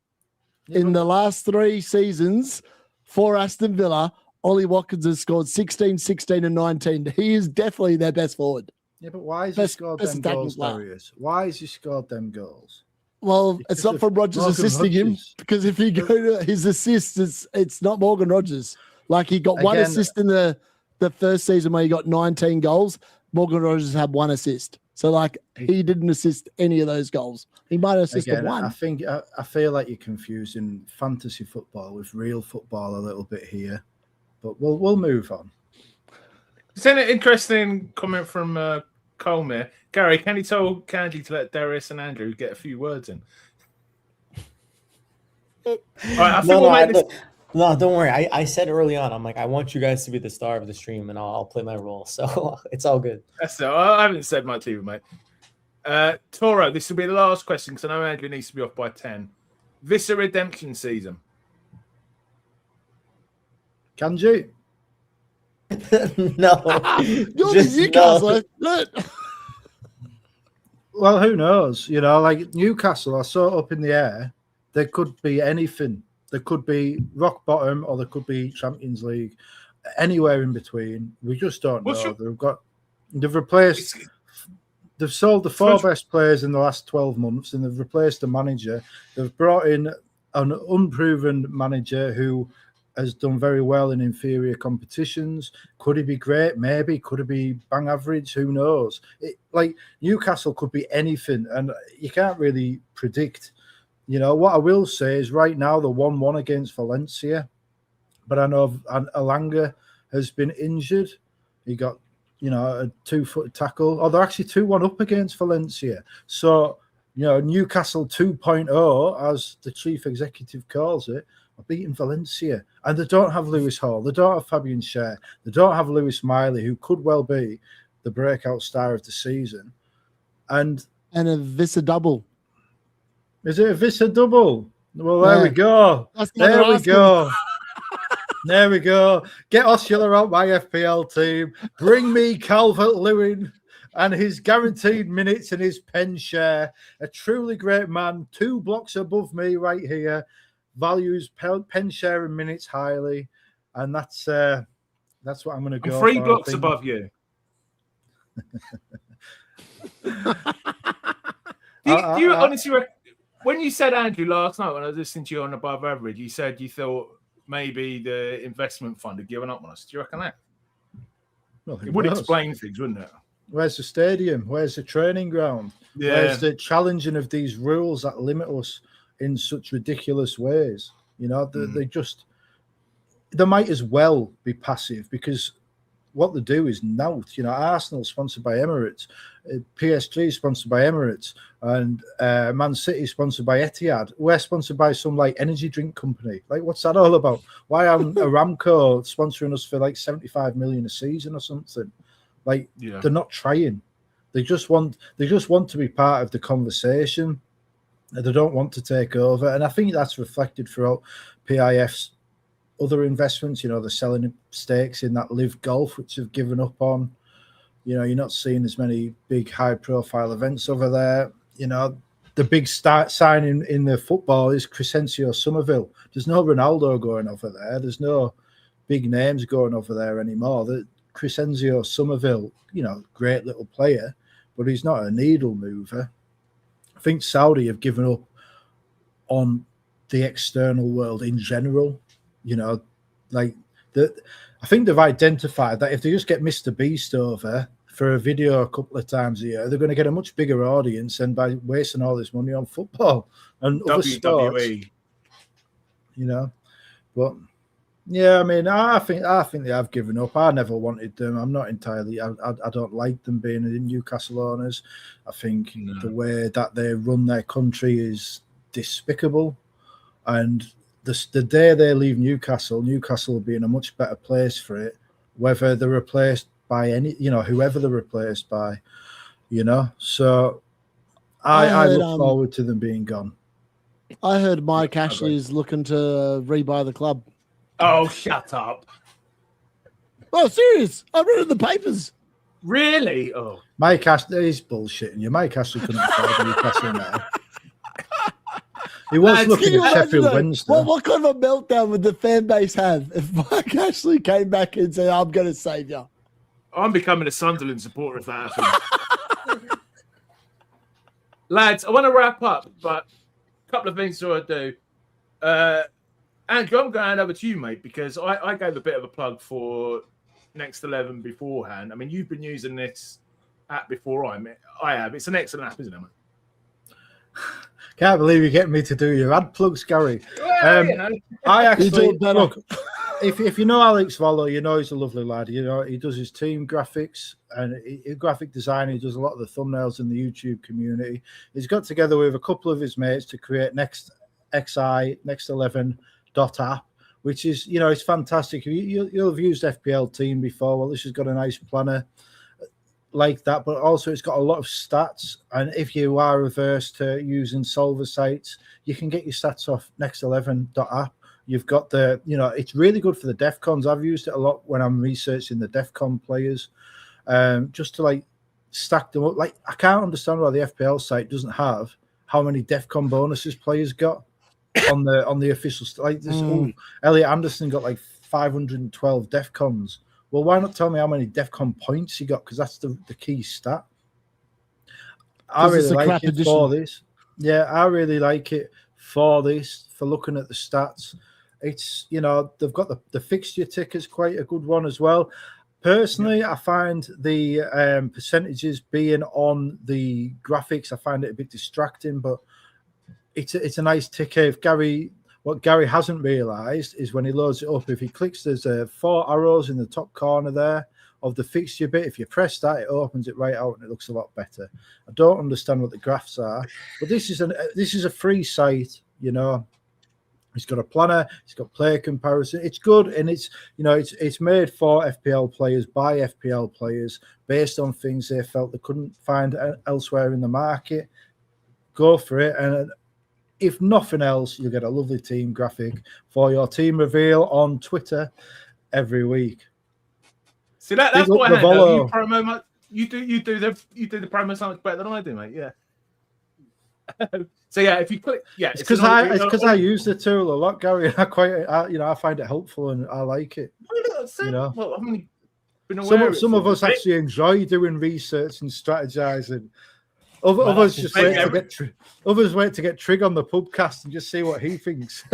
Speaker 3: In the last 3 seasons for Aston Villa, Ollie Watkins has scored 16, 16, and 19. He is definitely their best forward.
Speaker 2: Yeah, but why has he scored them goals, Darius? Why has he scored them goals?
Speaker 3: Well, it's not from Rogers assisting him, because if you go to his assists, it's not Morgan Rogers. He got one assist in the first season where he got 19 goals. Morgan Rogers had 1 assist. So, he didn't assist any of those goals. He might have assisted 1.
Speaker 2: I feel like you're confusing fantasy football with real football a little bit here. But we'll move on.
Speaker 1: It's an interesting comment from Colmere. Gary, can you tell Kanji to let Darius and Andrew get a few words in?
Speaker 4: No, don't worry. I said early on, I'm like, I want you guys to be the star of the stream, and I'll play my role. So it's all good.
Speaker 1: I haven't said much either, mate. Toro, this will be the last question because I know Andrew needs to be off by 10. Vista redemption season.
Speaker 2: Kanji?
Speaker 4: No.
Speaker 3: You're the Newcastle. No.
Speaker 2: Well, who knows? You know, like Newcastle are so up in the air. There could be anything. There could be rock bottom, or there could be Champions League. Anywhere in between. We just don't know. They've sold the 4 best players in the last 12 months, and they've replaced the manager. They've brought in an unproven manager who has done very well in inferior competitions. Could he be great? Maybe. Could he be bang average? Who knows? Like Newcastle could be anything, and you can't really predict. You know, what I will say is right now they're 1-1 against Valencia, but I know Alanga has been injured. He got, a 2-foot tackle. They're actually 2-1 up against Valencia. So, Newcastle 2.0, as the chief executive calls it, are beating Valencia. And they don't have Lewis Hall. They don't have Fabian Schär. They don't have Lewis Miley, who could well be the breakout star of the season. And
Speaker 3: a Vista double.
Speaker 2: Is it a Vista double? Well, there we go. There we go. There we go. Get Osula out my FPL team. Bring me Calvert-Lewin and his guaranteed minutes and his pen share. A truly great man. 2 blocks above me right here. Values pen share and minutes highly. And that's what I'm going to go
Speaker 1: 3 blocks above you. do you honestly reckon, when you said, Andrew, last night when I was listening to you on Above Average, you said you thought maybe the investment fund had given up on us. Do you reckon that?
Speaker 2: Well,
Speaker 1: it would explain things, wouldn't it?
Speaker 2: Where's the stadium? Where's the training ground? Yeah. Where's the challenging of these rules that limit us in such ridiculous ways? They might as well be passive, because what they do is nout. Arsenal sponsored by Emirates, PSG sponsored by Emirates, and Man City sponsored by Etihad. We're sponsored by some energy drink company. What's that all about? Why aren't Aramco sponsoring us for 75 million a season or something? They're not trying. They just want to be part of the conversation. They don't want to take over, and I think that's reflected throughout PIF's other investments. They're selling stakes in that Live Golf, which have given up on. You're not seeing as many big high-profile events over there. The big signing in the football is Crescencio Somerville. There's no Ronaldo going over there. There's no big names going over there anymore. The Crescencio Somerville, great little player, but he's not a needle mover. I think Saudi have given up on the external world in general. I think they've identified that if they just get Mr. Beast over for a video a couple of times a year, they're going to get a much bigger audience than by wasting all this money on football and other sports. But yeah, I think they have given up. I never wanted them. I'm not entirely. I don't like them being Newcastle owners. I think the way that they run their country is despicable, and the day they leave Newcastle will be in a much better place for it, whether they're replaced by whoever they're replaced by, So I look forward to them being gone.
Speaker 3: I heard Mike Ashley is looking to rebuy the club.
Speaker 1: Oh, shut up.
Speaker 3: Oh, serious. I read it in the papers.
Speaker 1: Really? Oh.
Speaker 2: Mike Ashley is bullshitting you. Mike Ashley couldn't afford Newcastle now. He was looking at Sheffield Wednesday.
Speaker 3: What kind of a meltdown would the fan base have if Mike Ashley came back and said, I'm going to save you?
Speaker 1: I'm becoming a Sunderland supporter if that happens. Lads, I want to wrap up, but a couple of things to do. Andrew, I'm going over to you, mate, because I gave a bit of a plug for Next 11 beforehand. I mean, you've been using this app before I have. It's an excellent app, isn't it, mate?
Speaker 2: Can't believe you're getting me to do your ad plugs, Gary. I actually look. if you know Alex Volo, you know he's a lovely lad. You know, he does his team graphics and graphic design. He does a lot of the thumbnails in the YouTube community. He's got together with a couple of his mates to create Next 11 app, which is, you know, it's fantastic. You'll have used FPL Team before. Well, this has got a nice planner like that, but also it's got a lot of stats. And if you are averse to using solver sites, you can get your stats off Next 11 app. You've got the, you know, it's really good for the DEFCONs. I've used it a lot when I'm researching the DEFCON players, just to like stack them up. Like, I can't understand why the FPL site doesn't have how many DEFCON bonuses players got on the official. Like, this, Elliot Anderson got like 512 DEFCONs. Well, why not tell me how many DEFCON points he got? Because that's the key stat. I really like it for this. Yeah, I really like it for this, for looking at the stats. It's, you know, they've got the fixture tickers, quite a good one as well. Personally, I find the percentages being on the graphics, I find it a bit distracting, but it's a nice ticker. What Gary hasn't realised is when he loads it up, if he clicks, there's 4 arrows in the top corner there of the fixture bit. If you press that, it opens it right out and it looks a lot better. I don't understand what the graphs are, but this is a free site, you know. It's got a planner, it's got player comparison. It's good, and it's, you know, it's made for FPL players by FPL players based on things they felt they couldn't find elsewhere in the market. Go for it, and if nothing else, you'll get a lovely team graphic for your team reveal on Twitter every week.
Speaker 1: See, that's what I know. You do the promo so much better than I do, mate. Yeah. So yeah, if you click, yeah,
Speaker 2: it's because I use the tool a lot, Gary. I find it helpful and I like it. You know,
Speaker 1: well, I mean,
Speaker 2: some of us actually enjoy doing research and strategizing. Others just wait to get others wait to get Trig on the PubCast and just see what he thinks.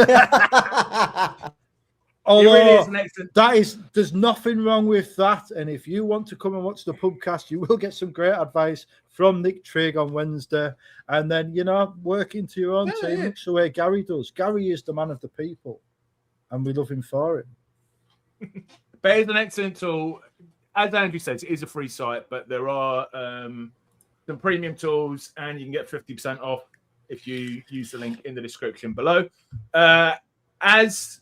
Speaker 2: Although there's nothing wrong with that. And if you want to come and watch the PubCast, you will get some great advice from Nick Trigg on Wednesday. And then, you know, work into your own team, much the way Gary does. Gary is the man of the people, and we love him for it.
Speaker 1: But it's an excellent tool. As Andrew says, it is a free site, but there are some premium tools, and you can get 50% off if you use the link in the description below. As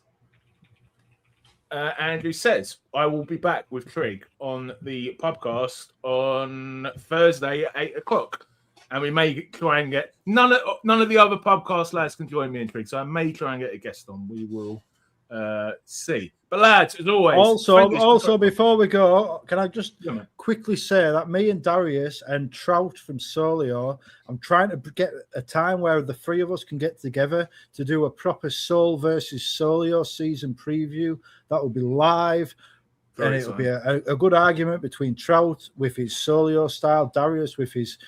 Speaker 1: Andrew says, I will be back with Trig on the PubCast on Thursday at 8 o'clock. And we may try and get none of the other PubCast lads can join me in Trig, so I may try and get a guest on. We will see. But lads, as always,
Speaker 2: also before we go, can I just quickly say that me and Darius and Trout from Solio, I'm trying to get a time where the three of us can get together to do a proper Sol versus Solio season preview. That will be live. And it will be a good argument between Trout with his Solio style, Darius with his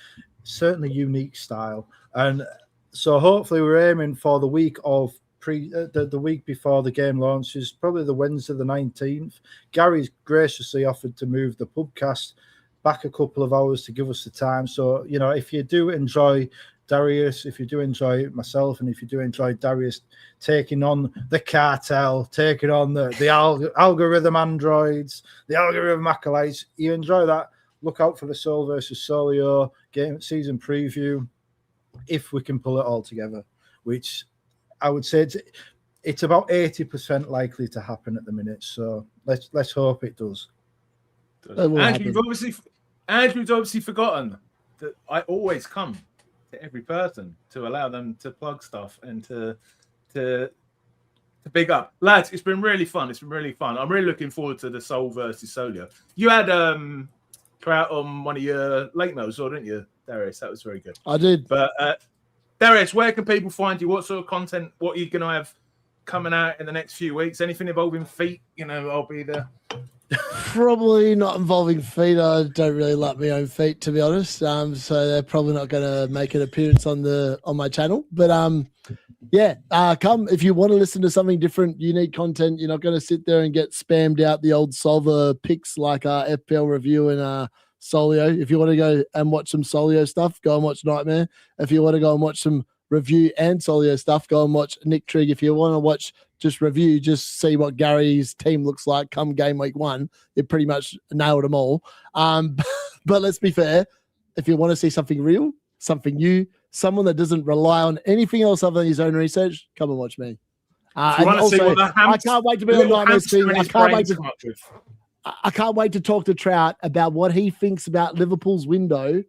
Speaker 2: certainly unique style. And so hopefully we're aiming for the week of the week before the game launches, probably the Wednesday the 19th. Gary's graciously offered to move the PubCast back a couple of hours to give us the time. So, you know, if you do enjoy Darius, if you do enjoy myself, and if you do enjoy Darius taking on the cartel, taking on the algorithm androids, the algorithm acolytes, you enjoy that, look out for the Sol versus Solio game season preview if we can pull it all together, which I would say it's about 80% likely to happen at the minute. So let's hope it does.
Speaker 1: Andrew's obviously forgotten that I always come to every person to allow them to plug stuff and to big up. Lads, it's been really fun. I'm really looking forward to the Sol versus Solio. You had Trout on one of your late mails, didn't you, Darius? That was very good.
Speaker 3: I did.
Speaker 1: But Darius, where can people find you? What sort of content? What are you going to have coming out in the next few weeks? Anything involving feet? You know, I'll be there.
Speaker 3: Probably not involving feet. I don't really like my own feet, to be honest. So they're probably not going to make an appearance on my channel. But come if you want to listen to something different, unique content. You're not going to sit there and get spammed out the old solver picks like FPL Review and Solio. If you want to go and watch some Solio stuff, go and watch Nightmare. If you want to go and watch some review and Solio stuff, go and watch Nick Trigg. If you want to watch just review, just see what Gary's team looks like come game week 1. It pretty much nailed them all. But let's be fair. If you want to see something real, something new, someone that doesn't rely on anything else other than his own research, come and watch me. And also, I can't wait to be on Nightmare's thing. I can't wait to talk to Trout about what he thinks about Liverpool's window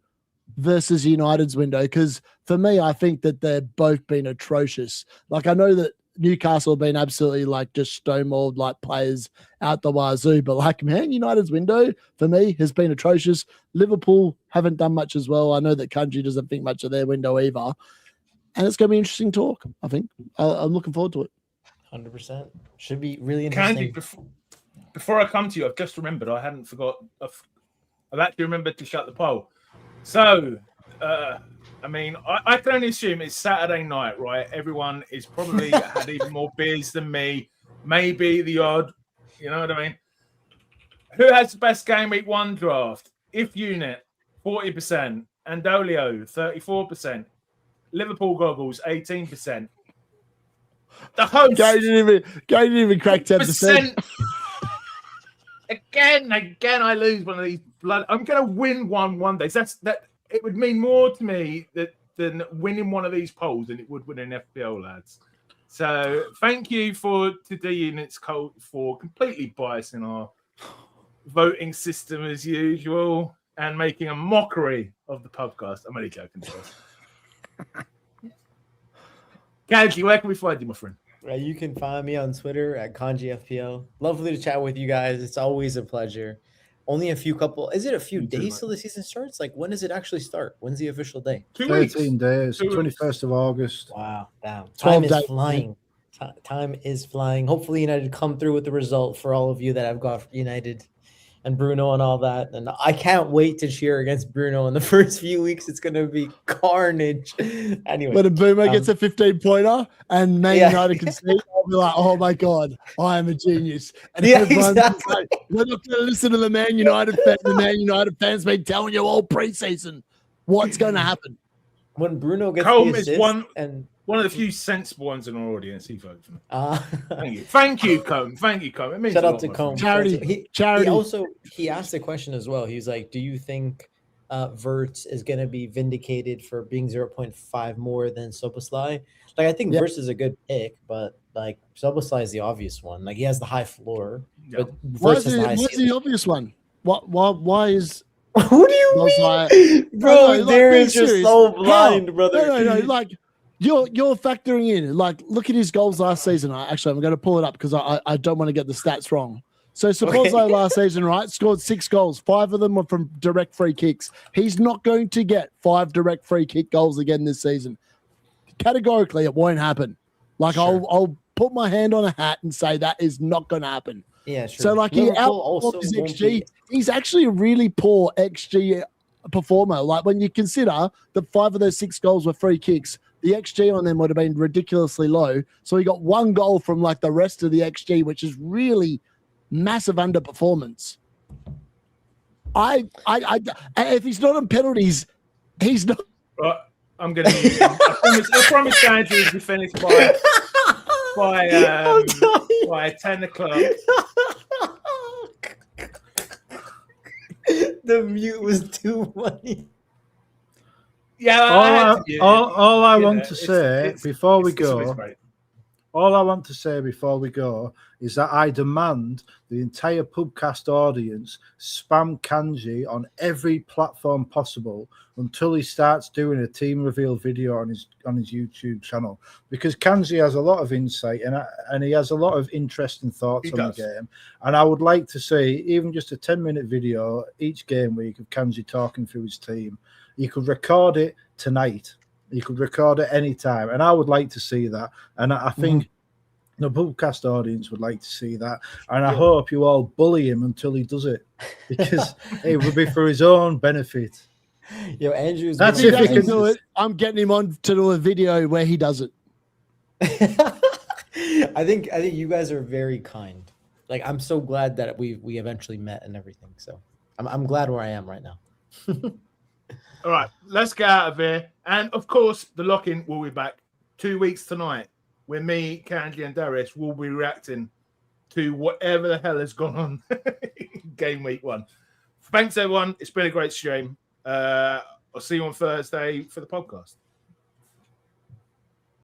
Speaker 3: versus United's window. Because for me, I think that they've both been atrocious. Like, I know that Newcastle have been absolutely like just stonewalled like players out the wazoo, but like, man, United's window for me has been atrocious. Liverpool haven't done much as well. I know that Kanji doesn't think much of their window either. And it's going to be interesting talk, I think. I'm looking forward to it.
Speaker 4: 100%. Should be really interesting.
Speaker 1: Kanji, before I come to you, I've just remembered I've actually remembered to shut the poll. So, I mean, I can only assume it's Saturday night, right? Everyone is probably had even more beers than me. Maybe the odd, you know what I mean? Who has the best game week 1 draft? If Unit, 40%. Andolio, 34%. Liverpool Goggles, 18%. The host.
Speaker 3: Gary didn't even crack 10%.
Speaker 1: Again, I lose one of these blood. I'm going to win one day. So that. It would mean more to me than winning one of these polls than it would win an FPL, lads. So thank you to D-Unit's cult for completely biasing our voting system as usual and making a mockery of the podcast. I'm only joking. Kanji, where can we find you, my friend?
Speaker 4: You can find me on Twitter at Kanji FPL. Lovely to chat with you guys. It's always a pleasure. Only a few days till the season starts? Like, when does it actually start? When's the official day?
Speaker 2: 13 days, 21st of August.
Speaker 4: Wow, damn. Time is flying. Time is flying. Hopefully United come through with the result for all of you that have got United and Bruno and all that. And I can't wait to cheer against Bruno in the first few weeks. It's going to be carnage. Anyway.
Speaker 3: When a Boomer gets a 15-pointer and Man United can see, I'll be like, oh my God, I am a genius. And
Speaker 4: exactly.
Speaker 3: Like, we're not going to listen to the Man United fans. The Man United fans been telling you all preseason what's going to happen.
Speaker 4: When Bruno gets
Speaker 1: Colm
Speaker 4: the assist
Speaker 1: is one of the few sensible ones in our audience. He voted for me. Thank you, Colm. Thank you, Colm. It means
Speaker 4: shout out to Colm.
Speaker 3: Charity.
Speaker 4: He asked a question as well. He's like, do you think Verts is going to be vindicated for being 0.5 more than Soboslai? Like, I think Verts is a good pick, but like Soboslai is the obvious one. Like, he has the high floor. But
Speaker 3: what's the obvious one? Why is
Speaker 4: who do you mean? Bro, Darren's just so blind, brother.
Speaker 3: No, like you're factoring in, like, look at his goals last season. Actually, I'm going to pull it up because I don't want to get the stats wrong. So suppose last season, right, scored 6 goals. 5 of them were from direct free kicks. He's not going to get 5 direct free kick goals again this season. Categorically, it won't happen. Like, sure. I'll put my hand on a hat and say that is not going to happen.
Speaker 4: Yeah, sure.
Speaker 3: So, like, he outperformed his XG. He's actually a really poor XG performer. Like, when you consider that 5 of those 6 goals were free kicks, the XG on them would have been ridiculously low. So he got 1 goal from, like, the rest of the XG, which is really massive underperformance. If he's not on penalties, he's not.
Speaker 1: Right, I'm going to. I promise Andrew to be finished by 10 o'clock.
Speaker 4: The mute was too funny.
Speaker 1: Yeah.
Speaker 2: All I want to say before we go is that I demand the entire PubCast audience spam Kanji on every platform possible until he starts doing a team reveal video on his YouTube channel, because Kanji has a lot of insight and he has a lot of interesting thoughts on the game. And I would like to see even just a 10-minute video each game week of Kanji talking through his team. You could record it tonight. You could record it anytime. And I would like to see that. And I think the PubCast audience would like to see that. And I hope you all bully him until he does it, because it would be for his own benefit.
Speaker 4: Yo, Andrew's.
Speaker 3: That's if he can do it. I'm getting him on to do a video where he does it.
Speaker 4: I think you guys are very kind. Like, I'm so glad that we eventually met and everything. So I'm glad where I am right now.
Speaker 1: All right, let's get out of here. And of course, the Lock-In will be back 2 weeks tonight. where me, Kanji, and Darius will be reacting to whatever the hell has gone on game week 1. Thanks, everyone. It's been a great stream. I'll see you on Thursday for the podcast.